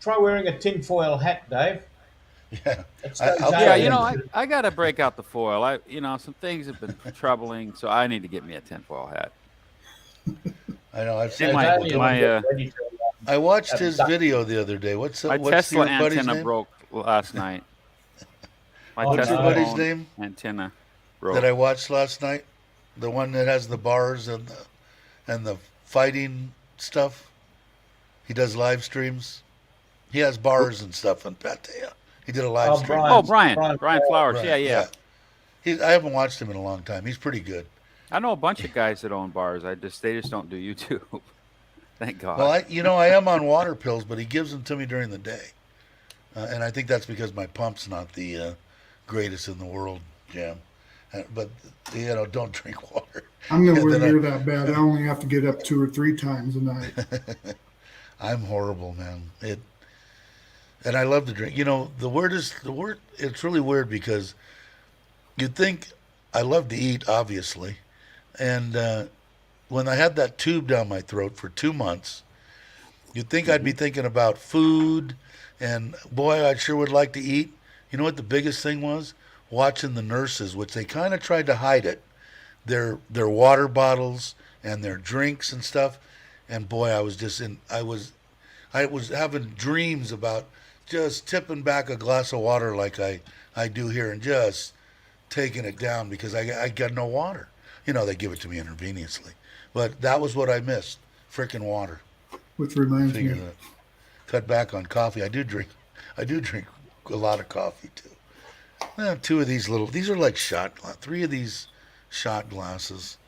Try wearing a tinfoil hat, Dave. yeah. It I- stays I'll- Yeah, aliens. I got to break out the foil. Some things have been troubling, so I need to get me a tinfoil hat. I know. I've Did seen my- Aliens my, get ready to, I watched have his duck- video the other day. What's My your Tesla buddy's antenna name? broke last night. My Oh, What's your no. buddy's phone name antenna broke. that I watched last night? The one that has the bars and the fighting stuff. He does live streams. He has bars and stuff on Pattaya. He did a live Oh, stream. Brian. Brian Flowers. Right, Yeah. I haven't watched him in a long time. He's pretty good. I know a bunch of guys that own bars. They just don't do YouTube. Thank God. Well, I am on water pills, but he gives them to me during the day, and I think that's because my pump's not the greatest in the world, Jam. But don't drink water. I'm nowhere then near that bad. I only have to get up 2 or 3 times a night. I'm horrible, man. And I love to drink. The word. It's really weird because you'd think I love to eat, obviously, and when I had that tube down my throat for 2 months, you'd think I'd be thinking about food, and boy, I sure would like to eat. You know what the biggest thing was? Watching the nurses, which they kind of tried to hide it, their water bottles and their drinks and stuff. And boy, I was having dreams about just tipping back a glass of water like I do here and just taking it down because I got no water. They give it to me intravenously. But that was what I missed, frickin' water. Which reminds Figured me, that. Cut back on coffee. I do drink a lot of coffee too. 2 of these these are like 3 of these shot glasses.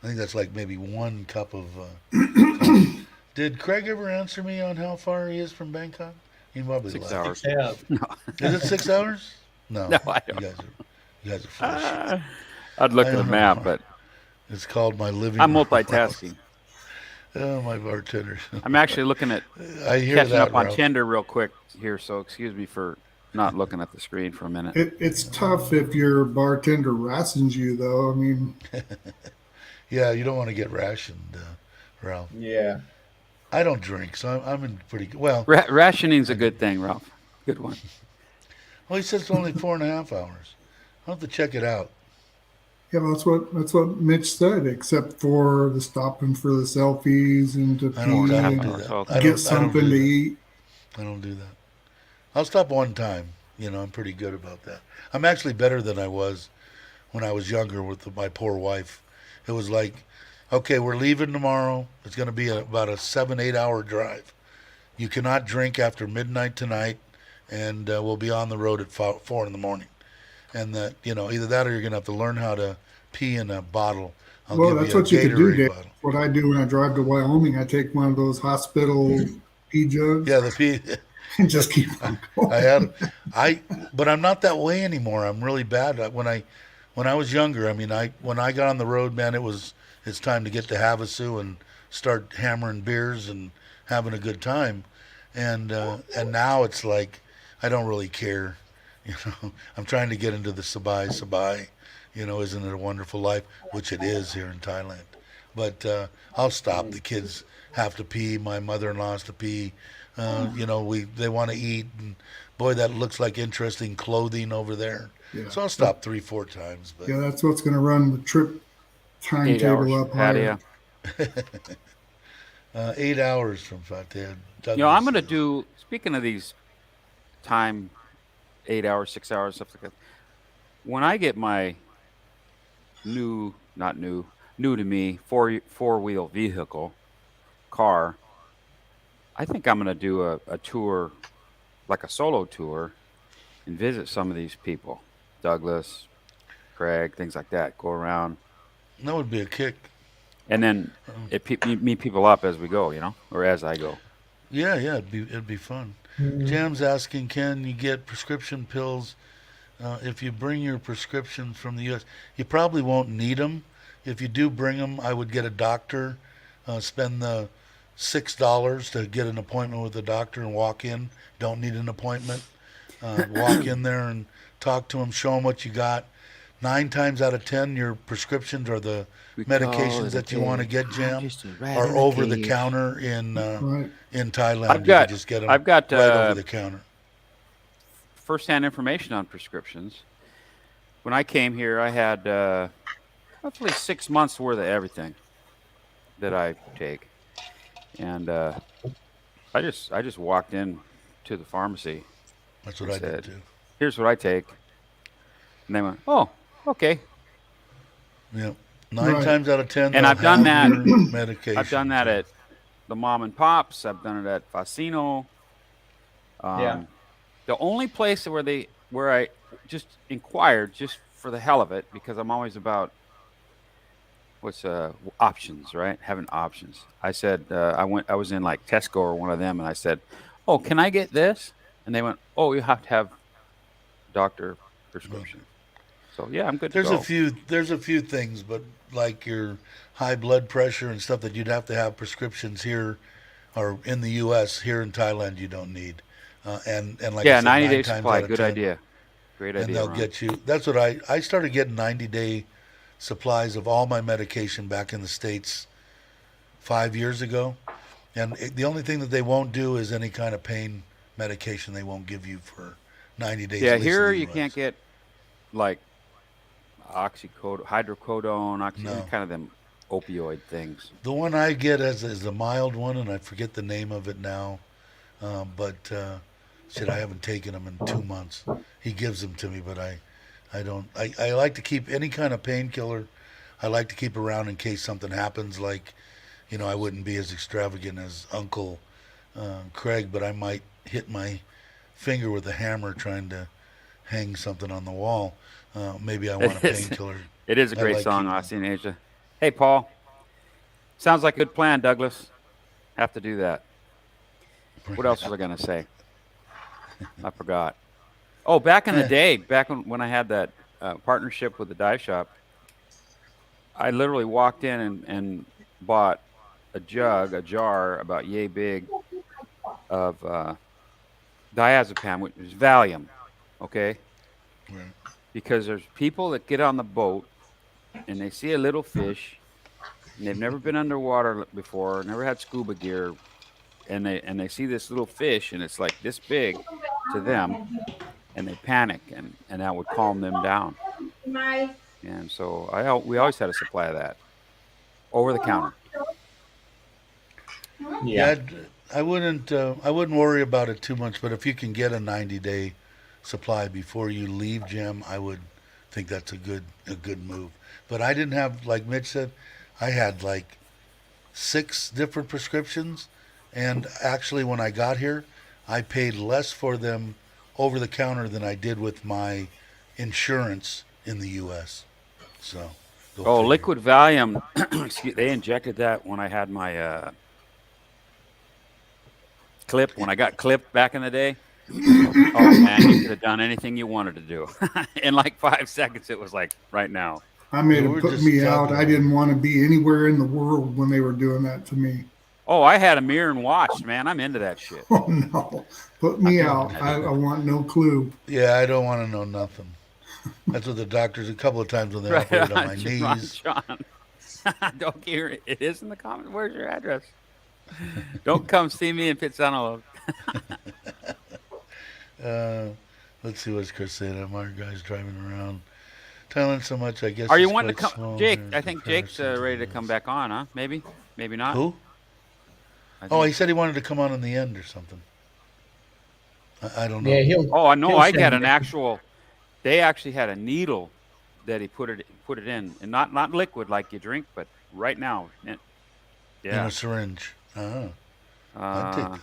I think that's like maybe 1 cup of coffee. Did Craig ever answer me on how far he is from Bangkok? He probably 6 left. hours. yeah. Is it 6 hours? No, No, I you don't. guys are full of shit. I'd look I at a don't map, know. but It's called my living I'm room. multitasking. Oh, my bartender. I'm actually looking at I hear catching that, up on Ralph. Tinder real quick here, so excuse me for not looking at the screen for a minute. It's tough if your bartender rations you, though. I mean, Yeah, you don't want to get rationed, Ralph. Yeah. I don't drink, so I'm in pretty good. Well, Rationing's a I do. good thing, Ralph. Good one. Well, he says it's only 4.5 hours. I'll have to check it out. yeah, that's what Mitch said. Except for the stopping for the selfies and to I pee don't. I Half don't and do hour. that. So I get don't. I don't something do to that. eat. I don't do that. I'll stop one time. I'm pretty good about that. I'm actually better than I was when I was younger with my poor wife. It was like, okay, we're leaving tomorrow. It's going to be about a 7, 8 hour drive. You cannot drink after midnight tonight, and we'll be on the road at 4 in the morning. And that, either that or you're going to have to learn how to pee in a bottle. I'll Well, give that's you a what you could do, Gatorade Dave. bottle. What I do when I drive to Wyoming, I take one of those hospital pee jugs Yeah, the pee. and just keep on I going. had, but I'm not that way anymore. I'm really bad. When I was younger, I mean, when I got on the road, man, it's time to get to Havasu and start hammering beers and having a good time, and now it's like I don't really care. I'm trying to get into the sabai sabai. Isn't it a wonderful life? Which it is here in Thailand. But I'll stop. The kids have to pee. My mother-in-law has to pee. They want to eat, and boy, that looks like interesting clothing over there. Yeah, So I'll stop 3, 4 times. But yeah, that's what's going to run the trip 8 hours timetable from up higher. Pattaya. 8 hours from Fateh, I'm Douglas going to says. do, speaking of these time, 8 hours, 6 hours, stuff like that. When I get my not new to me, four-wheel vehicle, car, I think I'm going to do a tour, like a solo tour, and visit some of these people. Douglas, Craig, things like that. Go around. That would be a kick. And then meet people up as we go, or as I go. Yeah, it'd be fun. Jam's asking, can you get prescription pills if you bring your prescriptions from the U.S.? You probably won't need them. If you do bring them, I would get a doctor, spend the $6 to get an appointment with a doctor and walk in. Don't need an appointment. Walk in there and talk to them, show them what you got. 9 times out of 10, your prescriptions or the medications that you want to get, Jam, are over the counter in Right. Thailand. I've You got can just get them I've got right over the counter. first-hand information on prescriptions. When I came here, I had roughly 6 months worth of everything that I take, and I just walked in to the pharmacy. That's what and I did said, too. "Here's what I take," and they went, "Oh, okay." Yeah. 9 Right. times out of 10, And they'll I've done have that. your medication. I've done that at the mom and pops. I've done it at Facino. Yeah. The only place where I just inquired just for the hell of it, because I'm always about what's options, right? Having options. I said I was in like Tesco or one of them, and I said, "Oh, can I get this?" And they went, "Oh, you have to have doctor prescription." So yeah, I'm good to There's go. there's a few things, but like your high blood pressure and stuff that you'd have to have prescriptions here or in the U.S. Here in Thailand, you don't need. And like I Yeah, said, 90-day 9 times supply. out of Good 10, idea. Great and idea, they'll Ron. get you. That's what I started getting 90-day supplies of all my medication back in the States 5 years ago. And the only thing that they won't do is any kind of pain medication they won't give you for 90 days. Yeah, at least in here the you US. can't get like hydrocodone, any No. kind of them opioid things. The one I get is a mild one, and I forget the name of it now. But shit, I haven't taken them in 2 months. He gives them to me, but I don't. I like to keep any kind of painkiller. I like to keep around in case something happens. Like, I wouldn't be as extravagant as Uncle Craig, but I might hit my finger with a hammer trying to hang something on the wall. Maybe I want a painkiller. It is a I great like song, keeping- Aussie in Asia. Hey, Paul. Sounds like a good plan, Douglas. Have to do that. What else was I going to say? I forgot. Oh, back in the day, back when I had that partnership with the dive shop, I literally walked in and bought a jar about yay big of diazepam, which is Valium. Okay, Right. because there's people that get on the boat and they see a little fish and they've never been underwater before, never had scuba gear, and they see this little fish and it's like this big to them, and they panic, and that would calm them down. And so we always had a supply of that over the counter. Yeah. I wouldn't worry about it too much. But if you can get a 90-day supply before you leave, Jim, I would think that's a good move. But I didn't have, like Mitch said, I had like 6 different prescriptions, and actually when I got here, I paid less for them over the counter than I did with my insurance in the U.S. So. go Oh, figure. liquid Valium. They injected that when I had my clip. When I got clipped back in the day. Oh man, you could have done anything you wanted to do. In like 5 seconds, it was like right now. I made We them were put just me talking out. about I it. didn't want to be anywhere in the world when they were doing that to me. Oh, I had a mirror and watched, man. I'm into that shit. Oh no, put me out. I want no clue. Yeah, I don't want to know nothing. That's what the doctors, a couple of times when they Right operated on my on, knees. John. Don't hear it. It is in the comments. Where's your address? Don't come see me in Pizzano. Let's see what's Chris saying. Our guys driving around Thailand so much. I guess. Are you it's wanting to quite come, small Jake? here in I think Jake's comparison ready to the come US. back on, huh? Maybe not. Who? I Oh, he think- said he wanted to come on in the end or something. I don't know. Yeah, he'll. Oh, I know. he'll I send had an me- actual. They actually had a needle that he put it in, and not liquid like you drink, but right now. In Yeah. a syringe. Uh-huh. I'd take that.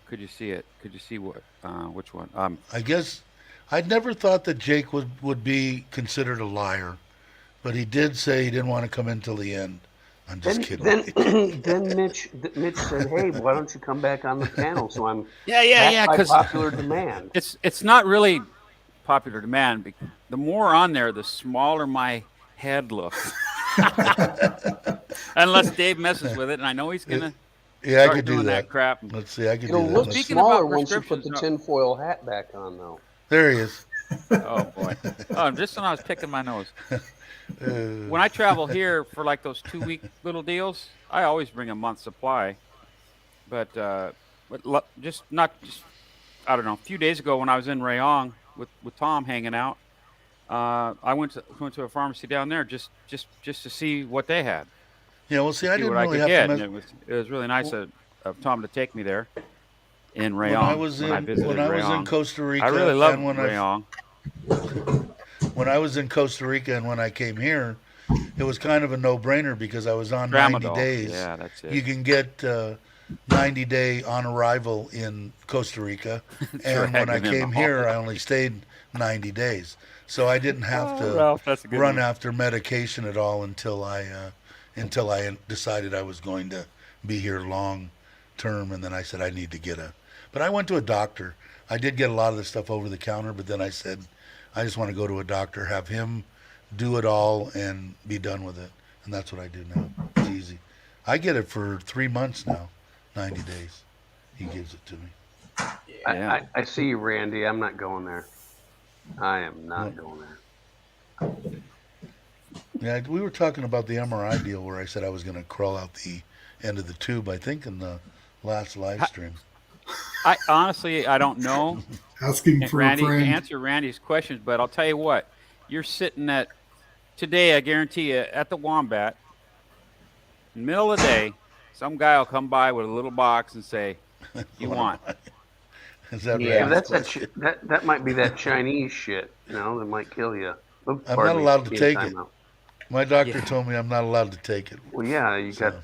Could you see it? Could you see what? Which one? I guess I'd never thought that Jake would be considered a liar, but he did say he didn't want to come in till the end. I'm just kidding. Then Mitch said, "Hey, why don't you come back on the panel?" So I'm Yeah. back by Because popular demand. it's not really popular demand. The more on there, the smaller my head looks. Unless Dave messes with it, and I know he's gonna Yeah, I start could do doing that. that crap. Let's see. I could It'll do that. look Let's- Speaking smaller about once you put the prescriptions, tinfoil hat back on, though. There he is. Oh boy! Oh, just when I was picking my nose. When I travel here for like those 2-week little deals, I always bring a month's supply. But just I don't know. A few days ago, when I was in Rayong with Tom hanging out, I went to a pharmacy down there just to see what they had, Yeah, well, see, I see didn't what I really could have get. to And mess. it was really nice of Tom to take me there in Rayong When I was in visited Rayong. Costa Rica, I really love and when Rayong. I was in Costa Rica and when I came here, it was kind of a no-brainer because I was on 90 Tramadol. days. Yeah, that's it. You can get 90-day on arrival in Costa Rica, and when I Dragging in came the here, hall. I only stayed 90 days, so I didn't have to Ralph, that's a good run one. after medication at all until I decided I was going to be here long term, and then I said I need to get a. But I went to a doctor. I did get a lot of the stuff over the counter, but then I said I just want to go to a doctor, have him do it all, and be done with it. And that's what I do now. It's easy. I get it for 3 months now, 90 days. He gives it to me. Yeah. I see you, Randy. I'm not going there. I am not going there. Yeah, we were talking about the MRI deal where I said I was going to crawl out the end of the tube, I think, in the last live stream. I honestly, I don't know. Asking for Randy, a to friend. answer Randy's questions, but I'll tell you what, you're sitting at today, I guarantee you, at the Wombat, middle of the day, some guy will come by with a little box and say, "You want?" Is that Yeah. right? That's that might be that Chinese shit, that might kill you. Oops, I'm pardon not me, allowed to need take time it. out. My doctor Yeah. told me I'm not allowed to take it. Well, yeah, you got So-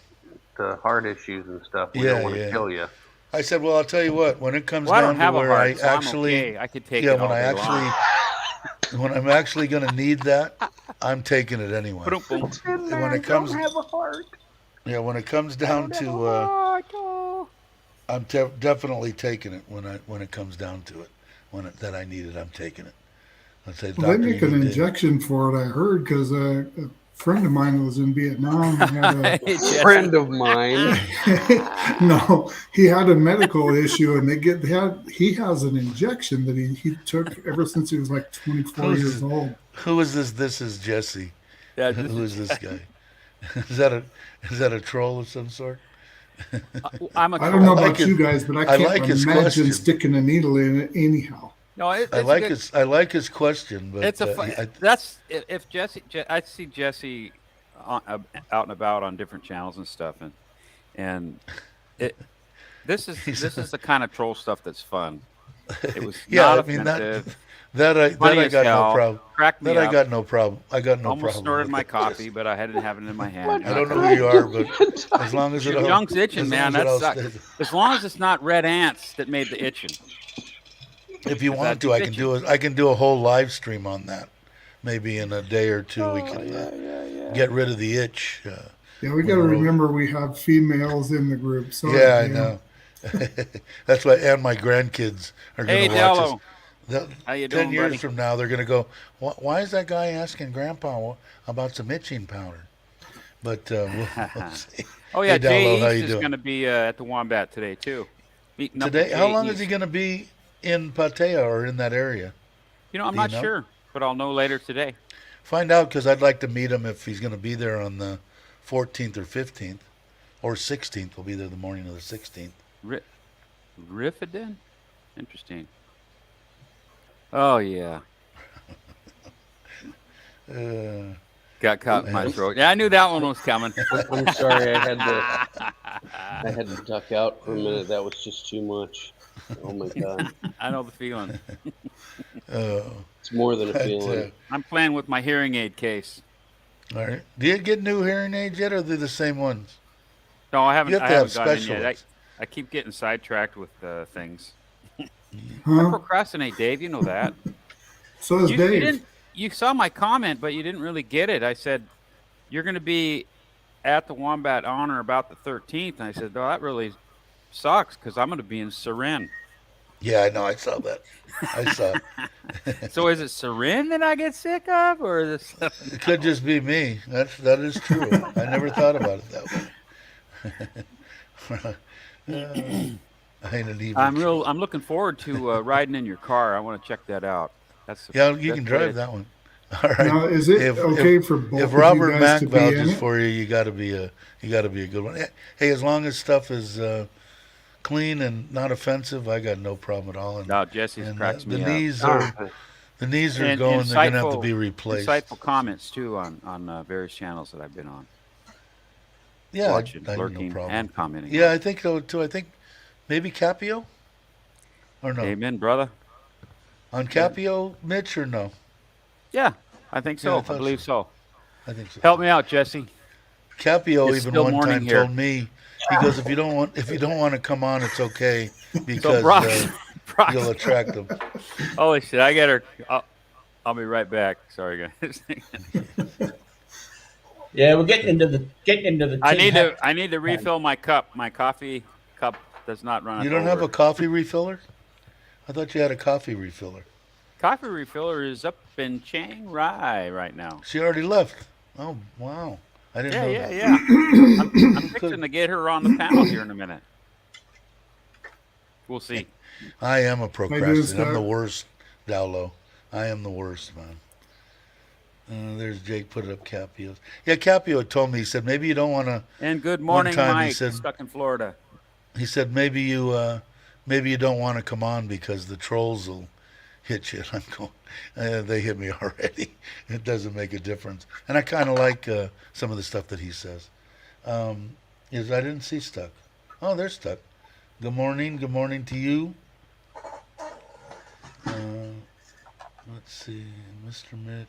the heart issues and stuff. We Yeah, don't want to yeah. kill you. I said, well, I'll tell you what, when it comes Well, I down don't to have a where I heart, so actually, I'm okay. I could take yeah, it all when I day actually, long. when I'm actually going to need that, I'm taking it anyway. Boom, boom. And when it comes, have a heart. yeah, when it comes down to, I'm definitely taking it when it comes down to it. that I needed, I'm taking it. I'd say, Well, they doctor, make you an need to. injection for it, I heard, because a friend of mine was in Vietnam and had Hey, Jesse. Friend of mine. no, he had a medical issue, and he has an injection that he took ever since he was like 24 Who's years old. Who is this? This is Jesse. Yeah, Who is this guy? Is that a troll of some sort? I'm a I don't know I like about his- you guys, but I I can't like his imagine question. sticking a needle in it anyhow. No, it's I a like good, his question, but It's a fun, if Jesse, I see Jesse out and about on different channels and stuff, and it this is the kind of troll stuff that's fun. It was yeah, not I mean offensive. that I funny as got hell, no problem. Cracked me That I up. got no problem. I got no Almost problem. snorted with my it. coffee, but I had to have it in my hand. I don't know who you are, but as long as it all, Young's itching, as long man. as it That all sucks. stays- As long as it's not red ants that made the itching. If you want That'd to, be I can do it. I can do a whole live stream on that. Maybe in a day or two, we can get rid of the itch. Yeah, we got to remember we have females in the group. So Yeah, I know. That's why, and my grandkids are Hey, going to watch Dello. us. How you 10 doing, years buddy? from now, they're going to go, why is that guy asking Grandpa about some itching powder? But we'll see. Oh yeah, Hey, Dallo, how Jay you East is doing? going to be at the Wombat today too. Meeting up with Today, how Jay long East. is he going to be in Pattaya or in that area? You know, I'm Do you not know? sure, but I'll know later today. Find out, because I'd like to meet him if he's going to be there on the 14th or 15th or 16th. We'll be there the morning of the 16th. Riffidin? Interesting. Oh yeah, got caught in my Yes. throat. Yeah, I knew that one was coming. I'm sorry, I had to duck out for a minute. That was just too much. Oh my god, I know the feeling. it's more than a But, feeling. I'm playing with my hearing aid case. all right. Do you get new hearing aids yet, or are they the same ones? No, I haven't. You have I to have haven't gotten in special yet. ones. I keep getting sidetracked with things. I Huh? procrastinate, Dave. You know that. So does You Dave. didn't. You saw my comment, but you didn't really get it. I said you're going to be at the Wombat Honor about the 13th, and I said, "Oh, that really sucks because I'm going to be in Surin." Yeah, I know. I saw that. I saw it. So is it Surin that I get sick of, or is it? It could just be me. That is true. I never thought about it that way. I ain't an evil. I'm looking forward to riding in your car. I want to check that out. That's Yeah, you that's can what drive it- that one. All right. Now, is it If- okay for both If of Robert you Mack guys to be in vouches it? for you, you got to be a good one. Hey, as long as stuff is clean and not offensive, I got no problem at all. And, No, Jesse's and cracks the me up. knees Ah, are the knees are And going. They're going to have to insightful- be replaced. Insightful comments too on various channels that I've been on, Yeah, watching, I have no lurking, problem. and commenting. Yeah, I think so too. I think maybe Capio, or no? Amen, brother. On Capio, Mitch, or no? Yeah, I think Yeah, so. I I thought believe so. I think so. Help me out, Jesse. Capio It's even still one morning time here. told me, he goes, if you don't want to come on, it's okay because So Brock, Brock, you'll attract them. holy shit! I got her. I'll be right back. Sorry, guys. Yeah, we're getting into the I tin need hat. to. I need to refill my cup. My coffee cup does not run. You don't have over. a coffee refiller? I thought you had a coffee refiller. Coffee refiller is up in Chiang Rai right now. She already left. Oh wow, I didn't know that. Yeah. I'm fixing to get her on the panel here in a minute. We'll see. I am a do procrastinator. I'm the start- worst, Dowlow. I am the worst, man. There's Jake put it up Capio. Yeah, Capio had told me, he said, maybe you don't want to, And good morning, time he Mike. said- Stuck in Florida. he said, maybe you don't want to come on because the trolls will hit you. And I'm going, they hit me already. It doesn't make a difference. And I kind of like some of the stuff that he says. I didn't see Stuck. Oh, they're Stuck. Good morning to you. Let's see, Mr. Mitch.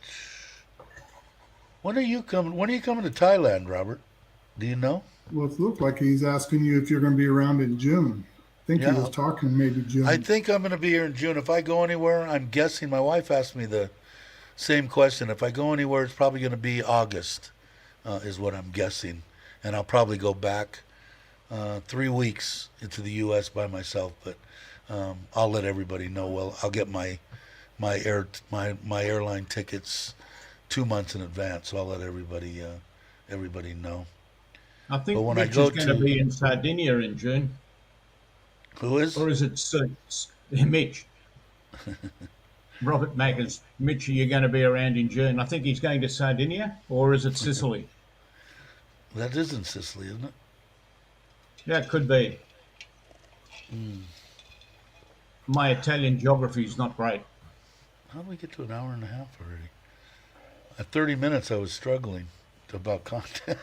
When are you coming to Thailand, Robert? Do you know? Well, it looked like he's asking you if you're going to be around in June. I think Yeah. he was talking maybe June. I think I'm going to be here in June. If I go anywhere, I'm guessing, my wife asked me the same question. If I go anywhere, it's probably going to be August, is what I'm guessing. And I'll probably go back 3 weeks into the U.S. by myself. But I'll let everybody know. Well, I'll get my airline tickets 2 months in advance, so I'll let everybody know. I But think when I Mitch go is going to to be in Sardinia in June, who is or is it Mitch? Robert Maggers. Mitch, are you going to be around in June? I think he's going to Sardinia, or is it Sicily? that is in Sicily, isn't it? Yeah, it could be. My Italian geography is not great. How do we get to an hour and a half already? At 30 minutes, I was struggling about content.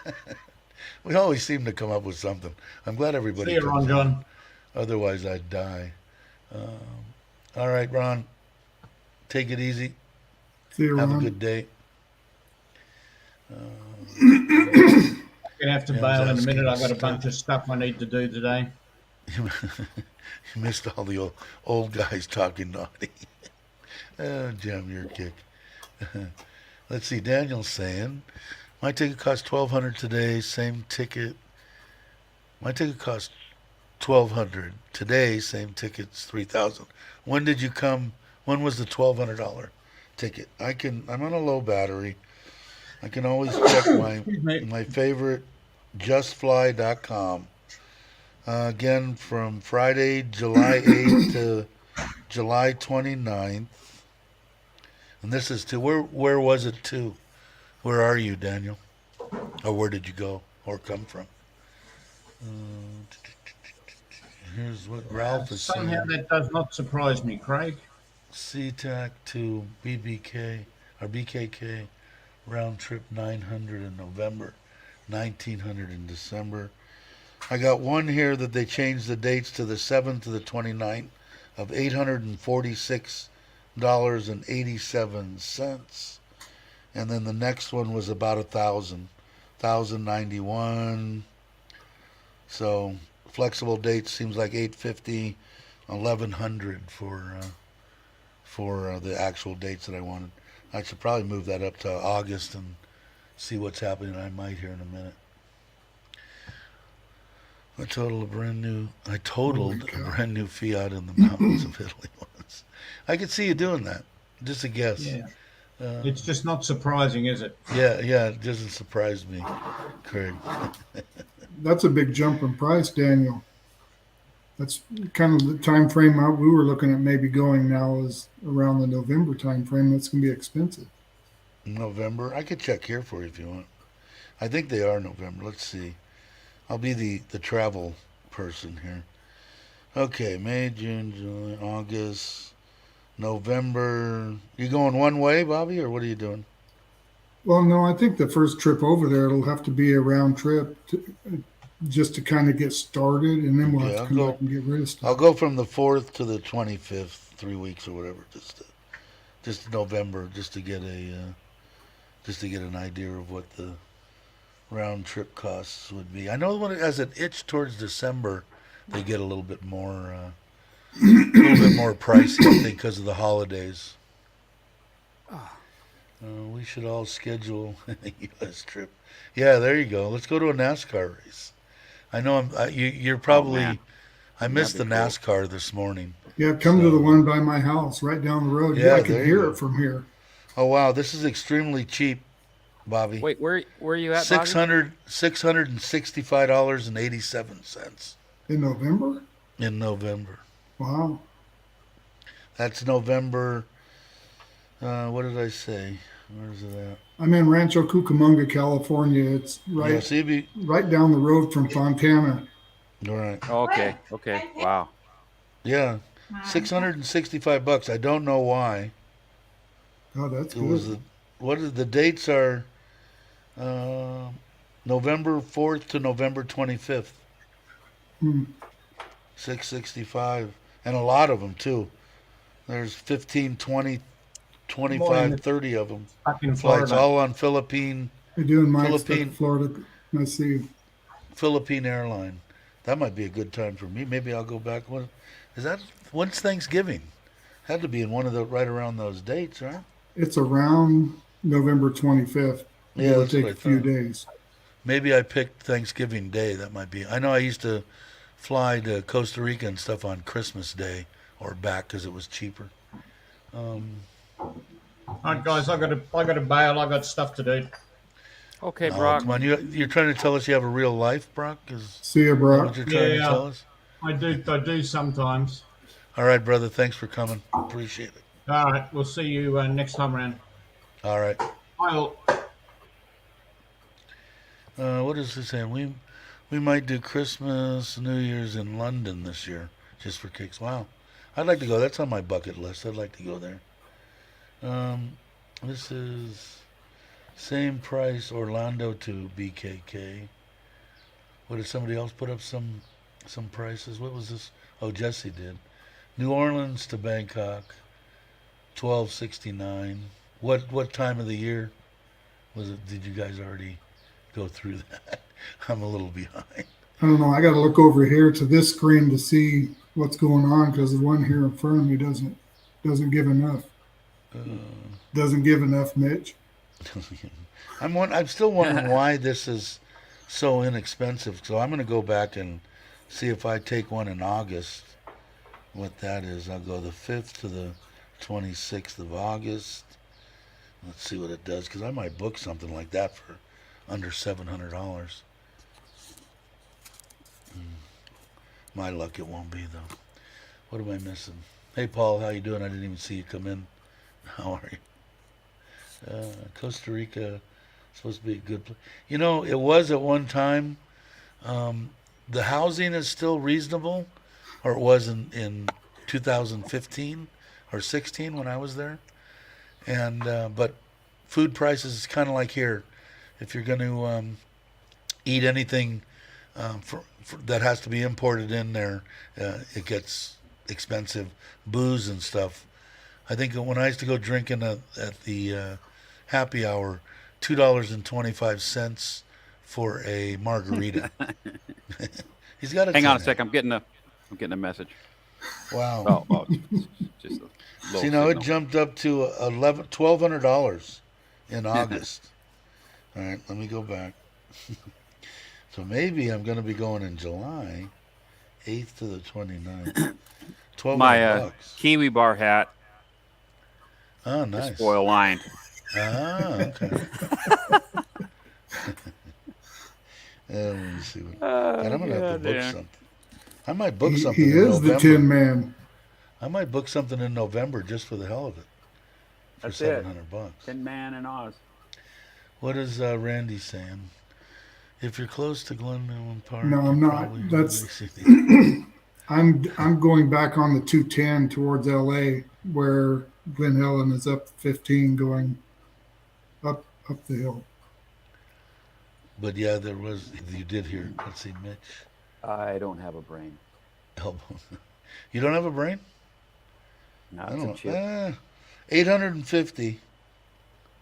We always seem to come up with something. I'm glad See everybody you, comes Ron on. John. Otherwise, I'd die. All right, Ron. Take it easy. See you, Have a Ron. good day. I'm going to have to Yeah, I was bail in a minute. asking I've got a Steph. bunch of stuff I need to do today. You missed all the old guys talking naughty. Jam your kick. Let's see. Daniel's saying my ticket cost $1,200 today. Same ticket. My ticket cost $1,200 today. Same ticket's $3,000. When did you come? When was the $1,200 ticket? I'm on a low battery. I can always check Excuse me. my favorite, justfly.com. Again, from Friday, July 8th to July 29th. And this is to, where was it to? Where are you, Daniel? Or where did you go or come from? Here's what Ralph is Somehow saying. that does not surprise me, Craig. SeaTac to BBK or BKK round trip 900 in November, 1900 in December. I got one here that they changed the dates to the 7th to the 29th of $846.87. And then the next one was about 1,091. So flexible dates seems like 850, 1100 for the actual dates that I wanted. I should probably move that up to August and see what's happening. I might here in a minute. I totaled a brand new Fiat in the mountains of Italy once. I could see you doing that. Just a guess. Yeah. It's just not surprising, is it? Yeah, it doesn't surprise me, Craig. That's a big jump in price, Daniel. That's kind of the time frame we were looking at maybe going now is around the November time frame. That's going to be expensive. November? I could check here for you if you want. I think they are November. Let's see. I'll be the travel person here. Okay, May, June, July, August, November. You going one way, Bobby, or what are you doing? Well, no, I think the first trip over there, it'll have to be a round trip just to kind of get started, and then we'll Okay, have to come back and get rid of stuff. I'll go from the 4th to the 25th, 3 weeks or whatever, just November, just to get an idea of what the round trip costs would be. I know when it has an itch towards December, they get a little bit more pricey, I think, because of the holidays. We should all schedule a U.S. trip. Yeah, there you go. Let's go to a NASCAR race. I know you're probably. man. I missed the That'd be cool. NASCAR this morning. Yeah, come to the one by my house, right down the road. Yeah, I there can you hear go. it from here. Oh wow, this is extremely cheap, Bobby. Wait, where are you at, Bobby? $667.87 In November? in November. Wow. That's November. What did I say? Where's it at? I'm in Rancho Cucamonga, California. It's Yeah, right CB. right down the road from Fontana. All right. Okay. Wow. Yeah, $665. I don't know why. Oh, that's It was good. the dates are November 4th to November 25th. Hmm. 665, and a lot of them too. There's 15, 20, 25, Morning. 30 of them. Up in Flights Florida. all on Philippine They're doing my stuff Philippine- in Florida. I see. airline. That might be a good time for me. Maybe I'll go back. When's Thanksgiving? Had to be in one of the right around those dates, right? It's around November 25th. Yeah, It'll that's take what I a few thought. days. Maybe I picked Thanksgiving Day. That might be. I know I used to fly to Costa Rica and stuff on Christmas Day, or back because it was cheaper. All right, guys, I got to bail. I got stuff to do. Okay, Oh, Brock. come on! You're trying to tell us you have a real life, Brock? Is See you, that Brock. what you're trying to tell us? I do sometimes. All right, brother. Thanks for coming. Appreciate it. All right, we'll see you next time around. All right. I'll. What is this saying? We might do Christmas, New Year's in London this year, just for kicks. Wow, I'd like to go. That's on my bucket list. I'd like to go there. This is same price Orlando to BKK. What did somebody else put up some prices? What was this? Oh, Jesse did. New Orleans to Bangkok, $12.69. What time of the year was it? Did you guys already go through that? I'm a little behind. I don't know. I got to look over here to this screen to see what's going on because the one here in front of me doesn't give enough. Doesn't give enough, Mitch. I'm still wondering why this is so inexpensive. So I'm going to go back and see if I take one in August. What that is? I'll go the 5th to the 26th of August. Let's see what it does because I might book something like that for under $700. My luck, it won't be though. What am I missing? Hey, Paul, how you doing? I didn't even see you come in. How are you? Costa Rica, supposed to be a good place. You know, it was at one time. The housing is still reasonable, or it was in 2015 or 16 when I was there. And but food prices is kind of like here. If you're going to eat anything for that has to be imported in there, it gets expensive. Booze and stuff. I think when I used to go drinking at the happy hour, $2.25 for a margarita. He's got a Hang on a 10. sec. I'm getting a message. Wow. Oh, just a low See, now it signal. jumped up to $1,200 in August. All right, let me go back. So maybe I'm going to be going in July, 8th to the 29th. My $1,200. Kiwi bar hat Oh, is nice. foil lined. Ah, okay. Let me see. And I'm going to have to book something. I might book something He in is November. the Tin Man. I might book something in November just for the hell of it. For That's it. $700. Tin Man in Oz. What is Randy saying? If you're close to Glenmillan Park, No, I'm you're not. probably That's- really- I'm going back on the 210 towards LA, where Glen Helen is up 15, going up the hill. But yeah, you did hear. Let's see, Mitch. I don't have a brain. Elbow. You don't have a brain? No, I it's don't a know. chip. 850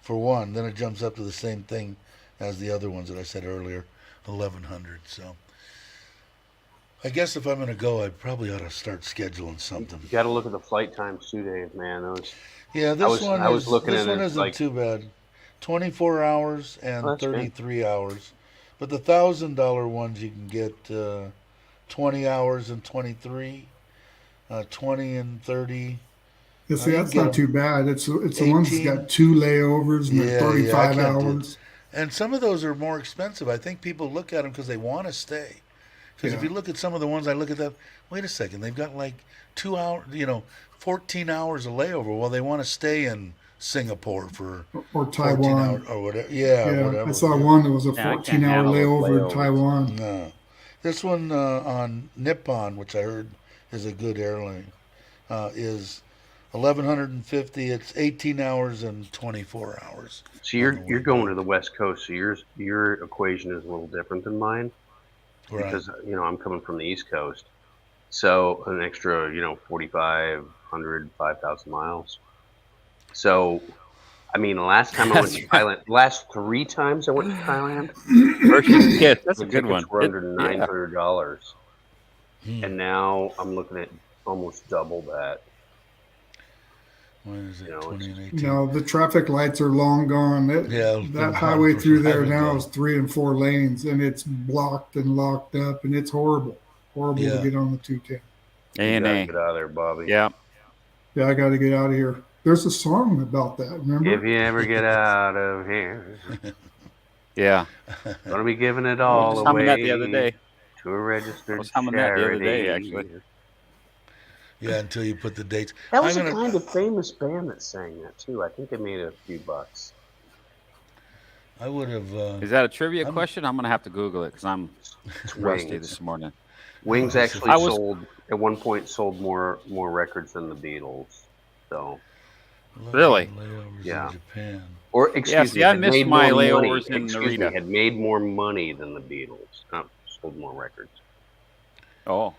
for one. Then it jumps up to the same thing as the other ones that I said earlier, 1,100. So I guess if I'm going to go, I probably ought to start scheduling something. You got to look at the flight times too, Dave. Man, those. Yeah, this one I was looking at it, isn't like- too bad. 24 hours and Oh, that's good. 33 hours. But the $1,000 ones you can get 20 hours and 23, 20 and 30. Yeah, see, I that's get not too bad. It's the ones that's 18. got 2 layovers and Yeah, they're 35 I can't do hours. And some of those are more expensive. I think people look at them because they want to stay. Because if Yeah. you look at some of the ones I look at that, wait a second, they've got like 2 hours, 14 hours of layover. Well, they want to stay in Singapore for Or 14 Taiwan. hours or whatever. Yeah, Yeah, whatever. I saw one that was a Yeah, I can't 14-hour handle those layover in layovers. Taiwan. No. This one on Nippon, which I heard is a good airline, is 1,150. It's 18 hours and 24 hours. So on you're the way you're going back. to the West Coast, so your equation is a little different than mine Right. because I'm coming from the East Coast, so an extra 4,500, 5,000 miles. So, I mean, the last time I went to Thailand, last 3 times I went to Thailand, Hershey's Kiss. That's the a good tickets one. were under Yeah. $900, Hmm. and now I'm looking at almost double that. When is it? You know, 20 it's- and 18. No, the traffic lights are long gone. Yeah, That they're highway gone through there forever now ago. is 3 and 4 lanes, and it's blocked and locked up, and it's horrible. Horrible Yeah. to get on the 210. You gotta A&A. get out of there, Bobby. Yeah. Yeah, I got to get out of here. There's a song about that. Remember? If you ever get out of here, Yeah. gonna be giving it I was all just humming that the other away day. to a I registered was humming that the other day, charity. actually. Yeah, until you put the dates. That was I'm a gonna. kind of famous band that sang that too. I think they made a few bucks. I would have. Is that a trivia I'm- question? I'm gonna have to Google it because I'm It's rusty Wings. this morning. Wings Oh, actually I was- sold at one point more records than the Beatles. So, Really? Layovers Yeah. in Japan. or excuse see, me, I had missed made my more money. layovers in Excuse Narita. me, had made more money than the Beatles. Not sold more records. Oh,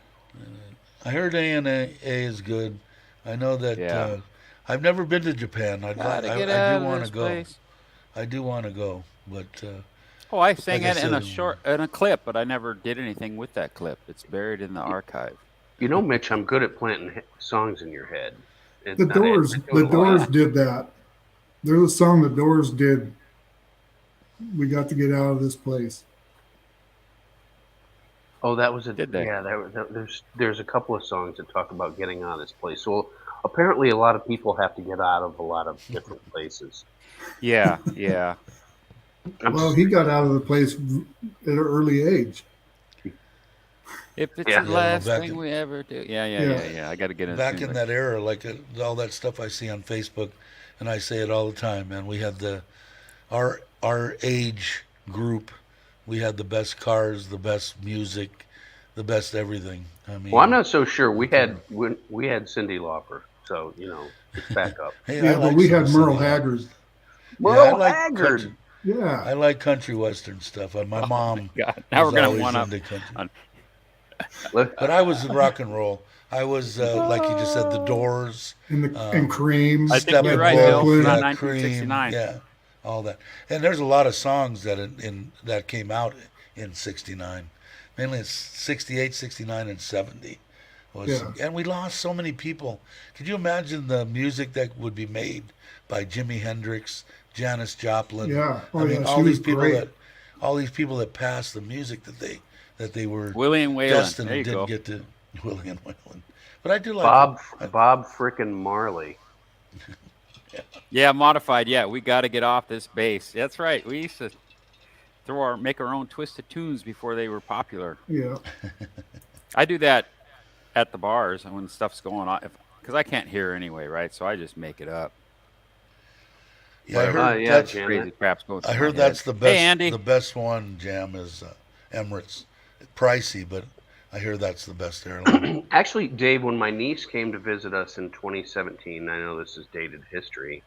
I heard A&A is good. I know that. Yeah. I've never been to Japan. gotta get I out do of want this to go. place. I do want to go, but Oh, I sang Like I it in said, in a clip, but I never did anything with that clip. It's buried in the archive. You know, Mitch, I'm good at planting songs in your head. It's The not Doors. it. I do The it a lot. Doors did that. There's a song the Doors did. We got to get out of this place. Oh, that was a Did they? yeah. There's a couple of songs that talk about getting out of this place. So apparently, a lot of people have to get out of a lot of different places. Yeah, yeah. Well, he got out of the place at an early age. If it's Yeah. the Yeah, last back thing in- we ever do. Yeah. Yeah. I got to get in. back in that era, like all that stuff I see on Facebook, and I say it all the time, man. We had our age group. We had the best cars, the best music, the best everything. I mean, Well, I'm not so sure. We had Cyndi Lauper, so it's back up. Hey, Yeah, I but like we some had Merle Cyndi Lauper. Haggard. Merle I like Haggard. country- Yeah. I like country western stuff. My mom God, now was we're gonna always one up. into country. on- Look, But I was in rock and roll. I was like you just said, the Doors. And Cream. I think you're right, Bill. Bill. Yeah, Not Cream, 1969. yeah, all that. And there's a lot of songs that that came out in '69, mainly in '68, '69, and '70. Yeah. And we lost so many people. Could you imagine the music that would be made by Jimi Hendrix, Janis Joplin? Yeah. Oh, I mean, yeah, all she these was people great. all these people that passed the music that they were William Whalen. destined There you and didn't go. get to. William Whalen. But I do like Bob frickin' Marley. Yeah, modified. Yeah, we got to get off this base. That's right. We used to make our own twisted tunes before they were popular. Yeah. I do that at the bars and when stuff's going on, because I can't hear anyway, right? So I just make it up. Yeah, I heard yeah, that's Jam. Crazy crap's going. I through heard my head. that's the best. Hey, Andy. The best one, Jam, is Emirates. Pricey, but I hear that's the best airline. Actually, Dave, when my niece came to visit us in 2017, I know this is dated history.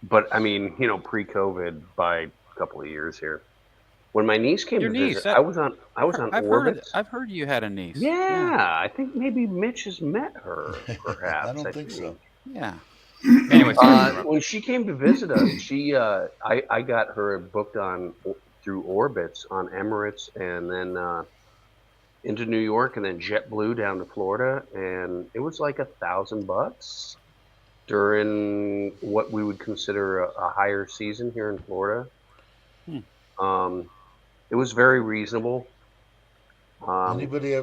But I mean, pre-COVID by a couple of years here. When my niece came Your to niece, visit, that- I was on Orbitz. I've heard you had a niece. Yeah, I think maybe Mitch has met her, perhaps. I don't think so. Yeah. Anyway, sorry. When she came to visit us, I got her booked through Orbitz on Emirates, and then into New York, and then JetBlue down to Florida, and it was like $1,000 during what we would consider a higher season here in Florida. It was very reasonable. Anybody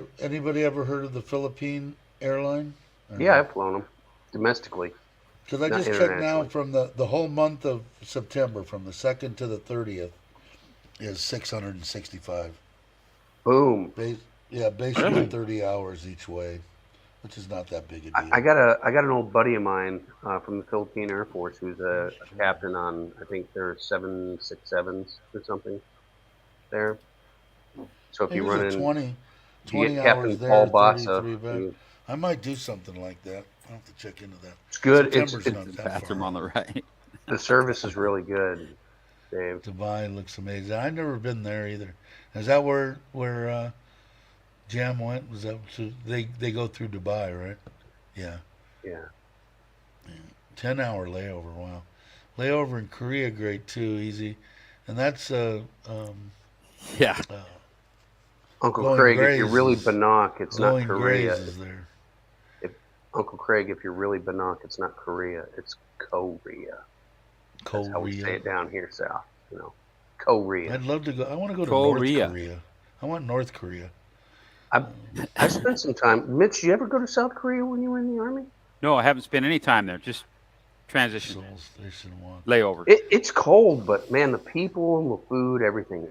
ever heard of the Philippine airline? Yeah, I've flown them domestically. Because I Not just checked now internationally. from the whole month of September, from the 2nd to the 30th, is 665. Boom. Basically Really? 30 hours each way, which is not that big a deal. I got an old buddy of mine from the Philippine Air Force who's a captain on, I think there are 767s or something there. So if Maybe you run it's in, 20 you 20 get hours Captain there, Paul Bassa. 33 back. I might do something like that. I'll have to check into that. It's good. September's It's not that Bathroom far. on the right. the service is really good, Dave. Dubai looks amazing. I've never been there either. Is that where Jam went? Was that so they go through Dubai, right? Yeah. Yeah. 10-hour layover. Wow. Layover in Korea, great too, easy. And that's Yeah. Uncle Going Craig, if Grays you're really is- Bannock, it's not Going Korea. Grays is there. Uncle Craig, if you're really Bannock, it's not Korea, it's Korea. That's how we say Korea. it down here south. Korea. I'd love to go. I want to go to Korea. North Korea. I want North Korea. I spent some time. Mitch, did you ever go to South Korea when you were in the Army? No, I haven't spent any time there. Just transition Seoul Station 1. layover. It's cold, but man, the people and the food, everything.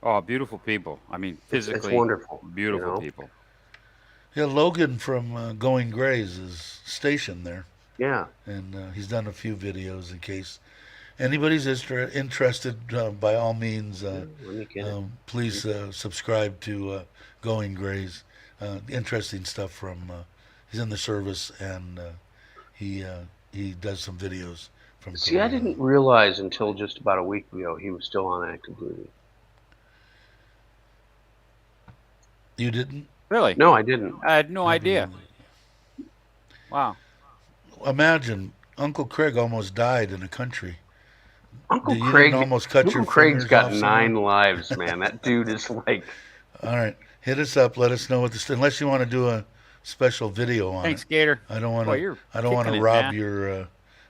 Oh, beautiful people. I mean, physically it's wonderful. beautiful You know? people. Yeah, Logan from Going Grays is stationed there, Yeah. and he's done a few videos in case anybody's interested. By all means, Let me get it. please subscribe to Going Grays. Interesting stuff from. He's in the service, and he does some videos from. See, I Korea. didn't realize until just about a week ago he was still on active duty. You didn't? Really? No, I didn't. I had no idea. Wow. Imagine Uncle Craig almost died in a country. Uncle You didn't Craig. almost cut Uncle your Craig's fingers got off 9 somewhere? lives, man. That dude is like. All right, hit us up. Let us know what this. Unless you want to do a special video on Thanks, it. Gator. I don't want Boy, to. you're I don't want to kicking it, rob man. your.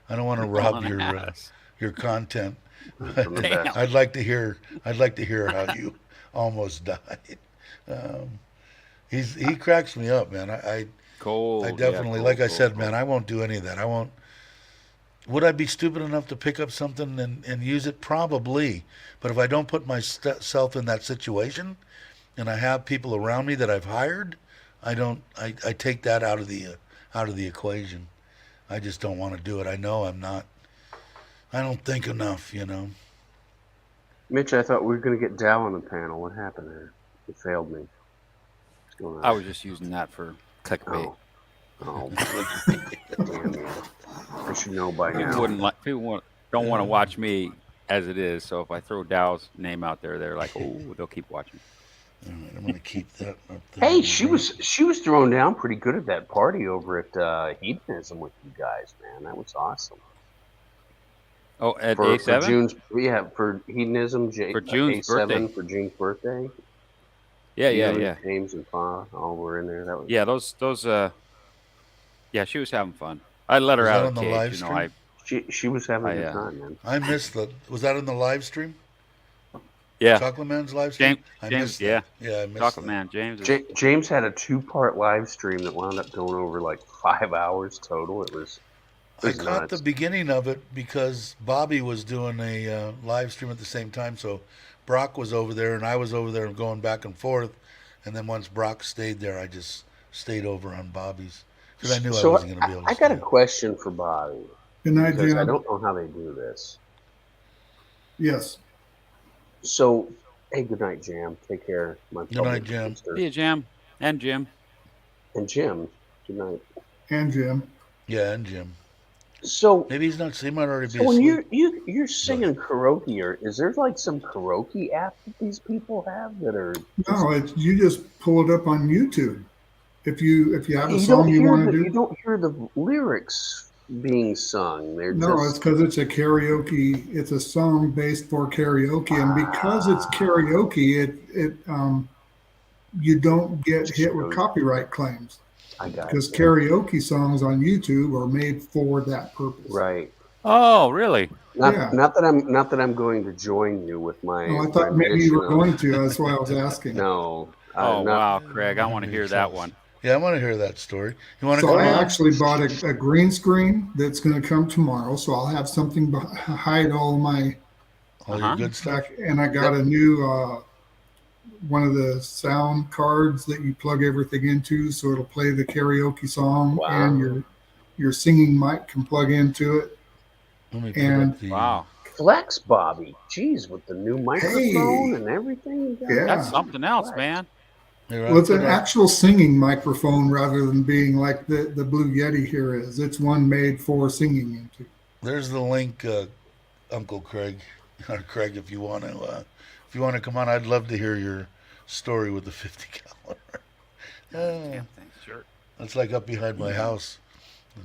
I don't want to You're rob pulling your ass. your content. From the Damn. best. I'd like to hear. I'd like to hear how you almost died. He cracks me up, man. Cold. I yeah, definitely, cold, like I cold, said, cold. man, I won't do any of that. I won't. Would I be stupid enough to pick up something and use it? Probably. But if I don't put myself in that situation, and I have people around me that I've hired, I don't. I take that out of the equation. I just don't want to do it. I know I'm not. I don't think enough, you know. Mitch, I thought we were going to get Dow on the panel. What happened there? It failed me. What's going on? I was just using that for clickbait. Oh, damn you. I should know by now. People don't want to watch me as it is. So if I throw Dow's name out there, they're like, oh, they'll keep watching. All right, I'm gonna keep that up there. Hey, she was throwing down pretty good at that party over at Hedonism with you guys, man. That was awesome. Oh, at For A7? for Hedonism, For June's A7 birthday. for June's birthday. Yeah, You yeah, and yeah. James and Pa all were in there. That was Yeah, those yeah, she was having fun. I let her Was out that of on the the cage, live you know. stream? she was having a good I, time, man. I missed the. Was that on the live stream? Yeah, Chocolate Man's live stream. I James, missed yeah. that. Yeah, I missed Chocolate that. Man, James. Is, James had a 2-part live stream that wound up going over like 5 hours total. It was I caught nuts. the beginning of it because Bobby was doing a live stream at the same time. So Brock was over there and I was over there going back and forth. And then once Brock stayed there, I just stayed over on Bobby's because I knew I wasn't going to be able to. I got a stay. question for Bobby Good night, because I Jim. don't know how they do this. Yes. So, hey, good night, Jam. Take care, my Good night, public Jam. sister. see you, Jim. And Jim. And Jim, good night. And Jim. Yeah, and Jim. So, Maybe he's not. He might already be so when asleep. you're singing karaoke, or is there like some karaoke app that these people have that are? No, you just pull it up on YouTube. If you have a You song don't you hear want to the, do. you don't hear the lyrics being sung. They're No, it's just because it's a karaoke. It's a song based for karaoke, and because it's karaoke, you don't get hit with copyright claims I got because it. karaoke songs on YouTube are made for that purpose. Right. Oh, really? Yeah. Not that I'm going to join you with my. Oh, I thought my maybe you were mission of- going to. That's why I was asking. No. Oh, not- wow, Craig. I want to hear that one. Yeah, I want to hear that story. You want to So come I on? actually bought a green screen that's going to come tomorrow. So I'll have something to hide all my All your good stuff. back. And I got a new one of the sound cards that you plug everything into, so it'll play the karaoke song, Wow. and your singing mic can plug into it. Let me put And- up the. Wow. Flex, Bobby. Jeez, with the new microphone and everything. You got. Yeah. That's something else, man. Here, Well, it's I an put up- actual singing microphone rather than being like the Blue Yeti here is. It's one made for singing into. There's the link, Uncle Craig, or Craig, if you want to come on, I'd love to hear your story with the 50 caliber. Damn thing, sure. That's like up behind my house.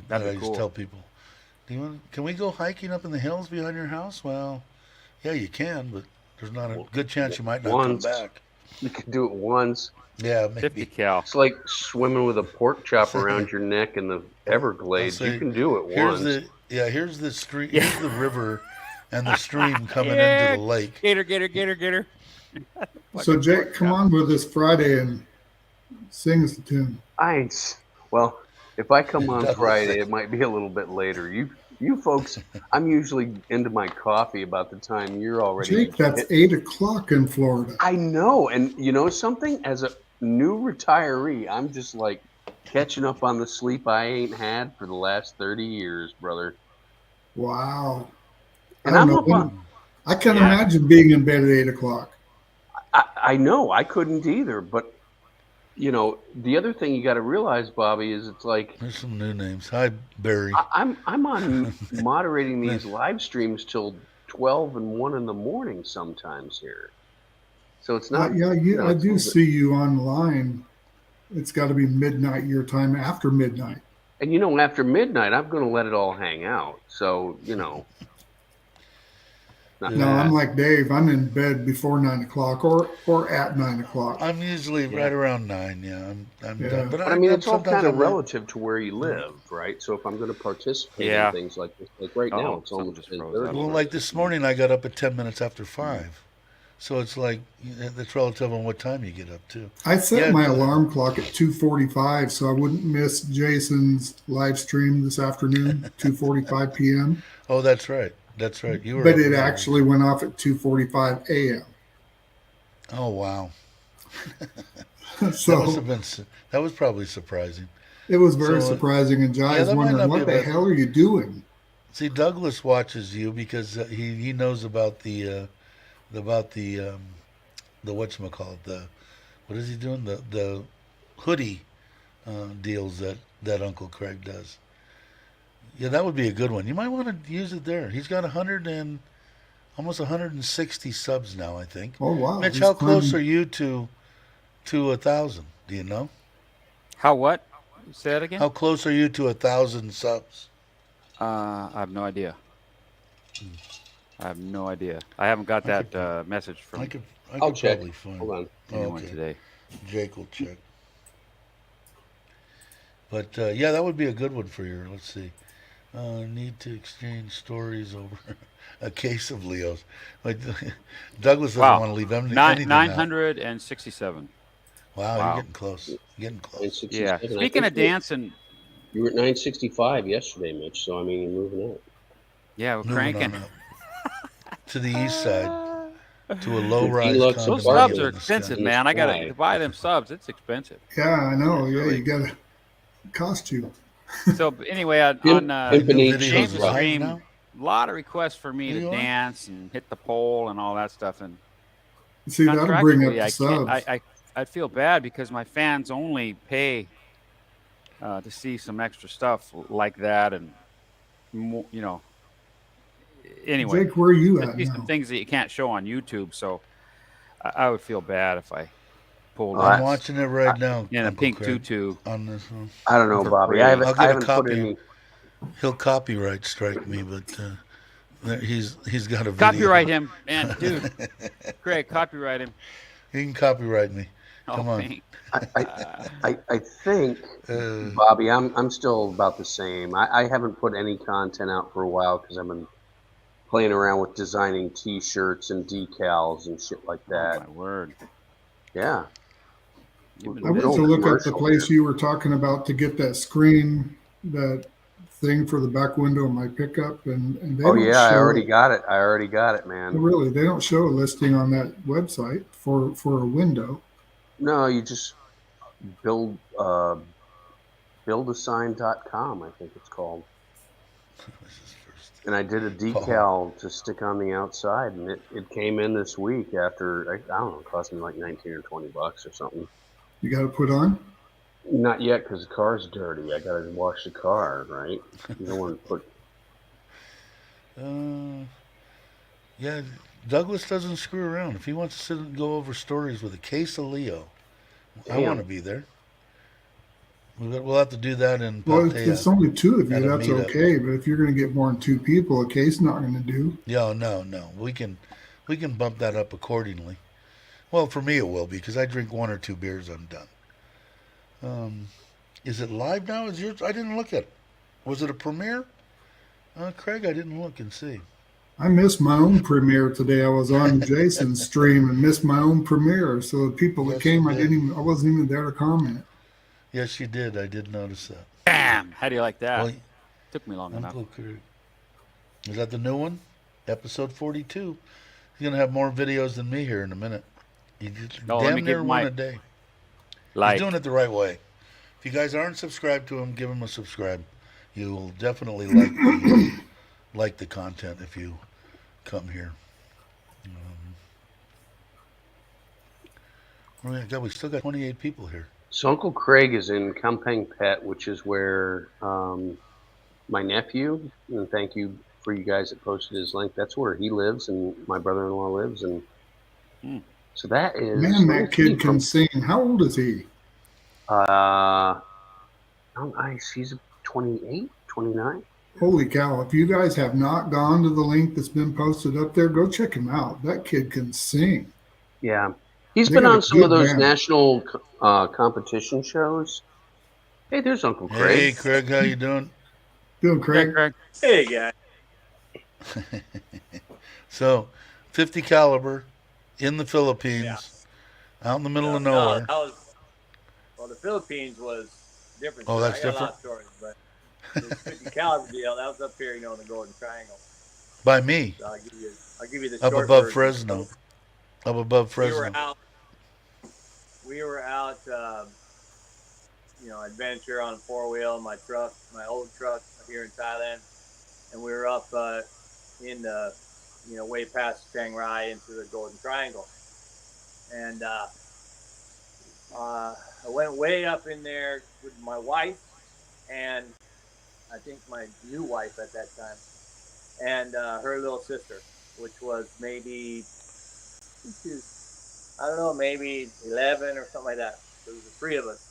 That'd that be I cool. just tell people, can we go hiking up in the hills behind your house? Well, yeah, you can, but there's not a good chance you might not Once. come back. You can do it once. Yeah, 50 maybe. cal. It's like swimming with a pork chop around your neck in the Everglades. I'll say, You can do it Here's once. here's the stream, Yeah. here's the river and the stream coming Yeah. into the lake. Gator. Like So a Jake, short come cup. on with us Friday and sing us the tune. Well, if I come on Douglas Friday, said- it might be a little bit later. You folks, I'm usually into my coffee about the time you're already. Jake, that's 8 o'clock in Florida. I know, and you know something? As a new retiree, I'm just like catching up on the sleep I ain't had for the last 30 years, brother. Wow. I And don't I'm know up on. when. I can't Yeah. imagine being in bed at 8 o'clock. I know I couldn't either, but you know the other thing you got to realize, Bobby, is it's like There's some new names. Hi, Barry. I'm on moderating these live streams till 12 and 1 in the morning sometimes here. So it's not, Yeah, you know, I it's a do little bit. see you online. It's got to be midnight your time, after midnight. And you know, after midnight, I'm going to let it all hang out. So you know, not, No, I'm Yeah. like Dave. I'm in bed before 9 o'clock or at 9 o'clock. I'm usually Yeah. right around 9. Yeah, I'm Yeah. done. But but I mean, I'm it's all sometimes kind of I'm not. relative to where you live, right? So if I'm going to participate in Yeah. things like this, like right now, Oh, it's something almost just froze 10:30. up. Well, like this morning, I got up at 10 minutes after 5. So it's like it's relative on what time you get up too. I set Yeah, my alarm clock at 2:45 so I wouldn't miss Jason's live stream this afternoon, 2:45 p.m. Oh, that's right. That's right. You were But up it early. actually went off at 2:45 a.m. Oh, wow. That must have So been. That was probably surprising. it was very So, surprising, and Jai's that might wondering, not be what a the bad hell are you doing? See, Douglas watches you because he knows about the whatchamacallit, the what is he doing, the hoodie deals that Uncle Craig does. Yeah, that would be a good one. You might want to use it there. He's got 100 and almost 160 subs now, I think. Oh wow, Mitch, he's how close climbing. are you to 1,000? Do you know? How what? Say that again? How close are you to 1,000 subs? I have no idea. I have no idea. I haven't got I could that message I from could I'll check. probably find. Hold on. Oh, anyone okay. today. Jake will check. But yeah, that would be a good one for your. Let's see. Need to exchange stories over a case of Leos. Like Douglas doesn't Wow. want to leave anything out. 967. Wow, you're Wow. getting close. You're getting close. 967. Yeah. I Speaking think of dancing, you were at 965 yesterday, Mitch. So I mean, you're moving up. yeah, we're Moving cranking. on up to the east side to a low-rise Deluxe Those condominium subs are in the sky. expensive, in the man. I gotta sky. to buy them subs. It's expensive. Yeah, I know. It's Yeah, really- you got to cost you. So but anyway, on Pimp New and videos James' live stream, now. a lot of requests for me There to you are. dance and hit the pole and all that stuff. And See, that'll bring up contractually, the I subs. can't. I feel bad because my fans only pay to see some extra stuff like that, and more, you know. Anyway, Jake, where are you to at see some now? things that you can't show on YouTube. So I would feel bad if I pulled Oh, I'm in watching it right now. in a Uncle pink Craig, tutu. on this one. I don't know, For Bobby. free. I I'll haven't, get I a haven't put copy. any. He'll copyright strike me, but he's got a video. Copyright him, man, dude. Craig, copyright him. He can copyright me. Come on. thanks. I think, Bobby, I'm still about the same. I haven't put any content out for a while because I've been playing around with designing T-shirts and decals and shit like Oh that. my word! Yeah. You've been I went No to busy. look up the commercial place here. you were talking about to get that screen, that thing for the back window of my pickup, and they Oh don't yeah, I show already it. got it. I already got it, man. Really, they don't show a listing on that website for a window. No, you just build buildasign.com, I think it's called. And I did a decal to stick on the outside, and it came in this week after, I don't know, it cost me like 19 or 20 bucks or something. You got to put on. Not yet, because the car's dirty. I gotta wash the car, right? You don't want to put. Yeah, Douglas doesn't screw around. If he wants to sit and go over stories with a case of Leo, I Damn. want to be there. We'll have to do that in Well, if Pattaya. it's only two of you, at a that's meetup. okay. But if you're going to get more than two people, a case not going to do. Yeah, no. We can bump that up accordingly. Well, for me it will be because I drink 1 or 2 beers, I'm done. Is it live now? Is yours? I didn't look at it. Was it a premiere? Craig, I didn't look and see. I missed my own premiere today. I was on Jason's stream and missed my own premiere. So the people that Yes, came, you I did. didn't even, I wasn't even there to comment. Yes, you did. I did notice that. Bam! How do you like that? Well, Took me long enough. Uncle Kirk. Is that the new one? Episode 42. He's going to have more videos than me here in a minute. He just Oh, let me damn give near my one a day. He's like. doing it the right way. If you guys aren't subscribed to him, give him a subscribe. You will definitely like the content if you come here. Oh my God, we still got 28 people here. So Uncle Craig is in Campang Pet, which is where my nephew, and thank you for you guys that posted his link. That's where he lives, and my brother-in-law lives, and so that is. Man, that kid can sing. How old is he? He's 28, 29. Holy cow. If you guys have not gone to the link that's been posted up there, go check him out. That kid can sing. Yeah, he's They been got a on some of good those band. national competition shows. Hey, there's Uncle Craig. Hey, Craig, how you doing? Doing Yeah, Craig. Craig. Hey guys. So, 50 caliber in the Philippines, Yeah. out in the middle of No, nowhere. that was, well, the Philippines was different. Oh, story. that's I got a lot different? of stories, but the 50 caliber deal, that was up here, in the Golden Triangle. By me, So I'll give you the up short above version. Fresno. Up above Fresno. We were out, adventure on a 4-wheel, my old truck here in Thailand, and we were up in the, way past Chiang Rai into the Golden Triangle, and I went way up in there with my wife, and I think my new wife at that time, and her little sister, which was maybe, maybe 11 or something like that. So it was the three of us.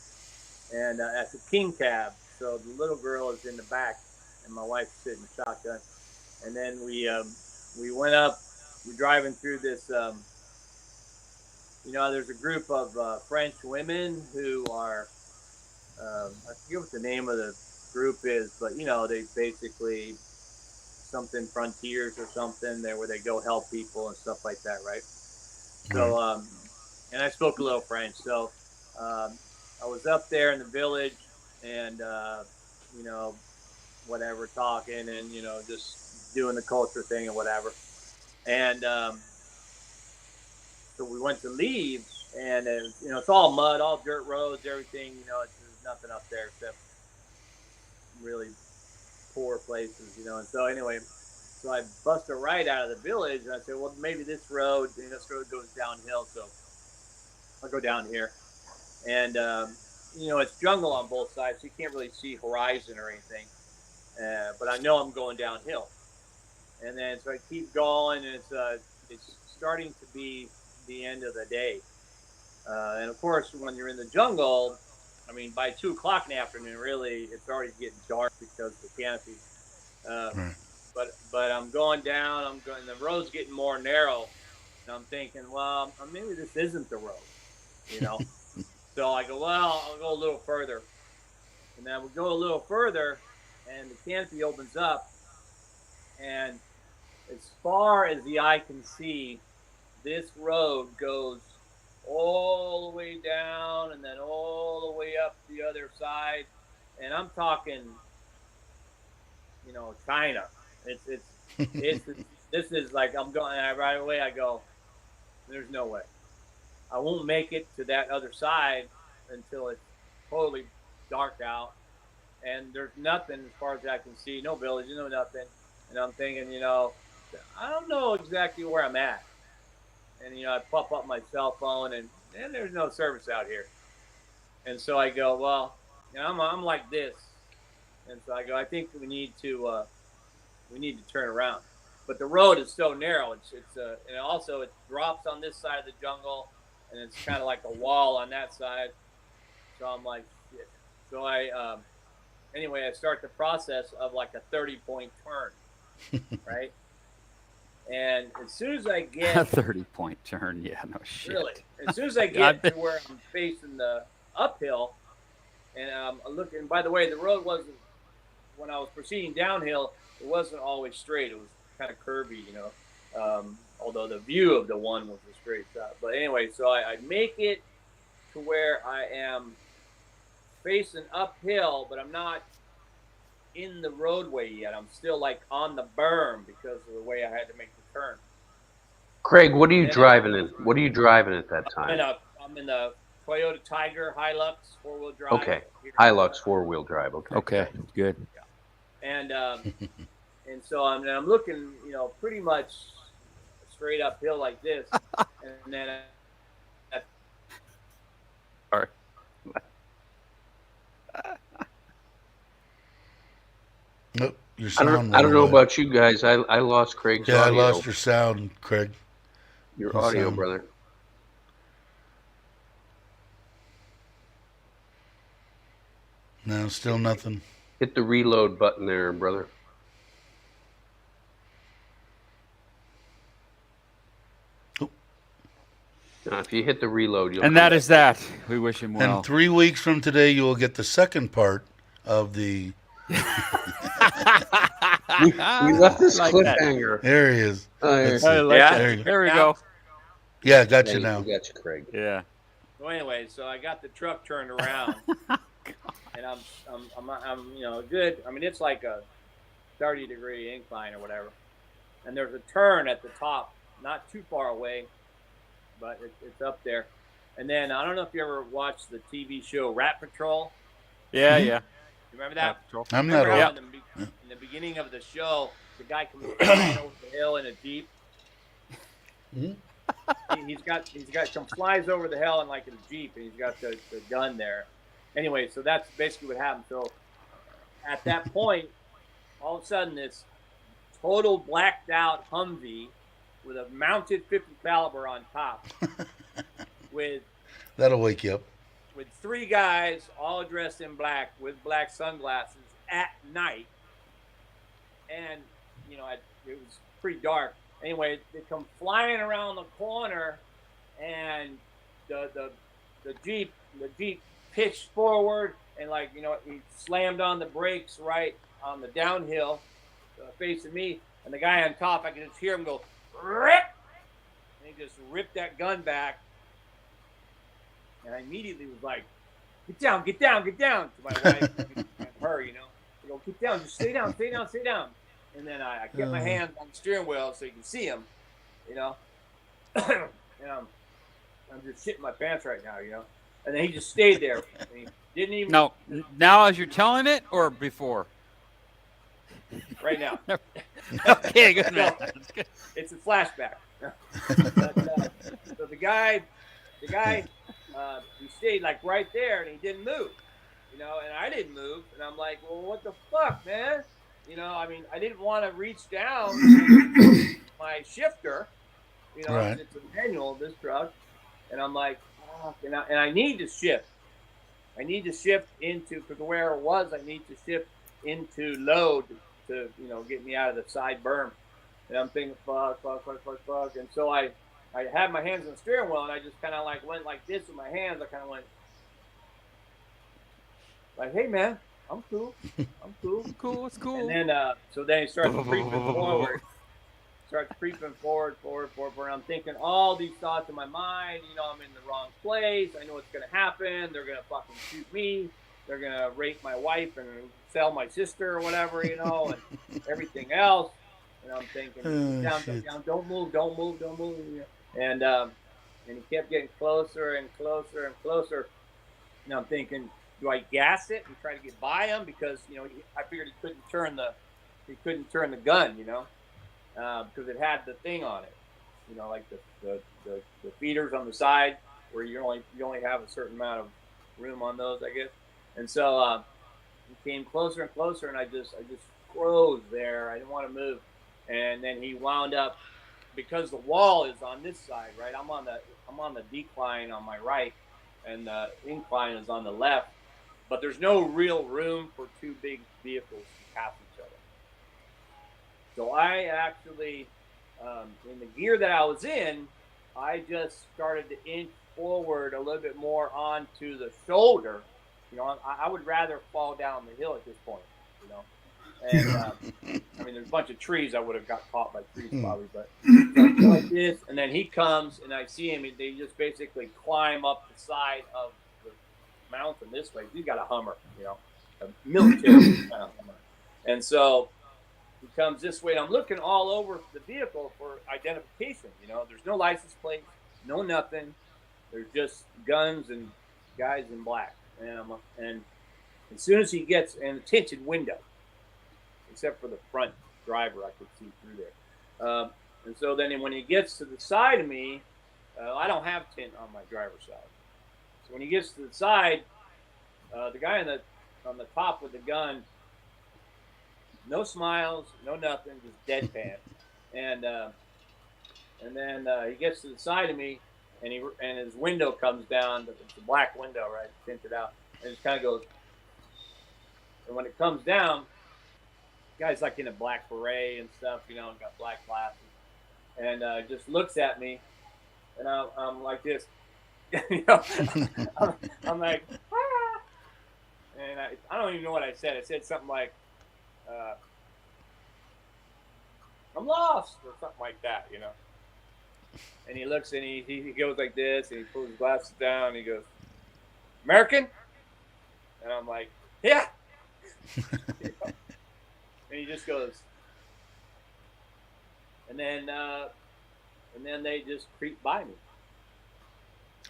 And that's a king cab. So the little girl is in the back, and my wife's sitting shotgun. And then we went up. We're driving through this. There's a group of French women who are. I forget what the name of the group is, but they basically something frontiers or something there where they go help people and stuff like that, right? So, and I spoke a little French, so I was up there in the village, and whatever, talking and just doing the culture thing and whatever. And so we went to leave, and it's all mud, all dirt roads, everything. There's nothing up there except really poor places, And so anyway, so I bust a right out of the village, and I said, well, maybe this road goes downhill, so I'll go down here. And it's jungle on both sides, so you can't really see horizon or anything. But I know I'm going downhill. And then so I keep going, and it's starting to be the end of the day. And of course, when you're in the jungle, by 2 o'clock in the afternoon, really, it's already getting dark because of the canopy. But I'm going down. The road's getting more narrow, and I'm thinking, well, maybe this isn't the road, So I go, well, I'll go a little further, and then we go a little further, and the canopy opens up, and as far as the eye can see, this road goes all the way down and then all the way up the other side, and I'm talking, China. It's this is like I'm going right away. I go, there's no way. I won't make it to that other side until it's totally dark out, and there's nothing as far as I can see, no village, no nothing. And I'm thinking, I don't know exactly where I'm at. And I pop up my cell phone, and there's no service out here. And so I go, well, I'm like this, and so I go, I think we need to turn around. But the road is so narrow. And also it drops on this side of the jungle, and it's kind of like a wall on that side. So I'm like, shit. So anyway, I start the process of like a 30-point turn, right? And as soon as I get A 30-point turn, yeah, no shit. really, as soon as I get to where I'm facing the uphill, and I'm looking. By the way, the road wasn't, when I was proceeding downhill, it wasn't always straight. It was kind of curvy, you know. Although the view of the one was a straight shot. But anyway, so I make it to where I am facing uphill, but I'm not in the roadway yet. I'm still like on the berm because of the way I had to make the turn. Craig, what are you Yeah. driving in? What are you driving at that I'm time? in the Toyota Tiger Hilux 4-wheel drive. Okay. here. Hilux 4-wheel drive. Okay. Okay, good. And and so I'm looking, you know, pretty much straight uphill like this, and then Sorry. Nope, your I sound don't went know away. about you guys. I lost Craig's Yeah, I audio. lost your sound, Craig. Your Your audio, sound. brother. No, still nothing. Hit the reload button there, brother. If you hit the reload, you'll And come that back. is that. We wish him well. And 3 weeks from today, you will get the second part of the. We left this Like that. cliffhanger. There he is. Let's I see. like Yeah. that. There you go. There we Yeah. go. Yeah, got you We now. got you, Craig. Yeah. so anyway, so I got the truck turned around, and I'm you know good. I mean, it's like a 30-degree incline or whatever, and there's a turn at the top, not too far away, but it's up there. And then I don't know if you ever watched the TV show Rat Patrol. Yeah, Mhm. yeah. You remember that? I'm not Remember old. how in the beginning of the show, the guy comes flying over the hill in a Jeep. Mhm. He's got flies over the hill in like a Jeep, and he's got the gun there. Anyway, so that's basically what happened. So at that point, all of a sudden, this total blacked out Humvee with a mounted 50 caliber on top, with That'll wake you up. 3 guys all dressed in black with black sunglasses at night, and you know it was pretty dark. Anyway, they come flying around the corner, and the Jeep pitched forward, and like you know he slammed on the brakes right on the downhill, facing me, and the guy on top, I could just hear him go rip, and he just ripped that gun back. And I immediately was like, get down, get down, get down, to my wife and her, you know. I go, get down, just stay down, stay down, stay down. And then I kept my hand on the steering wheel so you can see him, you know. And I'm just shitting my pants right now, you know. And then he just stayed there. And he didn't even. No, now as you're telling it or before? Right now. Okay, good man. That's good. It's a flashback. But, so the guy, he stayed like right there, and he didn't move, you know, and I didn't move, and I'm like, well, what the fuck, man? You know, I mean, I didn't want to reach down to my shifter, you know, Right. it's a manual, this truck, and I'm like, fuck, and I need to shift. I need to shift into, because where it was, I need to shift into load to, you know, get me out of the side berm. And I'm thinking, fuck. And so I had my hands on the steering wheel, and I just kind of like went like this with my hands. I kind of went like, hey, man, I'm cool. I'm cool. Cool, it's cool. And then, so then he starts creeping forward. And I'm thinking all these thoughts in my mind. You know, I'm in the wrong place. I know what's going to happen. They're going to fucking shoot me. They're going to rape my wife and sell my sister or whatever, you know, and everything else. And I'm thinking, down, don't move. And he kept getting closer and closer and closer. And I'm thinking, do I gas it and try to get by him? Because, you know, I figured he couldn't turn the gun, you know, because it had the thing on it, you know, like the feeders on the side where you only have a certain amount of room on those, I guess. And so he came closer and closer, and I just froze there. I didn't want to move. And then he wound up, because the wall is on this side, right? I'm on the decline on my right, and the incline is on the left. But there's no real room for 2 big vehicles to pass each other. So I actually, in the gear that I was in, I just started to inch forward a little bit more onto the shoulder. You know, I would rather fall down the hill at this point, you know. And Yeah. I mean, there's a bunch of trees. I would have got caught by trees probably, but so I go like this, and then he comes, and I see him, and they just basically climb up the side of the mountain this way. He's got a Hummer, you know, a military kind of Hummer, and so he comes this way. And I'm looking all over the vehicle for identification. You know, there's no license plate, no nothing. There's just guns and guys in black, and as soon as he gets in the tinted window, except for the front driver, I could see through there. And so then when he gets to the side of me, I don't have tint on my driver's side. So when he gets to the side, the guy on the top with the gun, no smiles, no nothing, just deadpan. And then he gets to the side of me, and his window comes down. It's a black window, right, tinted out, and it kind of goes. And when it comes down, the guy's like in a black beret and stuff, you know, and got black glasses, and just looks at me, and I'm like this, you know, I'm like, ah! And I don't even know what I said. I said something like, I'm lost, or something like that, you know. And he looks and he goes like this, and he pulls his glasses down, and he goes, American? And I'm like, yeah. You know? And he just goes, and then they just creep by me.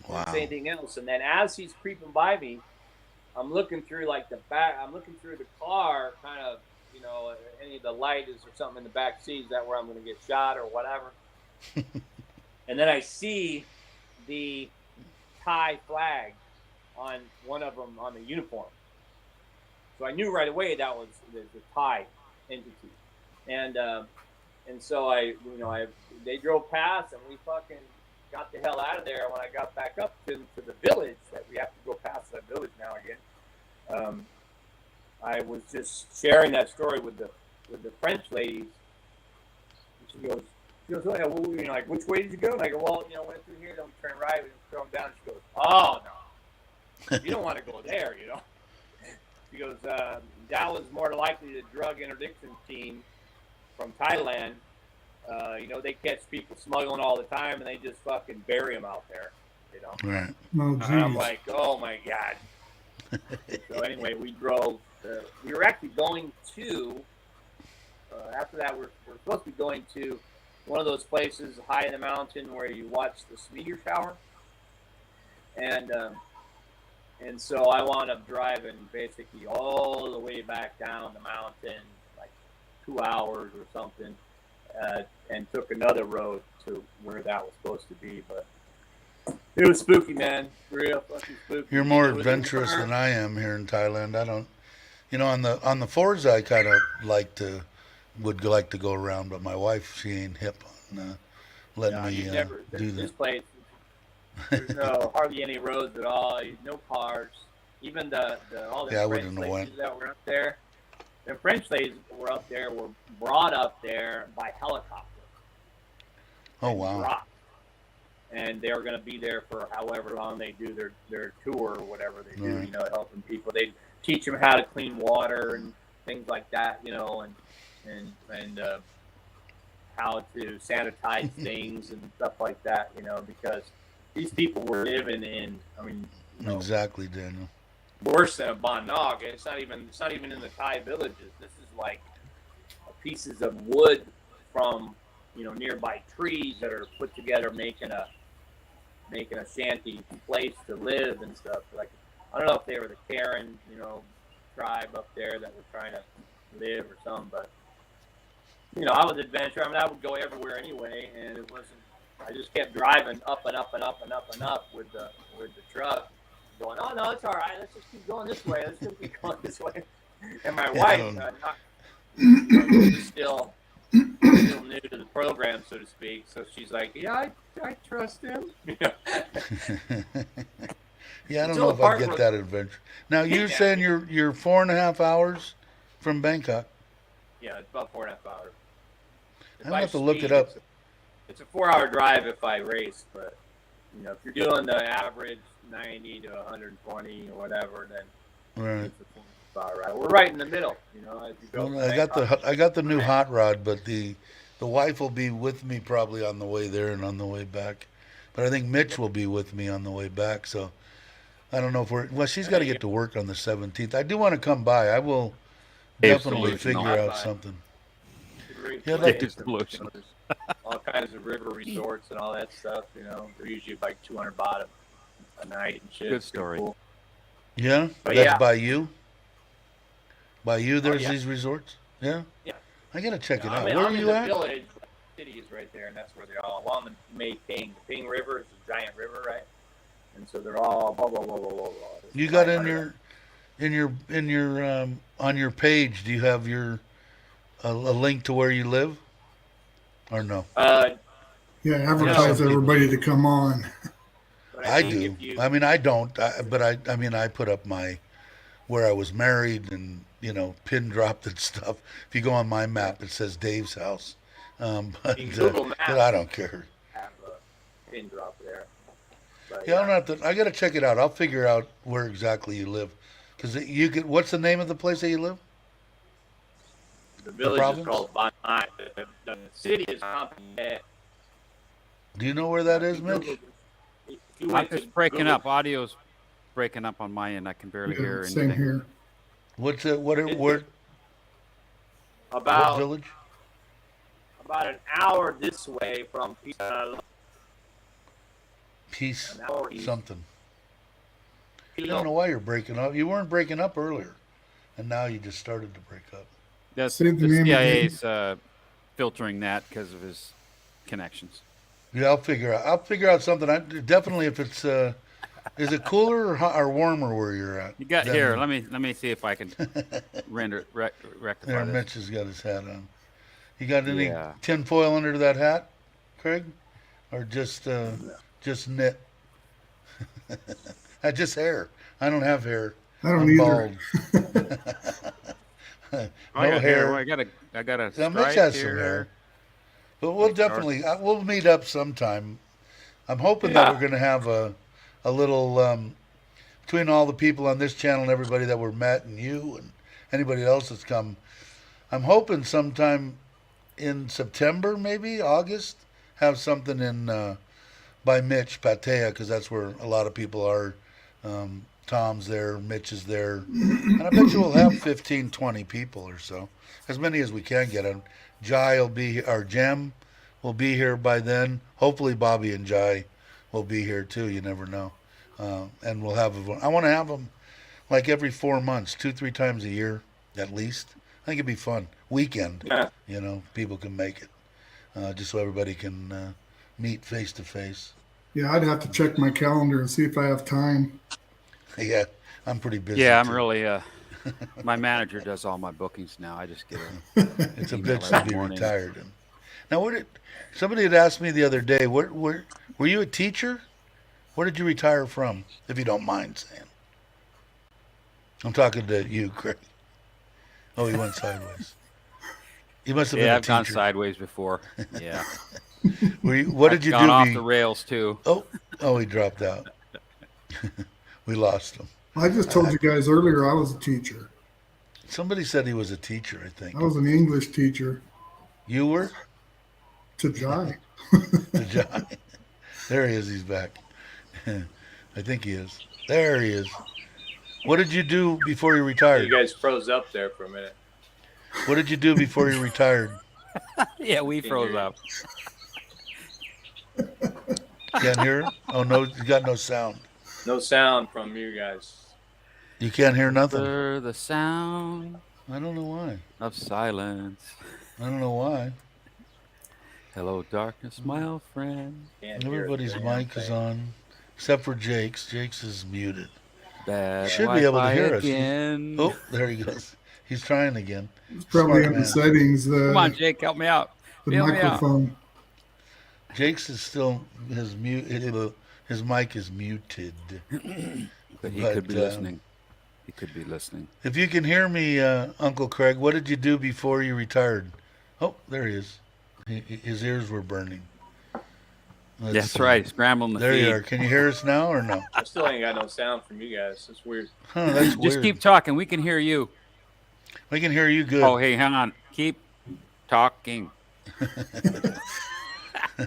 Wow. Didn't say anything else. And then as he's creeping by me, I'm looking through like the back. I'm looking through the car, kind of, you know, any of the lights or something in the back seat. Is that where I'm going to get shot or whatever? And then I see the Thai flag on one of them on the uniform. So I knew right away that was the Thai entity. And so they drove past, and we fucking got the hell out of there. When I got back up to the village, that we have to go past that village now again, I was just sharing that story with the French ladies. And she goes, oh, yeah, well, you know, like, which way did you go? And I go, well, you know, went through here, then we turn right, we throw them down. And she goes, oh, no, you don't want to go there, you know. She goes, that was more likely the drug interdiction team from Thailand. You know, they catch people smuggling all the time, and they just fucking bury them out there, you know. Right. Oh, And I'm geez. like, oh, my God. So anyway, we drove. We were actually going to, after that, we're supposed to be going to one of those places high in the mountain where you watch the meteor shower. And so I wound up driving basically all the way back down the mountain, like 2 hours or something, and took another road to where that was supposed to be. But it was spooky, man. Real fucking spooky. You're more It was adventurous than I am here in Thailand. I don't, you know, on the Forza, I kind of would like to go around, but my wife, she ain't hip on letting me do this that. place. There's hardly any roads at all. No cars. Even all the Yeah, I French wouldn't have ladies went. that were up there. The French ladies were up there were brought up there by helicopter. Oh wow. Dropped. And they were going to be there for however long they do their tour or whatever they do. Right. You know, helping people. They teach them how to clean water and things like that. You know, and how to sanitize things and stuff like that. You know, because these people were living in, I mean, you know, Exactly, Daniel. worse than a Bannog. It's not even in the Thai villages. This is like pieces of wood from, you know, nearby trees that are put together, making a shanty place to live and stuff. Like, I don't know if they were the Karen, you know, tribe up there that were trying to live or something, but you know, I was adventurous. I mean, I would go everywhere anyway, and it wasn't. I just kept driving up and up and up and up and up with the truck, going, oh no, it's all right. Let's just keep going this way. Let's just keep going this way. And my wife, still new to the program, so to speak. So she's like, yeah, I trust him. Yeah, I don't Until know if the I part get where- that adventure. Now you're Yeah. saying you're 4.5 hours from Bangkok. Yeah, it's about 4.5 hours. If I'll I have to look speed, it up. It's a 4-hour drive if I race, but you know, if you're doing the average 90 to 120 or whatever, then Right. it's about right. We're right in the middle, you know. As you go Well, from Bangkok. I got the new hot rod, but the wife will be with me probably on the way there and on the way back. But I think Mitch will be with me on the way back. So I don't know if we're well. She's got to get to work on the 17th. I do want to come by. I will Dave's definitely delusional. figure out Bye. something. Great Yeah, I'd place. like Dave's delusional. There's all kinds of river resorts and all that stuff. You know, they're usually like 200 baht a night and shit. Good It's pretty story. cool. Yeah, But that's yeah. by you. By you, there's yeah. these resorts. Yeah, Yeah. I gotta check it I'm out. in, Where I'm are in you the at? village. The city is right there, and that's where they're all along the May Ping. The Ping River is a giant river, right? And so they're all blah blah blah blah blah. blah. You got in 500 your on your page. Do you have your a link to where you live, or no? Yeah, advertise No. everybody to come on. but I think do. if you- I mean, I don't. But I mean, I put up my where I was married and pin dropped and stuff. If you go on my map, it says Dave's house. But You can Google Maps. I don't care. have a pin drop there. But, Yeah, I don't have to. I gotta check it out. I'll figure out where exactly you live, because you could. What's the name of the place that you live? the village is province? called Banai. The city is Campinet. Do you know where that is, Mitch? It's breaking up. Audio's breaking up on my end. I can barely hear Yeah, same anything. here. What's it? What About village? about an hour this way from Pisa. Peace An hour east. something. I don't know why you're breaking up. You weren't breaking up earlier, and now you just started to break up. That's Say the the name again. CIA's filtering that because of his connections. Yeah, I'll figure out. I'll figure out something. Definitely, if it's is it cooler or, or warmer where you're at? You got Than- here. Let me see if I can rectify There, this. Mitch has got his hat on. You got any Yeah. tin foil under that hat, Craig, or just knit? Just hair. I don't have hair. I don't I'm either. bald. I No got hair. I got a Yeah, Mitch stripe has here. some hair. But we'll definitely we'll meet up sometime. I'm hoping Yeah. that we're going to have a little between all the people on this channel and everybody that we're met and you and anybody else that's come. I'm hoping sometime in September, maybe August, have something in by Mitch Patea, because that's where a lot of people are. Tom's there, Mitch is there, and I bet you we'll have 15, 20 people or so, as many as we can get. And Jai will be, or Jem will be here by then. Hopefully Bobby and Jai will be here too. You never know. And we'll have, I want to have them like every 4 months, 2-3 times a year at least. I think it'd be fun. Weekend, Yeah. people can make it, just so everybody can meet face to face. Yeah, I'd have to check my calendar and see if I have time. Yeah, I'm pretty busy. Yeah, I'm too. really. My manager does all my bookings now. I just get a. It's a email bitch to every be morning. retired. And now, somebody had asked me the other day, were you a teacher? Where did you retire from, if you don't mind saying? I'm talking to you, Craig. Oh, he went sideways. You must have Yeah, I've been a gone teacher. sideways before. Yeah. What did you Gone do? off the rails too. Oh, he dropped out. We lost him. I just told you guys earlier I was a teacher. Somebody said he was a teacher, I think. I was an English teacher You were? to Jai. The John. There he is. He's back. I think he is. There he is. What did you do before you retired? You guys froze up there for a minute. What did you do before you retired? Yeah, we froze up. Can't hear? Oh, no, you got no sound. No sound from you guys. You can't hear nothing. For the sound I don't know why. of silence. I don't know why. Hello, darkness, my old friend. Can't hear a Everybody's damn mic is thing. on, except for Jake's. Jake's is muted. Bad Should be able to Wi-Fi hear us. again. Oh, there he goes. He's trying again. It's probably Smart in the man. settings, Come on, Jake, help me out. the Feel me out. microphone. Jake's is still his mic is muted. But he But, could be listening. He could be listening. If you can hear me, Uncle Craig, what did you do before you retired? Oh, there he is. His ears were burning. That's right. Scrambling the There feed. you are. Can you hear us now or no? I still ain't got no sound from you guys. That's weird. Huh, that's Just weird. keep talking. We can hear you. We can hear you good. Oh, hey, hang on. Keep talking.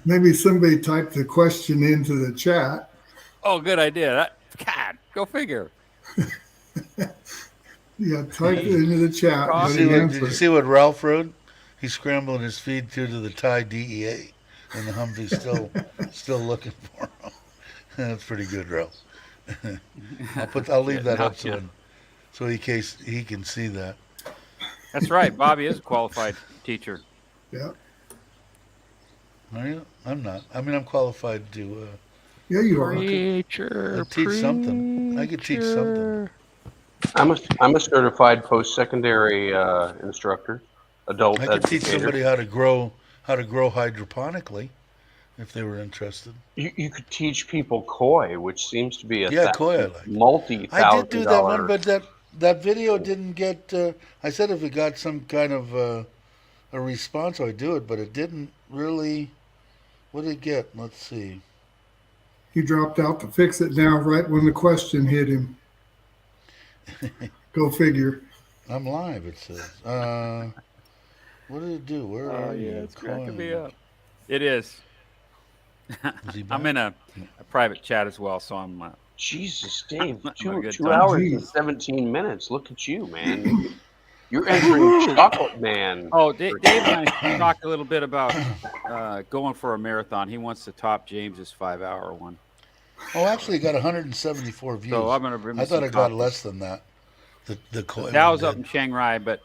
Maybe somebody typed the question into the chat. Oh, good idea. God, go figure. Yeah, type it into the chat. Did Let Did him you answer. see what Ralph wrote? He's scrambling his feed through to the Thai DEA, and the Humvee's still looking for him. That's pretty good, Ralph. I'll leave that up so in case he can see that. That's right. Bobby is a qualified teacher. Yeah. Are you? I'm not. I mean, I'm qualified to Yeah, you are. Preacher. teach something. I could teach something. I'm a certified post-secondary instructor, adult I could teach educator. somebody how to grow hydroponically if they were interested. You could teach people koi, which seems to be Koi I like. multi-thousand I did do that one, dollar. but that video didn't get. I said if it got some kind of a response, I'd do it, but it didn't really. What did it get? Let's see. He dropped out to fix it now right when the question hit him. Go figure. I'm live. It says. What did it do? Where are you? It's cracking me up. It is. Is he I'm back? in a private chat as well, so I'm. Jesus, Dave, I'm a two good 2 time. hours and Jeez. 17 minutes. Look at you, man. You're entering Chocolate Man. Oh, Dave and I talked a little bit about going for a marathon. He wants to top James's 5-hour one. Oh, actually, it got 174 views. So I'm gonna bring. I thought it got less than that. The Koi. That one was up did. in Shanghai, but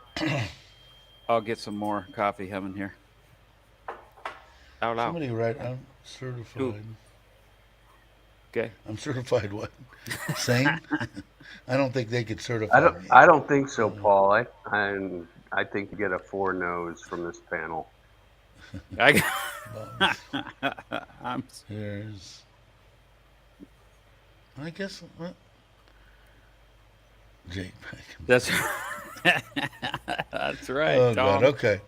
I'll get some more coffee having here. Out loud. Somebody write. I'm certified. Okay. I'm certified what? Sane? I don't think they could certify me. I don't think so, Paul. I think you get a 4 no's from this panel. I'm There's. I guess. Jake. That's that's right. Oh Tom. God. Okay.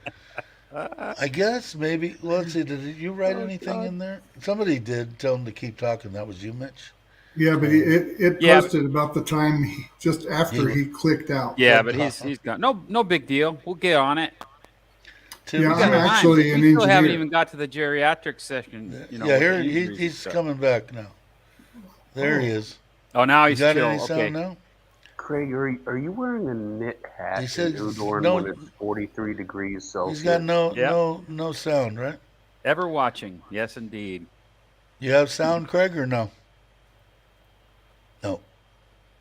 I guess maybe. Well, let's see. Did you write anything in there? Somebody did. Tell him to keep talking. That was you, Mitch. Yeah, but it Yeah, posted about the time just after he clicked out. Yeah, but he's gone. No big deal. We'll get on it. Tim, Yeah, you I'm got- actually an we still haven't engineer. even got to the geriatric session. You know, yeah, with here the injuries and he's stuff. coming back now. There he is. Oh, now You he's got chill. any sound Okay. now? Craig, are you wearing a knit hat He said in Udorn no- when it's 43 degrees Celsius? He's got Yep. no sound, right? Ever watching? Yes, indeed. You have sound, Craig, or no?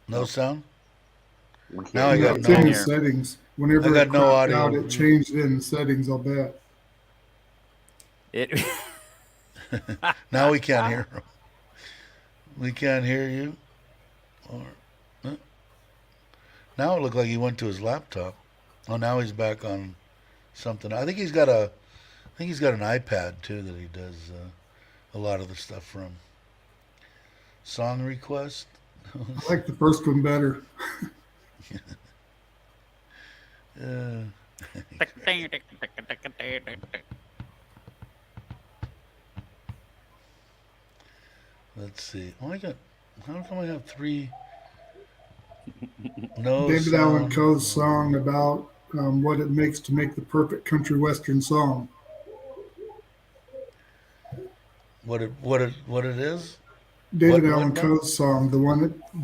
No sound. We can't Now I hear got It's no. in the here. settings. Whenever I got it no cropped audio. out, it changed it in the settings, I'll bet. It. Now we can't hear him. We can't hear you. Or now it looked like he went to his laptop. Oh, now he's back on something. I think he's got an iPad too that he does a lot of the stuff from. Song request. I like the first one better. Let's see. Oh, how come I have 3? No David Allen sound. Coe's song about what it makes to make the perfect country western song. What it is? David What Allen now? Coe's song,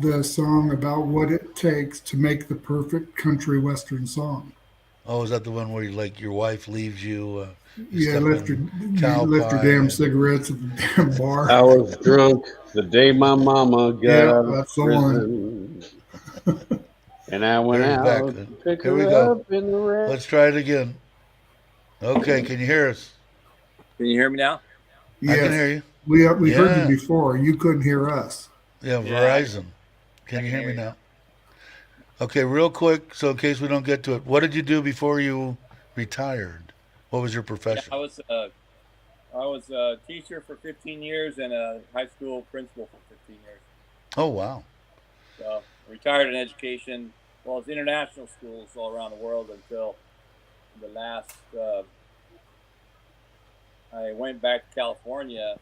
the song about what it takes to make the perfect country western song. Oh, is that the one where your wife leaves you? Yeah, left her cow pie damn and- cigarettes at the damn bar. I was drunk the day my mama got Yeah, out of that's the one. prison. And I went There's out back. to pick Here we her go. up in the red. Let's try it again. Okay, can you hear us? Can you hear me now? Yes, I can hear you. we heard Yeah. you before. You couldn't hear us. Yeah, Yeah. Verizon. Can you hear me now? Okay, real quick, so in case we don't get to it, what did you do before you retired? What was your profession? I was a teacher for 15 years and a high school principal for 15 years. Oh, wow. So retired in education. Well, it's international schools all around the world until the last. I went back to California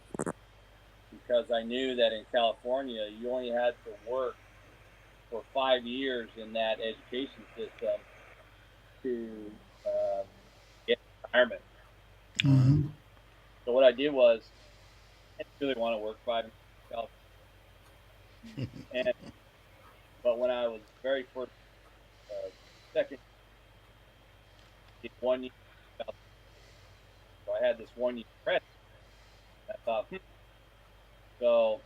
because I knew that in California you only had to work for 5 years in that education system to get retirement. Mhm. So what I did was I didn't really want to work 5 years in California. And but when I was very first second did 1 year, so I had this 1 year credit. And I thought, so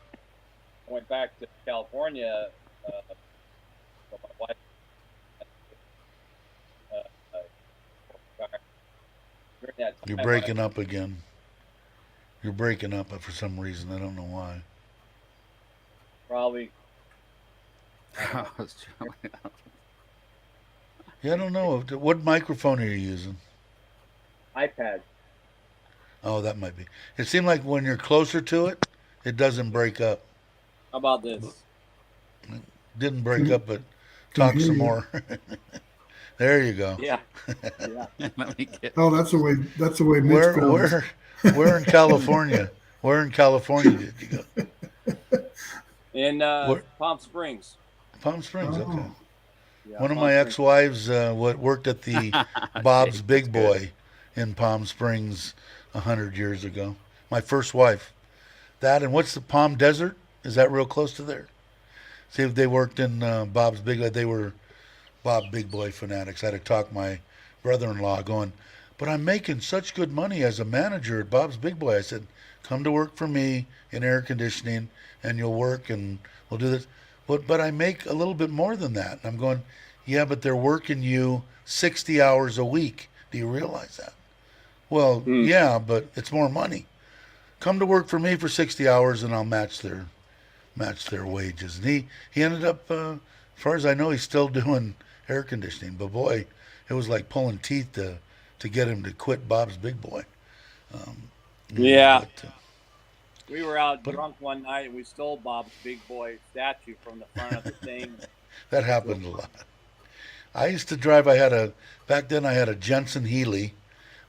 I went back to California. So my wife during that You're time, breaking up again. You're breaking up for some reason. I don't know why. probably I was trying- Yeah, I don't know. What microphone are you using? iPad. Oh, that might be. It seemed like when you're closer to it, it doesn't break up. How about this? Didn't break up, but Can talk hear some you. more. There you go. Yeah, yeah. Let me get. Oh, that's the way. That's the way Mitch Where, sounds. where in California? Where in California did you go? In Where? Palm Springs. Palm Springs. Okay. Oh, Yeah, One of Palm my Springs. ex-wives worked at the Bob's That's Big good. Boy in Palm Springs 100 years ago. My first wife. That and what's the Palm Desert? Is that real close to there? See, if they worked in Bob's Big Boy, they were Bob Big Boy fanatics. I had to talk my brother-in-law going, but I'm making such good money as a manager at Bob's Big Boy. I said, come to work for me in air conditioning and you'll work and we'll do this. But I make a little bit more than that. And I'm going, yeah, but they're working you 60 hours a week. Do you realize that? Well, yeah, but it's more money. Come to work for me for 60 hours and I'll match their wages. And he ended up, as far as I know, he's still doing air conditioning. But boy, it was like pulling teeth to get him to quit Bob's Big Boy. Yeah. But, We were out But- drunk one night and we stole Bob's Big Boy statue from the front of the thing. that happened a lot. I used to drive. Back then I had a Jensen Healy,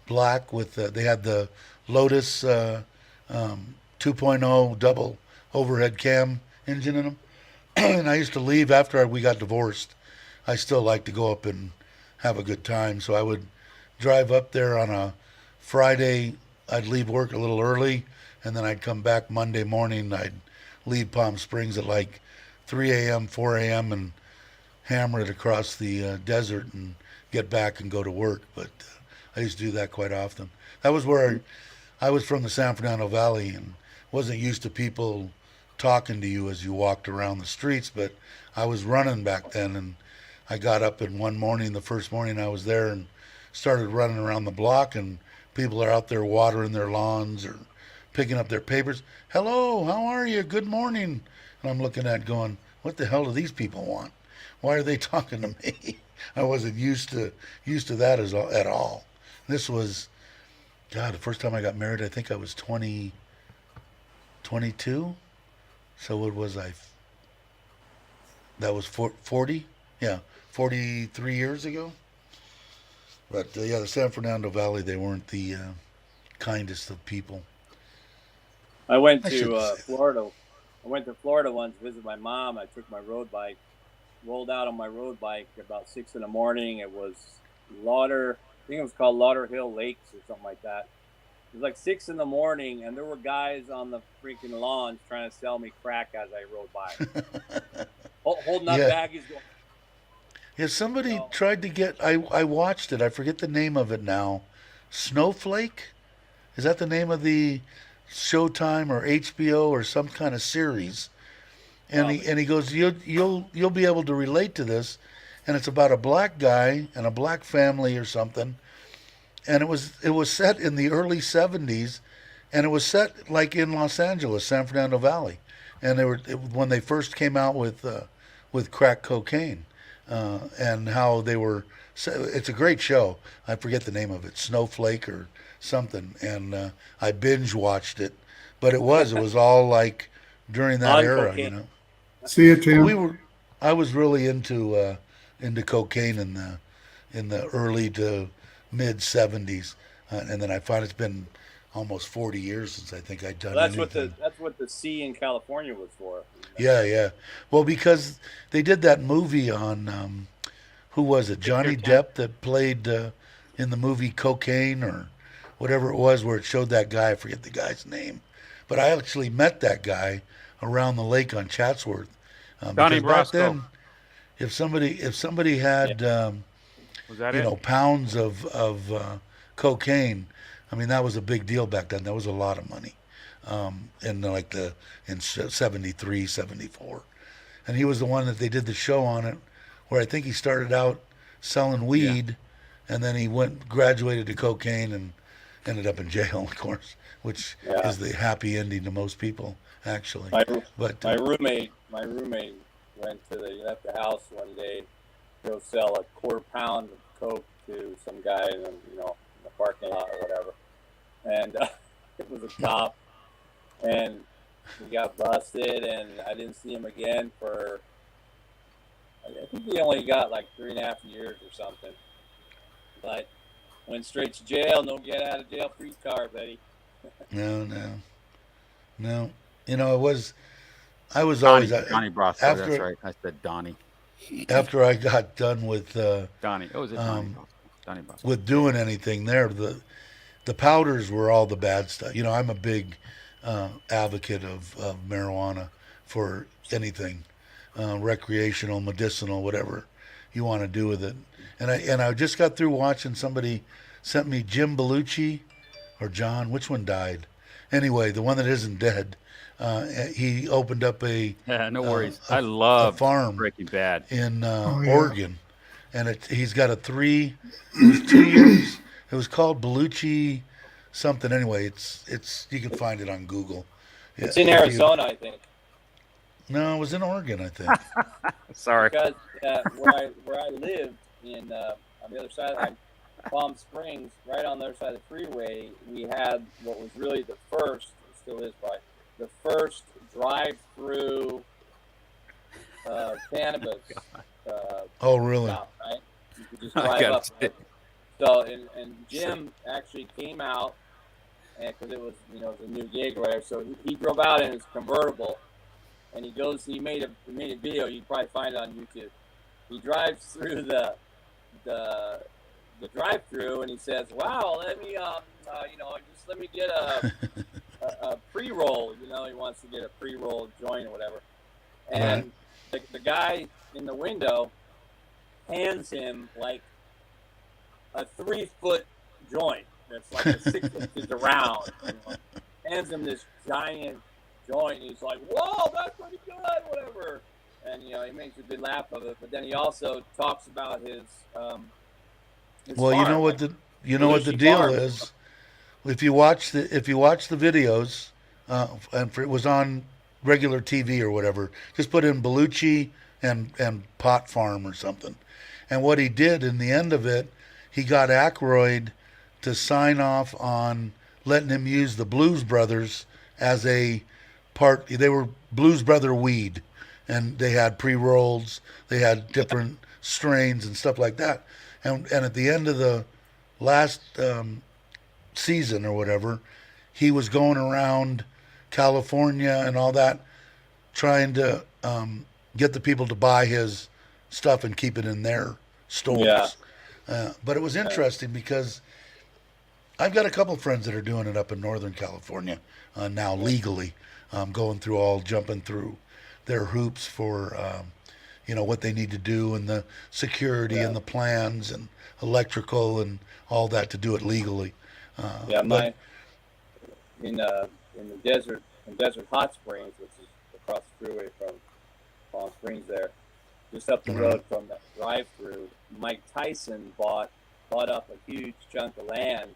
black with they had the Lotus 2.0 double overhead cam engine in them. And I used to leave after we got divorced. I still like to go up and have a good time, so I would drive up there on a Friday. I'd leave work a little early, and then I'd come back Monday morning. I'd leave Palm Springs at like 3 a.m., 4 a.m., and hammer it across the desert and get back and go to work. But I used to do that quite often. That was where I was from the San Fernando Valley and wasn't used to people talking to you as you walked around the streets, but I was running back then, and I got up in one morning, the first morning I was there, and started running around the block, and people are out there watering their lawns or picking up their papers. Hello, how are you? Good morning. And I'm looking at going, what the hell do these people want? Why are they talking to me? I wasn't used to that at all. This was, God, the first time I got married, I think I was 22. So what was I? That was 40? Yeah, 43 years ago. But yeah, the San Fernando Valley, they weren't the kindest of people. I went I to shouldn't say that. Florida. I went to Florida once to visit my mom. I took my road bike, rolled out on my road bike about 6 in the morning. It was I think it was called Lauderhill Lakes or something like that. It was like 6 in the morning, and there were guys on the freaking lawns trying to sell me crack as I rode by. Holding up Yeah. baggies going, Yeah, somebody No. tried to get. I watched it. I forget the name of it now. Snowflake, is that the name of the Showtime or HBO or some kind of series? And he goes, you'll be able to relate to this, and it's about a black guy and a black family or something, and it was set in the early '70s, and it was set like in Los Angeles, San Fernando Valley, and when they first came out with crack cocaine, and how they were. So it's a great show. I forget the name of it, Snowflake or something, and I binge watched it, but it was all like during that On era, cocaine. you know. see you, Tim. I was really into cocaine in the early to mid '70s, and then I find it's been almost 40 years since I think I'd done Well, anything. that's what the sea in California was for. Yeah, yeah. Well, because they did that movie on who was it? Johnny Tent. Depp that played in the movie Cocaine or whatever it was, where it showed that guy. I forget the guy's name, but I actually met that guy around the lake on Chatsworth. Donnie Because back Brasco. then, if somebody had Was that you it? know, pounds of cocaine, I mean that was a big deal back then. That was a lot of money. In 73, 74. And he was the one that they did the show on it, where I think he started out selling weed, and then he graduated to cocaine and ended up in jail, of course, which Yeah. is the happy ending to most people, actually. My, But my roommate left the house one day to go sell a quarter pound of coke to some guy in the parking lot or whatever, and it was a cop, and he got busted, and I didn't see him again for. I think he only got like 3.5 years or something, but went straight to jail. No get out of jail free card, buddy. no. You know, I was Donnie, always Donnie Brasco. after That's right. I said Donnie. after I got done with Donnie. It was a Donnie Brasco. Donnie Brasco. with doing anything there, the powders were all the bad stuff. You know, I'm a big advocate of marijuana for anything, recreational, medicinal, whatever you want to do with it. And I just got through watching somebody sent me Jim Belushi or John, which one died? Anyway, the one that isn't dead. He opened up a Yeah, no worries. a I love farm Breaking Bad. in Oh, yeah. Oregon, and he's got it was 2 years. It was called Belushi something. Anyway, it's you can find it on Google. It's in If you- Arizona, I think. No, it was in Oregon, I think. Sorry. Because where I lived on the other side, like Palm Springs, right on the other side of the freeway, we had what was really the first, it still is probably, the first drive-through cannabis Oh, really? shop, right? You could just I drive gotta up. say- Right? So, and Jim actually came out, and because it was, it was a new gig or whatever, so he drove out in his convertible, and he made a video. You can probably find it on YouTube. He drives through the drive-through, and he says, "Wow, let me let me get a pre-roll." He wants to get a pre-roll joint or whatever, and the guy in the window hands him like a 3-foot joint that's like a 6 inches around. Hands him this giant joint. He's like, "Whoa, that's pretty good," whatever. And he makes a good laugh of it. But then he also talks about his Well, farm, you know what the deal farm. is. If you watch the videos, and it was on regular TV or whatever, just put in Belushi and pot farm or something. And what he did in the end of it, he got Aykroyd to sign off on letting him use the Blues Brothers as a part. They were Blues Brother weed, and they had pre-rolls, they had different strains and stuff like that. And at the end of the last season or whatever, he was going around California and all that, trying to get the people to buy his stuff and keep it in their stores. Yeah. But it was interesting because I've got a couple of friends that are doing it up in Northern California now legally, jumping through their hoops for what they need to do and the security and the plans and electrical and all that to do it legally. In the desert hot springs, which is across the freeway from Palm Springs there, just up the road from that drive-through, Mike Tyson bought up a huge chunk of land,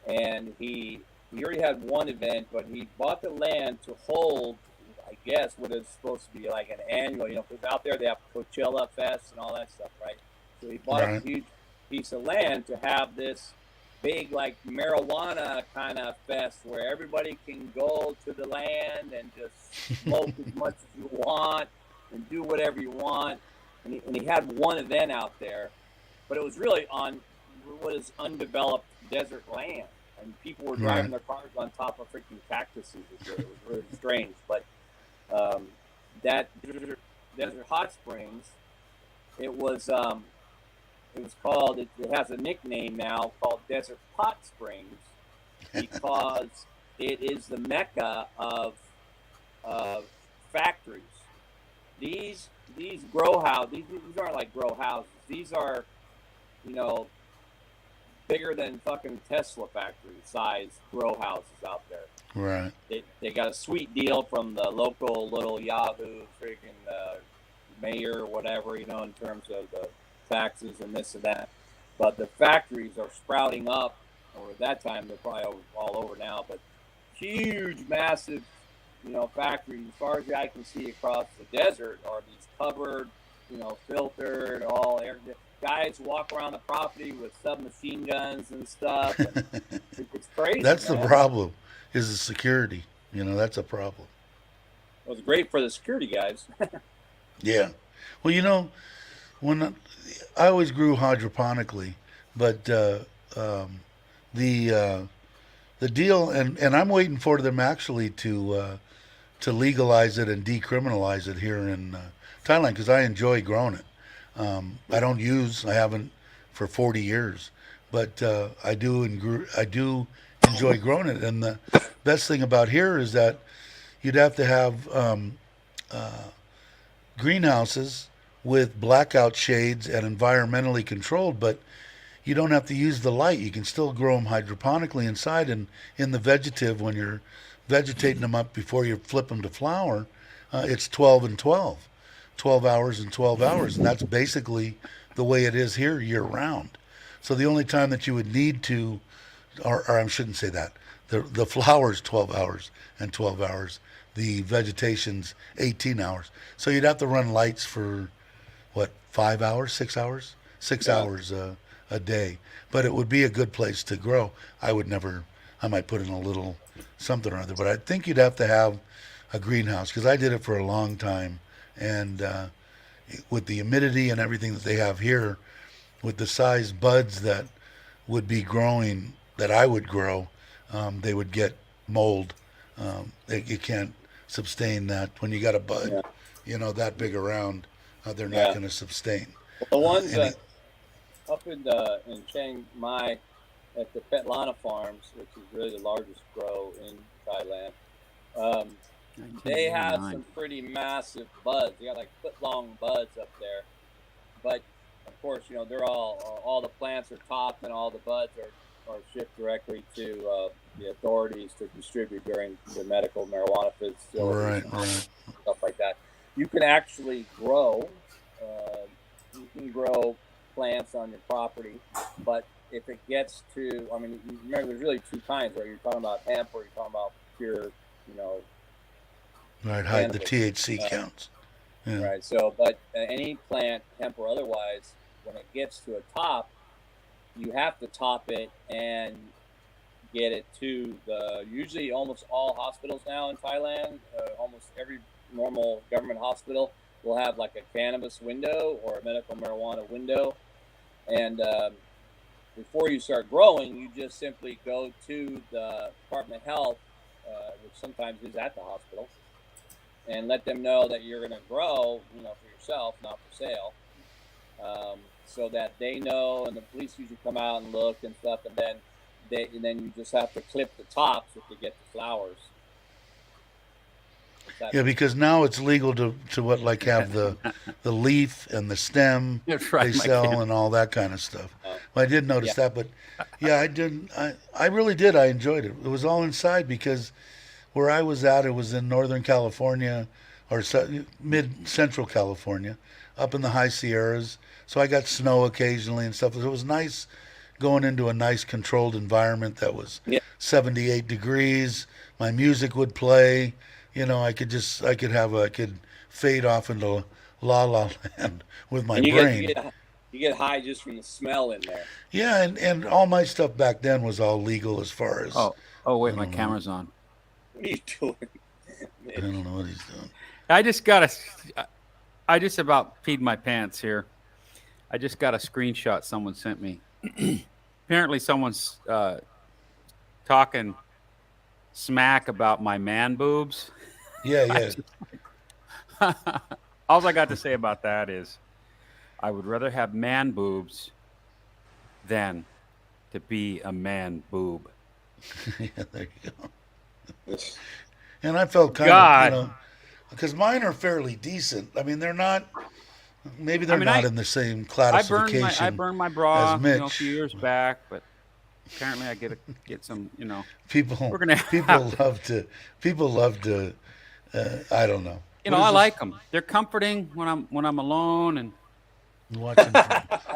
and he already had one event, but he bought the land to hold, I guess, what is supposed to be like an annual, because out there they have Coachella Fest and all that stuff, right? So he bought up a huge piece of land to have this big, like, marijuana kind of fest where everybody can go to the land and just smoke as much as you want and do whatever you want. And he had one event out there, but it was really on what is undeveloped desert land. and people were driving Right. their cars on top of freaking cactuses. It was really strange. But that desert hot springs, it was called. It has a nickname now called Desert Hot Springs because it is the mecca of factories. These grow houses. These aren't like grow houses. These are, you know, bigger than fucking Tesla factory size grow houses out there. Right. They got a sweet deal from the local little Yahoo freaking mayor or whatever, you know, in terms of the taxes and this and that. But the factories are sprouting up, or at that time they're probably all over now, but huge, massive, you know, factories as far as the eye can see across the desert are these covered, you know, filtered, all air. Guys walk around the property with submachine guns and stuff. And it's crazy. That's man. the problem, is the security. You know, that's a problem. It was great for the security guys. Yeah. Well, you know, when I always grew hydroponically, but the deal, and I'm waiting for them actually to legalize it and decriminalize it here in Thailand because I enjoy growing it. I haven't for 40 years, but I do enjoy growing it. And the best thing about here is that you'd have to have greenhouses with blackout shades and environmentally controlled, but you don't have to use the light. You can still grow them hydroponically inside, and in the vegetative, when you're vegetating them up before you flip them to flower, it's 12 and 12, 12 hours and 12 hours, and that's basically the way it is here year round. So the only time that you would need to, or I shouldn't say that, the flower's 12 hours and 12 hours, the vegetation's 18 hours. So you'd have to run lights for, what, 5 hours, 6 hours? 6 Yeah. hours a day. But it would be a good place to grow. I might put in a little something or other, but I think you'd have to have a greenhouse because I did it for a long time. And with the humidity and everything that they have here, with the size buds that would be growing, that I would grow, they would get mold. You can't sustain that when you got a bud, Yeah. you know, that big around. They're not Yeah. going to sustain. The ones any- up in Chiang Mai at the Petlana Farms, which is really the largest grow in Thailand, they have 1989. some pretty massive buds. They got like foot-long buds up there. But of course, you know, they're all the plants are topped and all the buds are shipped directly to the authorities to distribute during the medical marijuana facilities Right, and right. stuff like that. You can actually grow. You can grow plants on your property, but if it gets to, I mean, remember, there's really two kinds, right? You're talking about hemp, or you're talking about pure, you know, Right, hide the cannabis. THC counts. Yeah. Right. So, but any plant, hemp or otherwise, when it gets to a top, you have to top it and get it to usually almost all hospitals now in Thailand, almost every normal government hospital will have like a cannabis window or a medical marijuana window. And before you start growing, you just simply go to the Department of Health, which sometimes is at the hospital, and let them know that you're going to grow, you know, for yourself, not for sale, so that they know, and the police usually come out and look and stuff, and then you just have to clip the tops if you get the flowers. Yeah, because now it's legal to what, like have the leaf and the stem That's right, they my sell camera. and all that kind of stuff. Oh. Well, I did notice that, but yeah, I didn't. I really did. I enjoyed it. It was all inside because where I was at, it was in Northern California or mid Central California, up in the high Sierras. So I got snow occasionally and stuff. It was nice going into a nice controlled environment that was Yeah. 78 degrees. My music would play. You know, I could fade off into la la land with my And brain. you get high just from the smell in there. Yeah, and all my stuff back then was all legal as far as Oh wait, my don't know. camera's on. What are you doing? I don't know what he's doing. I just about peed my pants here. I just got a screenshot someone sent me. Apparently someone's talking smack about my man boobs. Yeah. All I got to say about that is I would rather have man boobs than to be a man boob. Yeah, there you go. And I felt kind of, God. because mine are fairly decent. I mean, they're not. Maybe they're I mean, not in the same I burned classification my bra, as Mitch. a few years back, but apparently I get some, People we're gonna people love to I don't know. I like them. They're comforting when I'm alone and Watching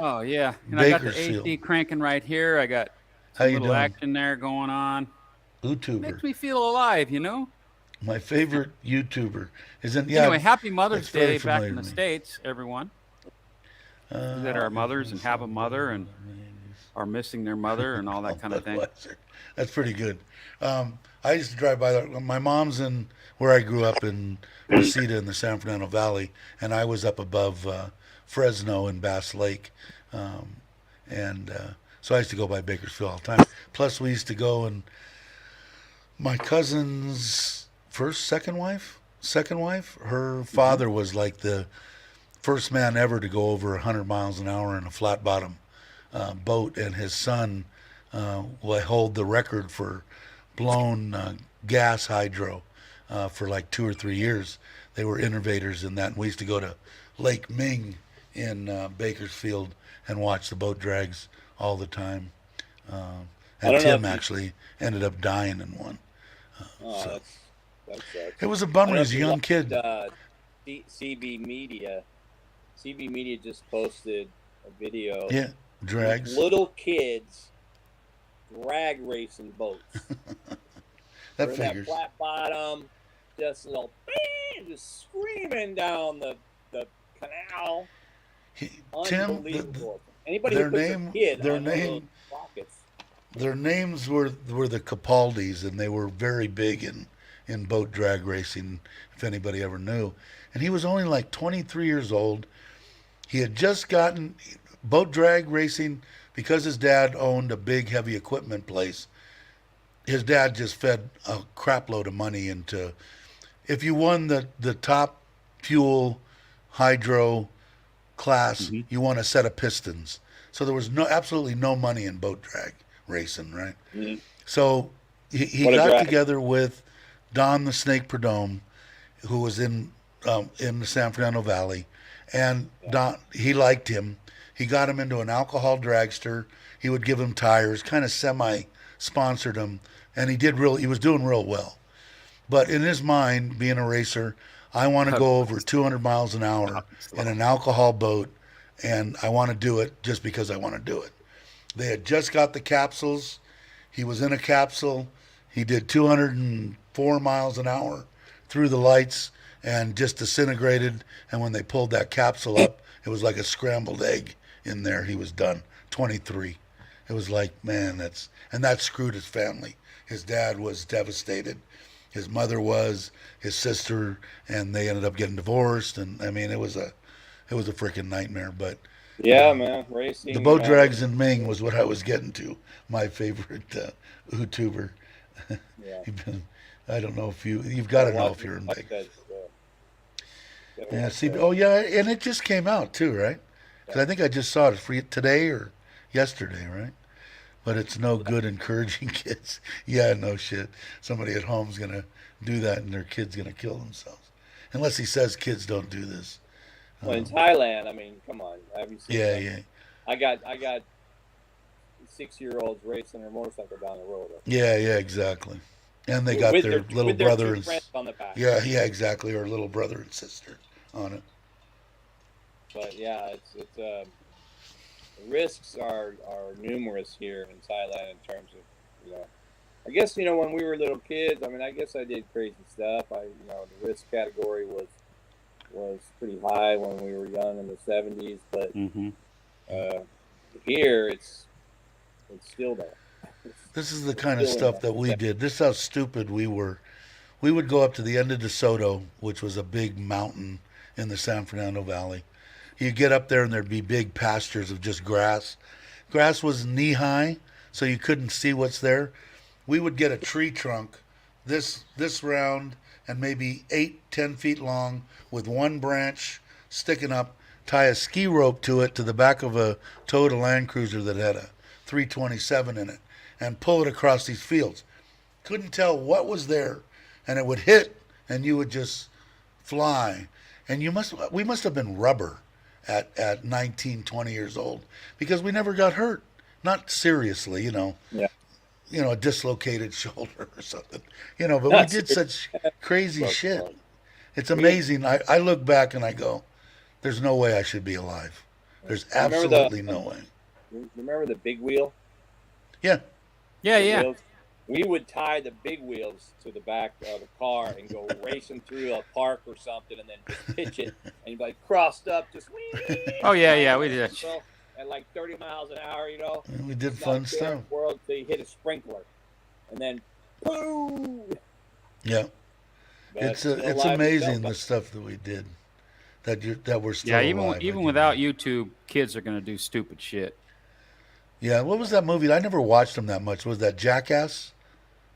oh yeah, and I got the Bakersfield. AC cranking right here. I got How some you little doing? action there going on. YouTuber. Makes me feel alive, My favorite YouTuber is in. Yeah. Anyway, happy Mother's that's very Day back familiar in the to me. States, everyone. That are mothers and have a mother and are missing their mother and all that kind of thing. That's pretty good. I used to drive by there. My mom's in where I grew up in Reseda in the San Fernando Valley, and I was up above Fresno and Bass Lake. So I used to go by Bakersfield all the time. Plus, we used to go, and my cousin's second wife, her father was like the first man ever to go over 100 miles an hour in a flat bottom boat, and his son will hold the record for blown gas hydro for like 2 or 3 years. They were innovators in that, and we used to go to Lake Ming in Bakersfield and watch the boat drags all the time. And Tim actually ended up dying in one. That sucks. It was a bummer. He was a young kid. CB Media just posted a video. Yeah, drags. With little kids drag racing boats. That They're figures. In that flat bottom, just just screaming down the canal. Tim, Anybody who puts a kid on those pockets. Their names were the Capaldis, and they were very big in boat drag racing, if anybody ever knew. And he was only like 23 years old. He had just gotten boat drag racing because his dad owned a big heavy equipment place. His dad just fed a crap load of money into, if you won the top fuel hydro class, you won a set of pistons. So there was absolutely no money in boat drag racing, right? Mm-hmm. So he got together with Don the Snake Perdome, who was in the San Fernando Valley, and Don, he liked him. He got him into an alcohol dragster. He would give him tires, kind of semi-sponsored him, and he was doing real well. But in his mind, being a racer, I want to go over 200 miles an hour in an alcohol boat, and I want to do it just because I want to do it. They had just got the capsules. He was in a capsule. He did 204 miles an hour through the lights and just disintegrated. And when they pulled that capsule up, it was like a scrambled egg in there. He was done. 23. It was like, man, that screwed his family. His dad was devastated. His mother was, his sister, and they ended up getting divorced. And I mean, it was a freaking nightmare. But yeah, man, racing. The boat drags in Ming was what I was getting to. My favorite YouTuber. Yeah. I don't know if you've got to know if you're in Vegas. Yeah, see, and it just came out too, right? Because I think I just saw it for today or yesterday, right? But it's no good encouraging kids. Yeah, no shit. Somebody at home's gonna do that, and their kid's gonna kill themselves, unless he says kids don't do this. Well, in Thailand, I mean, come on, have you seen? Yeah. I got 6-year-olds racing their motorcycle down the road. Yeah, exactly. And they got their little brother and on the back. Yeah, exactly, or little brother and sister on it. But yeah, it's the risks are numerous here in Thailand in terms of I guess when we were little kids. I mean, I guess I did crazy stuff. The risk category was pretty high when we were young in the 70s, but here it's still there. This is the kind of stuff that we did. This is how stupid we were. We would go up to the end of DeSoto, which was a big mountain in the San Fernando Valley. You'd get up there and there'd be big pastures of just grass. Grass was knee high, so you couldn't see what's there. we would get a tree trunk this round and maybe 8-10 feet long with one branch sticking up, tie a ski rope to it to the back of a Toyota Land Cruiser that had a 327 in it, and pull it across these fields. Couldn't tell what was there, and it would hit, and you would just fly. And we must have been rubber at 19, 20 years old, because we never got hurt. Not seriously, Yeah. A dislocated shoulder or something, but we did such crazy That's shit. fun. It's amazing. I look back and I go, there's no way I should be alive. There's Remember the- absolutely no way. Remember the big wheel? Yeah. Yeah, The yeah. wheels? We would tie the big wheels to the back of the car and go racing through a park or something, and then just pitch it, and you'd be like crossed up, just Oh, yeah, we did that. so, at like 30 miles an hour, We did It's fun not fair in stuff. the world till you hit a sprinkler, and then boom. Yeah. But It's still it's alive amazing yourself. the stuff that we did. That we're still Yeah, alive. even I without do. YouTube, kids are going to do stupid shit. Yeah, what was that movie? I never watched them that much. Was that Jackass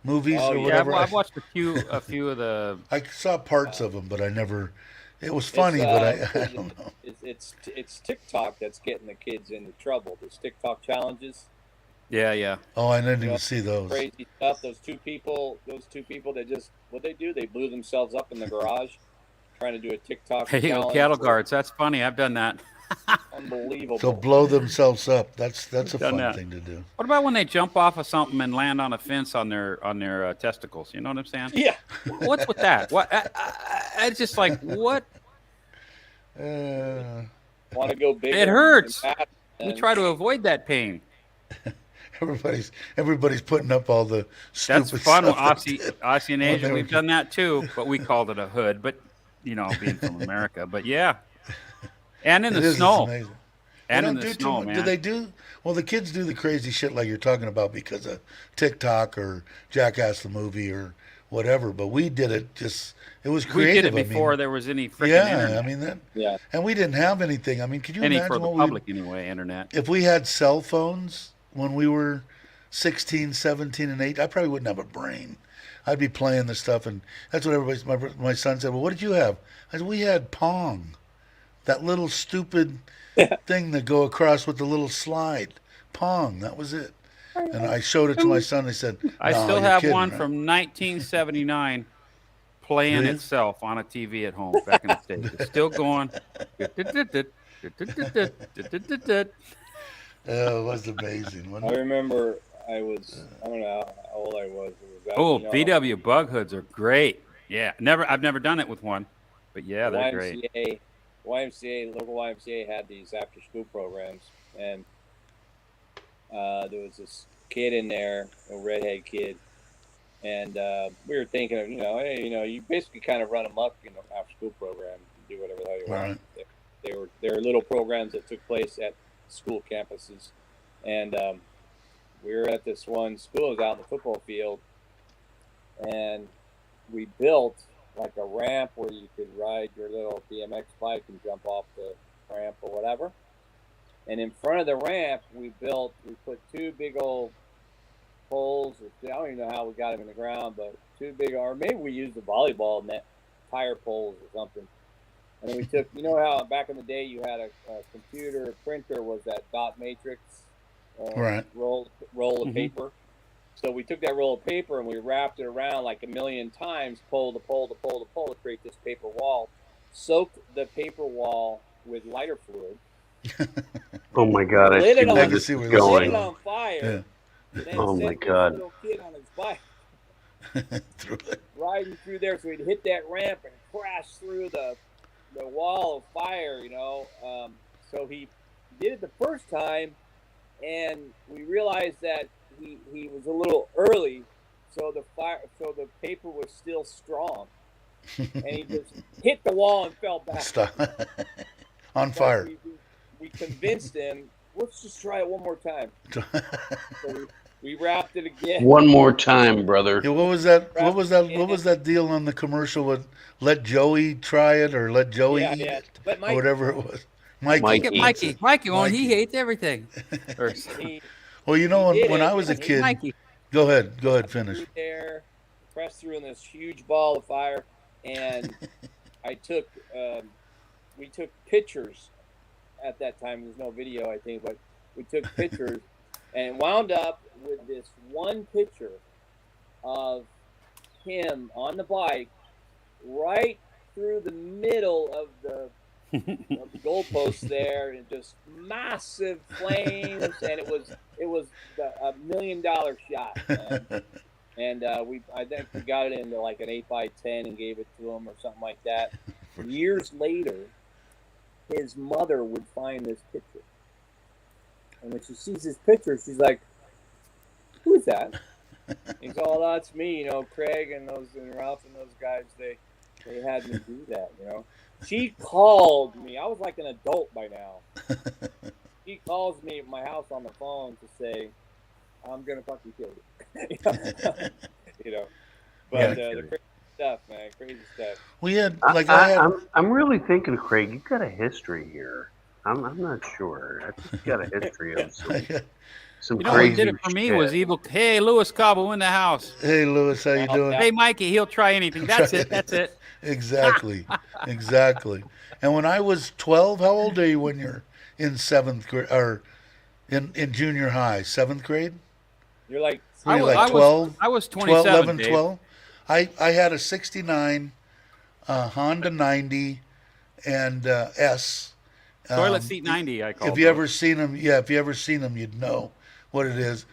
movies Oh, or yeah, Yeah, whatever? I've watched a few of the. I saw parts of them, but I never. It was funny, It's, but I don't know. It's TikTok that's getting the kids into trouble. Those TikTok challenges, Yeah. Oh, I didn't even Yeah. see those. crazy stuff. Those two people that just what they do, they blew themselves up in the garage trying to do a TikTok Hey, challenge. cattle guards. That's funny. I've done that. Unbelievable. So blow themselves up. That's a Done fun that. thing to do. What about when they jump off of something and land on a fence on their testicles? You know what I'm saying? Yeah. What's with that? What? It's just like what? Want to go bigger? It hurts. and bad, We and- try to avoid that pain. Everybody's putting up all the stupid That's fun. stuff. they did. Aussie and Well, Asia, they we've were- done that too, but we called it a hood. But being from America, but yeah, and in It the is, snow, it's amazing. and They in don't the do too snow, much. man. Do they do? Well, the kids do the crazy shit like you're talking about because of TikTok or Jackass the movie or whatever. But we did it just. It was We creative. did it before there was any freaking Yeah, internet. I mean that. Yeah. And we didn't have anything. I mean, could you Any imagine for the what public anyway, internet. if we had cell phones when we were 16, 17, and 8? I probably wouldn't have a brain. I'd be playing this stuff, and that's what my son said. Well, what did you have? I said, we had Pong, that little stupid thing that go across with the little slide. Pong, that was it. And I showed it to my son. He said, I "No, still you're have kidding, one right?" from 1979 playing Do you? itself on a TV at home back in the States. It's still going. Oh, it was amazing. I Wasn't it? remember I don't know how old I was. It was Oh, VW bug hoods are great. Yeah, I've never done it with one, but yeah, they're great. Local YMCA had these after school programs, and there was this kid in there, a redhead kid, and we were thinking of, hey, you basically kind of run amok in the after school program, you do whatever the hell you want. They were little programs that took place at school campuses, and we were at this one school, it was out in the football field, and we built like a ramp where you could ride your little BMX bike and jump off the ramp or whatever. And in front of the ramp, we put two big old poles. I don't even know how we got them in the ground, but two big, or maybe we used the volleyball net tire poles or something. And then we took, how back in the day you had a computer printer was that dot matrix Right. roll of paper. So we took that roll of paper and we wrapped it around like a million times, pole to pole to pole to pole to create this paper wall. Soaked the paper wall with lighter fluid. Oh my God! I Lit see it where on- this see is where Lit this is going. it on fire. Yeah. And then Oh sent my this God. little kid on his bike Through it. riding through there, so he'd hit that ramp and crash through the wall of fire. So he did it the first time, and we realized that he was a little early, so the paper was still strong, and he just hit the wall and fell back. Stop. On But fire. we convinced him, let's just try it one more time. So we wrapped it again. One more time, brother. Yeah, what was that? What was that deal on the commercial with "Let Joey try it" or "Let Joey eat Yeah. it" But or Mike, whatever it was? Mikey. Mikey. that's it. Mikey, Mikey. he hates everything. Or, he, Well, he did when it, I was a and he- kid, Mikey. Go ahead, finish. Through there, pressed through in this huge ball of fire, and I took. We took pictures at that time. There's no video, I think, but we took pictures, and wound up with this one picture of him on the bike, right through the middle of the goalpost there, and just massive flames, and it was a $1 million shot, and I think we got it into like an 8x10 and gave it to him or something like that. Years later, his mother would find this picture, and when she sees this picture, she's like, "Who's that?" He's all, "Oh, that's me, Craig and Ralph and those guys. They had me do that, She called me. I was like an adult by now. She calls me at my house on the phone to say, "I'm gonna fucking kill you." But the crazy stuff, man, crazy stuff. We had I'm really thinking, Craig, you've got a history here. I'm not sure. I think you got a history of some What crazy did it for me shit. was evil. Hey, Louis Cabo in the house. Hey, Louis, how you doing? Hey, Mikey, he'll try anything. That's it. That's it. Exactly. And when I was 12, how old are you when you're in 7th grade or in junior high? 7th grade? You're like, Were you like 12? I was 12, 27, 11, Dave. 12? I had a 69 Honda 90 and S. Toilet seat 90, I call it. If you ever seen them, you'd know what it is.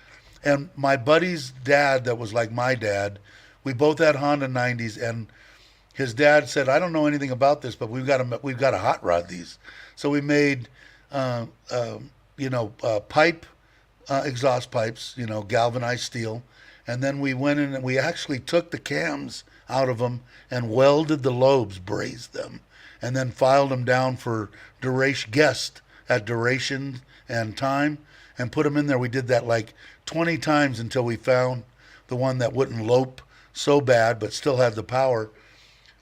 And my buddy's dad, that was like my dad, we both had Honda 90s, and his dad said, "I don't know anything about this, but we've got to hot rod these." So we made, pipe exhaust pipes, galvanized steel, and then we went in and we actually took the cams out of them and welded the lobes, brazed them, and then filed them down for duration, guessed at duration and time, and put them in there. We did that like 20 times until we found the one that wouldn't lope so bad but still had the power.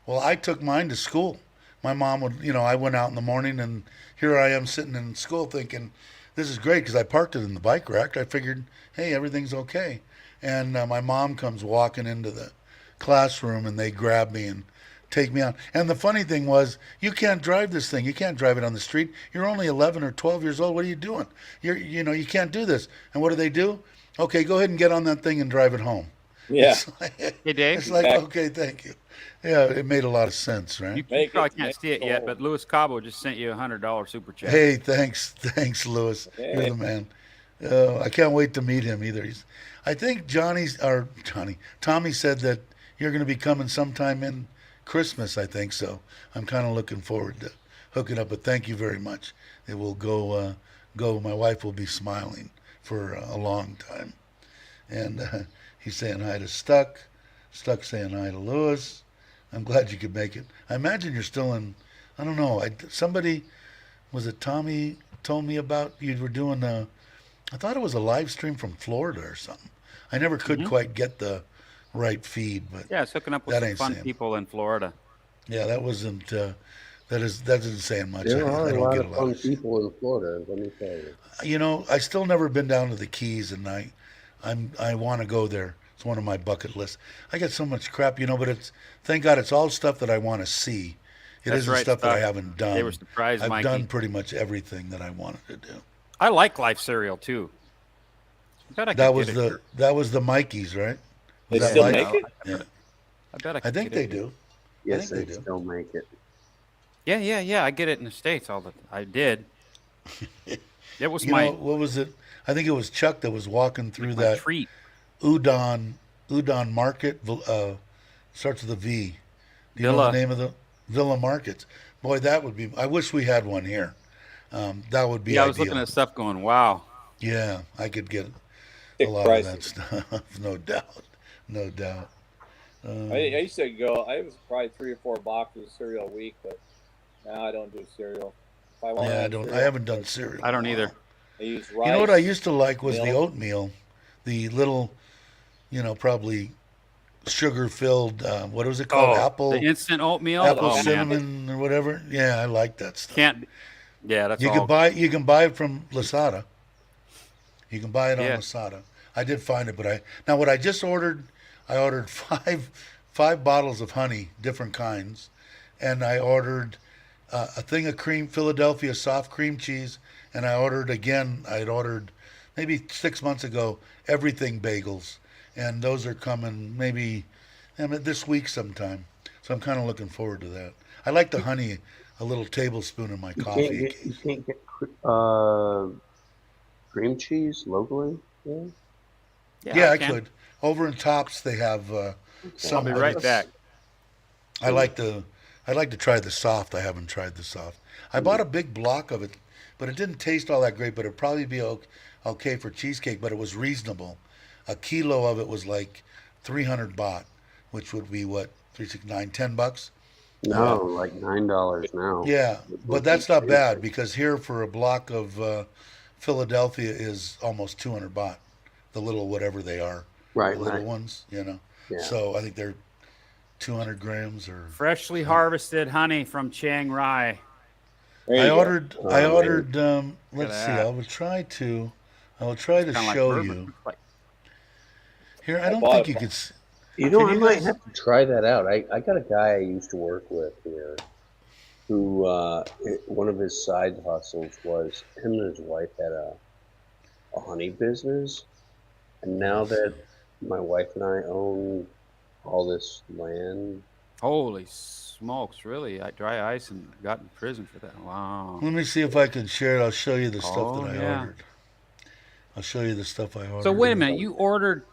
Well, I took mine to school. My mom would, I went out in the morning, and here I am sitting in school thinking, this is great, because I parked it in the bike rack. I figured, hey, everything's okay. And my mom comes walking into the classroom, and they grab me and take me out. And the funny thing was, you can't drive this thing. You can't drive it on the street. You're only 11 or 12 years old. What are you doing? You can't do this. And what do? Okay, go ahead and get on that thing and drive it home. yeah. Hey, Dave. It's like, okay, thank you. Yeah, it made a lot of sense, right? You probably can't see it yet, but Louis Cabo just sent you a $100 super chat. Hey, thanks, Louis. You're the man. I can't wait to meet him either. I think Tommy said that you're going to be coming sometime in Christmas, I think so. I'm kind of looking forward to hooking up, but thank you very much. It will go. My wife will be smiling for a long time. And he's saying hi to Stuck saying hi to Louis. I'm glad you could make it. I imagine you're still in, I don't know, was it Tommy told me about you were doing I thought it was a live stream from Florida or something. I never could quite get the right feed, but Yeah, it's hooking up with some fun saying. people in Florida. Yeah, that wasn't, that isn't saying much. There are I a don't lot get of fun people in Florida, let me tell you. I still never been down to the Keys, and I want to go there. It's one of my bucket lists. I get so much crap, but thank God it's all stuff that I want to see. It That's isn't right, stuff that I Stuck. haven't done. They were surprised, I've Mikey. done pretty much everything that I wanted to do. I like Life Cereal too. I bet I could That was get the it. that was the Mikeys, right? They Was that still Mike? make it? Yeah, I bet I think get they it. do. Yes, think they they do. still make it. Yeah. I get it in the States all the time. I did. It was You my, know, what was it? I think it was Chuck that was walking through my that treat. Udon Market. Starts with a V. Do you know Villa. the name of the Villa Markets? Boy, that would be. I wish we had one here. That would be Yeah, I ideal. was looking at stuff going, wow. Yeah, I could get a Thick lot prices. of that stuff. No doubt. I used to go. I was probably 3 or 4 boxes of cereal a week, but now I don't do cereal. If I want Yeah, I to don't. cereal, I haven't done cereal. I don't in a either. while. I use rice. You know what I used to like was the milk. oatmeal, the little, probably sugar-filled. What was it called? Apple, The instant oatmeal. apple Oh, man. cinnamon or whatever. Yeah, I like that stuff. Can't. Yeah, that's You all. can buy it from Lasada. You can buy it on Yeah. Lasada. I did find it, but now what I just ordered, I ordered five bottles of honey, different kinds, and I ordered a thing of Philadelphia soft cream cheese, and I ordered again. I'd ordered maybe 6 months ago everything bagels, and those are coming maybe this week sometime. So I'm kind of looking forward to that. I like the honey, a little tablespoon in my coffee. You can't get cream cheese locally. Yeah. Yeah, I can. could. Over in Tops, they have some. I'll be right back. I like to try the soft. I haven't tried the soft. I bought a big block of it, but it didn't taste all that great. But it'd probably be okay for cheesecake. But it was reasonable. A kilo of it was like 300 baht, which would be what, 369, $10. No, like $9 now. Yeah, but that's not bad because here for a block of Philadelphia is almost 200 baht. The little whatever they are, Right, the little right. ones, Yeah. So I think they're 200 grams or. Freshly harvested honey from Chiang Rai. There I you go. ordered. I ordered. Let's see. that. I will try to Kinda like show bourbon. you Like- here. I don't bought think it. you could. You know, Can I you might guys- have to try that out. I got a guy I used to work with here who one of his side hustles was him and his wife had a honey business. And now that my wife and I own all this land, Holy smokes! Really? I dry ice and got in prison for that. Wow. Let me see if I can share it. I'll show you the stuff Oh, that I yeah. ordered. I'll show you the stuff I ordered. So wait a minute. You ordered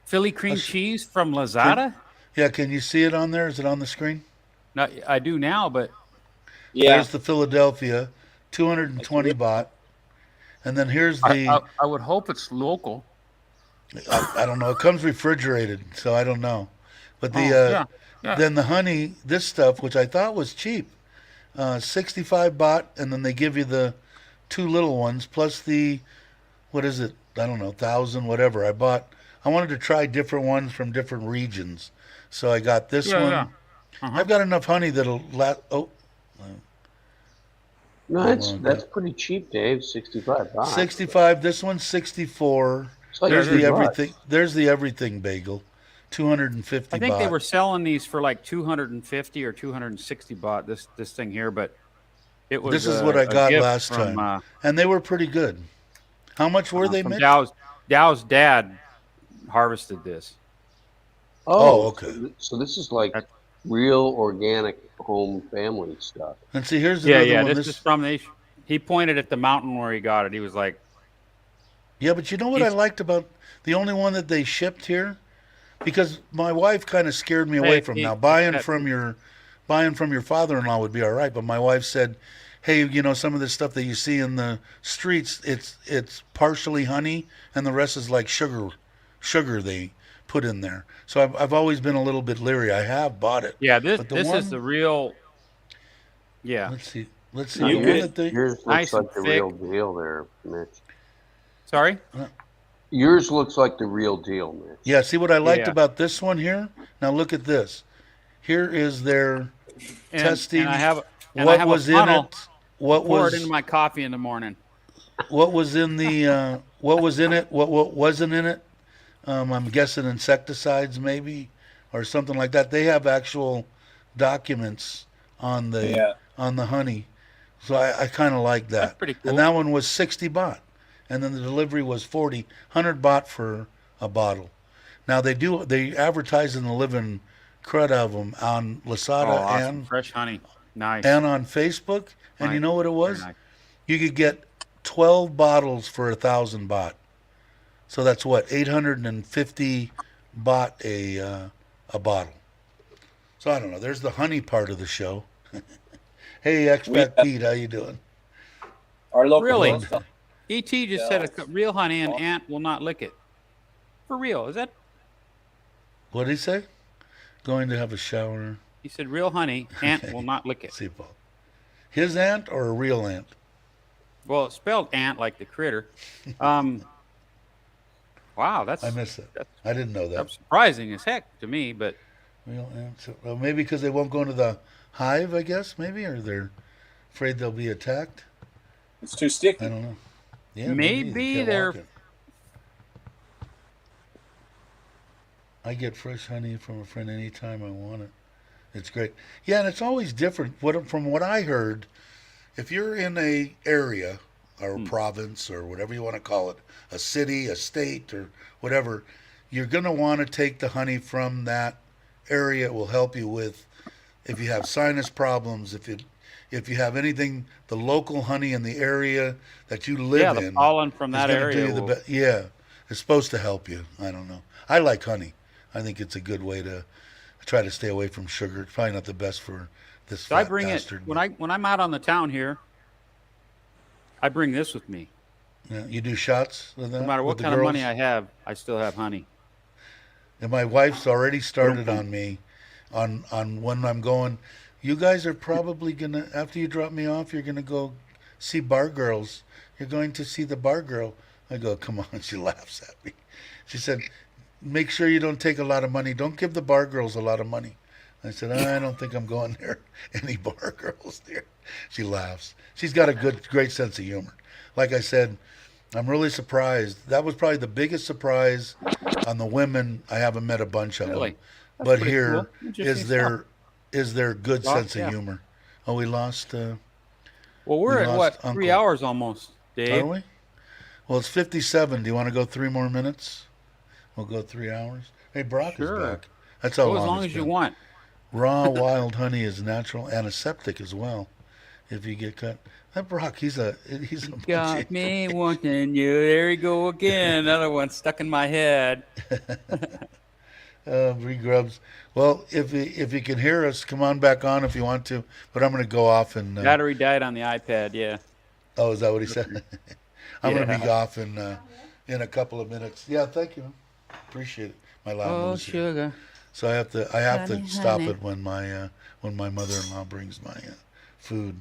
Philly cream cheese from Lazada? Yeah, can you see it on there? Is it on the screen? No, I do now, but Yeah. There's the Philadelphia, 220 baht, and then here's the. I would hope it's local. I don't know. It comes refrigerated, so I don't know. But the yeah. then the honey, this stuff, which I thought was cheap, 65 baht, and then they give you the two little ones plus the, what is it? I don't know, 1,000 whatever. I wanted to try different ones from different regions, so I got this Yeah, one. yeah. I've got enough honey that'll last. Oh, no, on, that's pretty cheap, Dave. 65 baht. 65. This one's 64. It's like There's $3. the everything. There's the everything bagel, 250 I think baht. they were selling these for like 250 or 260 baht. This thing here, but it was. This is what I a got gift last from, time, and they were pretty good. How much were they, from Mitch? Dow's dad harvested this. Oh, okay. So this is like real organic home family stuff. And see, here's Yeah, another yeah. one. This is from the. He pointed at the mountain where he got it. He was like, Yeah, but you know what I liked about the only one that they shipped here, because my wife kind of scared me away from now buying from your father-in-law would be all right, but my wife said, "Hey, you know, some of this stuff that you see in the streets, it's partially honey, and the rest is like sugar they put in there." So I've always been a little bit leery. I have bought it. "Yeah, this But the is one- the real." Yeah. Let's see. The You one could- that they. Yours looks Nice like and the thick. real deal there, Mitch. Sorry. Yours looks like the real deal, Mitch. Yeah, see what I liked Yeah. about this one here? Now look at this. Here is their testing And I have what a was in funnel. it, what Pour it was into my coffee in the morning. what was in the what was in it, what wasn't in it. I'm guessing insecticides maybe or something like that. They have actual documents on the honey. So I kind of like that. That's pretty cool. And that one was 60 baht. And then the delivery was 100 baht for a bottle. Now they advertise in the living crud of them on Lazada awesome. and Fresh honey. Nice. on Facebook. And you Nice. know what it was? Very nice. You could get 12 bottles for 1,000 baht. So that's what, 850 baht a bottle. So I don't know. There's the honey part of the show. Hey, Expat Pete, how you doing? Our local Really? post office. ET just said real honey and ant will not lick it. For real? Is that? What did he say? Going to have a shower. He said real honey, ant will not lick it. See, Paul. His ant or a real ant? Well, it's spelled ant like the critter. Wow, that's I missed it. I didn't know that. that's surprising as heck to me, but Real ant. So, well, maybe because they won't go into the hive, I guess, maybe, or they're afraid they'll be attacked. It's too sticky. I don't know. Yeah, Maybe can't they're- walk it. I get fresh honey from a friend anytime I want it. It's great. Yeah, and it's always different. From what I heard, if you're in a area or a province or whatever you want to call it, a city, a state, or whatever, you're going to want to take the honey from that area. It will help you with if you have sinus problems, if you have anything, the local honey in the area that you live Yeah, the in pollen from is that going to do area. you the will- best. Yeah, it's supposed to help you. I don't know. I like honey. I think it's a good way to try to stay away from sugar. It's probably not the best for this So I fat bring bastard. it when I'm out on the town here. I bring this with me. Yeah, you do shots with that? No matter with what the kind of money girls? I have, I still have honey. And my wife's already started on me on when I'm going. You guys are probably gonna after you drop me off, you're gonna go see bar girls. You're going to see the bar girl. I go, come on. She laughs at me. She said, make sure you don't take a lot of money. Don't give the bar girls a lot of money. I said, I don't think I'm going there. Any bar girls there? She laughs. She's got a great sense of humor. Like I said, I'm really surprised. That was probably the biggest surprise on the women. I haven't met a bunch of Really? them, That's but pretty here cool. Interesting is stuff. their good Lost- sense of yeah. humor. Oh, we lost. Well, we we're at lost what 3 Uncle. hours almost, Dave. Are we? Well, it's 57. Do you want to go 3 more minutes? We'll go 3 hours. Hey, Brock Sure. is back. That's how Go as long it's as you been. want. Raw wild honey is natural antiseptic as well. If you get cut, that Brock, he's a Got me wanting you. There you go again. Another one stuck in my head. Bree Grubbs. Well, if you can hear us, come on back on if you want to. But I'm going to go off and. Battery died on the iPad. Yeah. Oh, is that what he said? I'm going to be Yeah. off in a couple of minutes. Yeah, thank you. Appreciate it. My loud Oh, moose here. sugar. So I have to Honey, stop honey. it when my mother-in-law brings my food.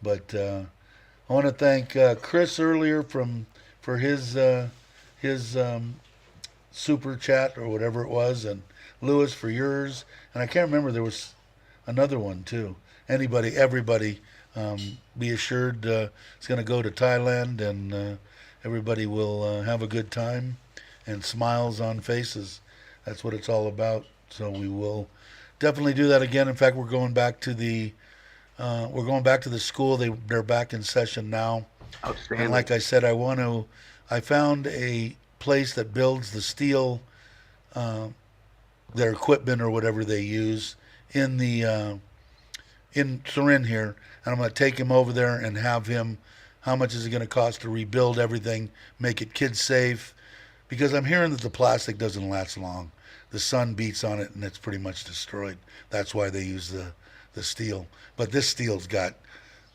But I want to thank Chris earlier for his super chat or whatever it was, and Lewis for yours. And I can't remember, there was another one too. Everybody, be assured it's going to go to Thailand, and everybody will have a good time and smiles on faces. That's what it's all about. So we will definitely do that again. In fact, we're going back to the school. They're back in session now. Outstanding. And like I said, I found a place that builds the steel, their equipment or whatever they use in Turin here. And I'm going to take him over there and have him, how much is it going to cost to rebuild everything, make it kid safe? Because I'm hearing that the plastic doesn't last long. The sun beats on it and it's pretty much destroyed. That's why they use the steel. But this steel's got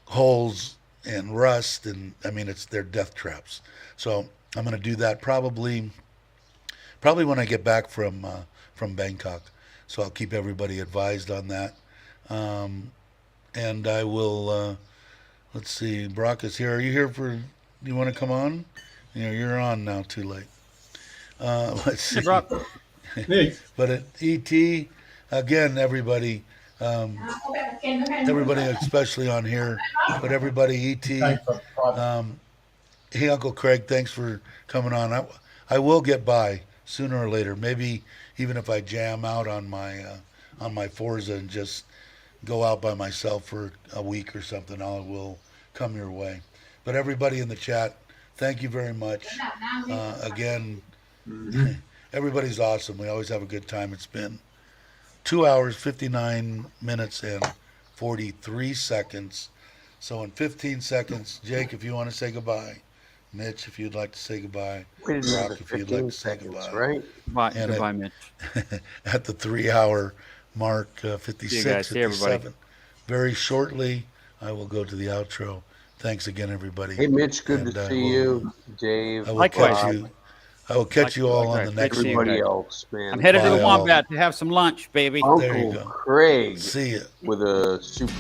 holes and rust, and I mean they're death traps. So I'm going to do that probably when I get back from Bangkok. So I'll keep everybody advised on that. And I will. Let's see. Brock is here. Are you here for? You want to come on? You're on now. Too late. Let's see. Hey, Brock. Hey, But at ET, again, everybody, especially on here, but everybody, ET, thanks for private. hey, Uncle Craig, thanks for coming on. I will get by sooner or later. Maybe even if I jam out on my Forza and just go out by myself for a week or something, I will come your way. But everybody in the chat, thank you very much. Again, everybody's awesome. We always have a good time. It's been 2 hours, 59 minutes, and 43 seconds. So in 15 seconds, Jake, if you want to say goodbye. Mitch, if you'd like to say goodbye. Wait another Brock, if you'd like 15 to say seconds, goodbye. right? Bye. And Goodbye, Mitch. At the 3 hour mark, 56, See you guys. See everybody. 57. Very shortly, I will go to the outro. Thanks again, everybody. Hey, Mitch, good And to I see will- you. Dave, I will Likewise. catch you. I will catch you all on the Likewise. next Good to see you one. everybody guys. else, man. I'm headed to the Bye, all. Wombat to have some lunch, baby. Uncle There you go. Craig See ya. with a super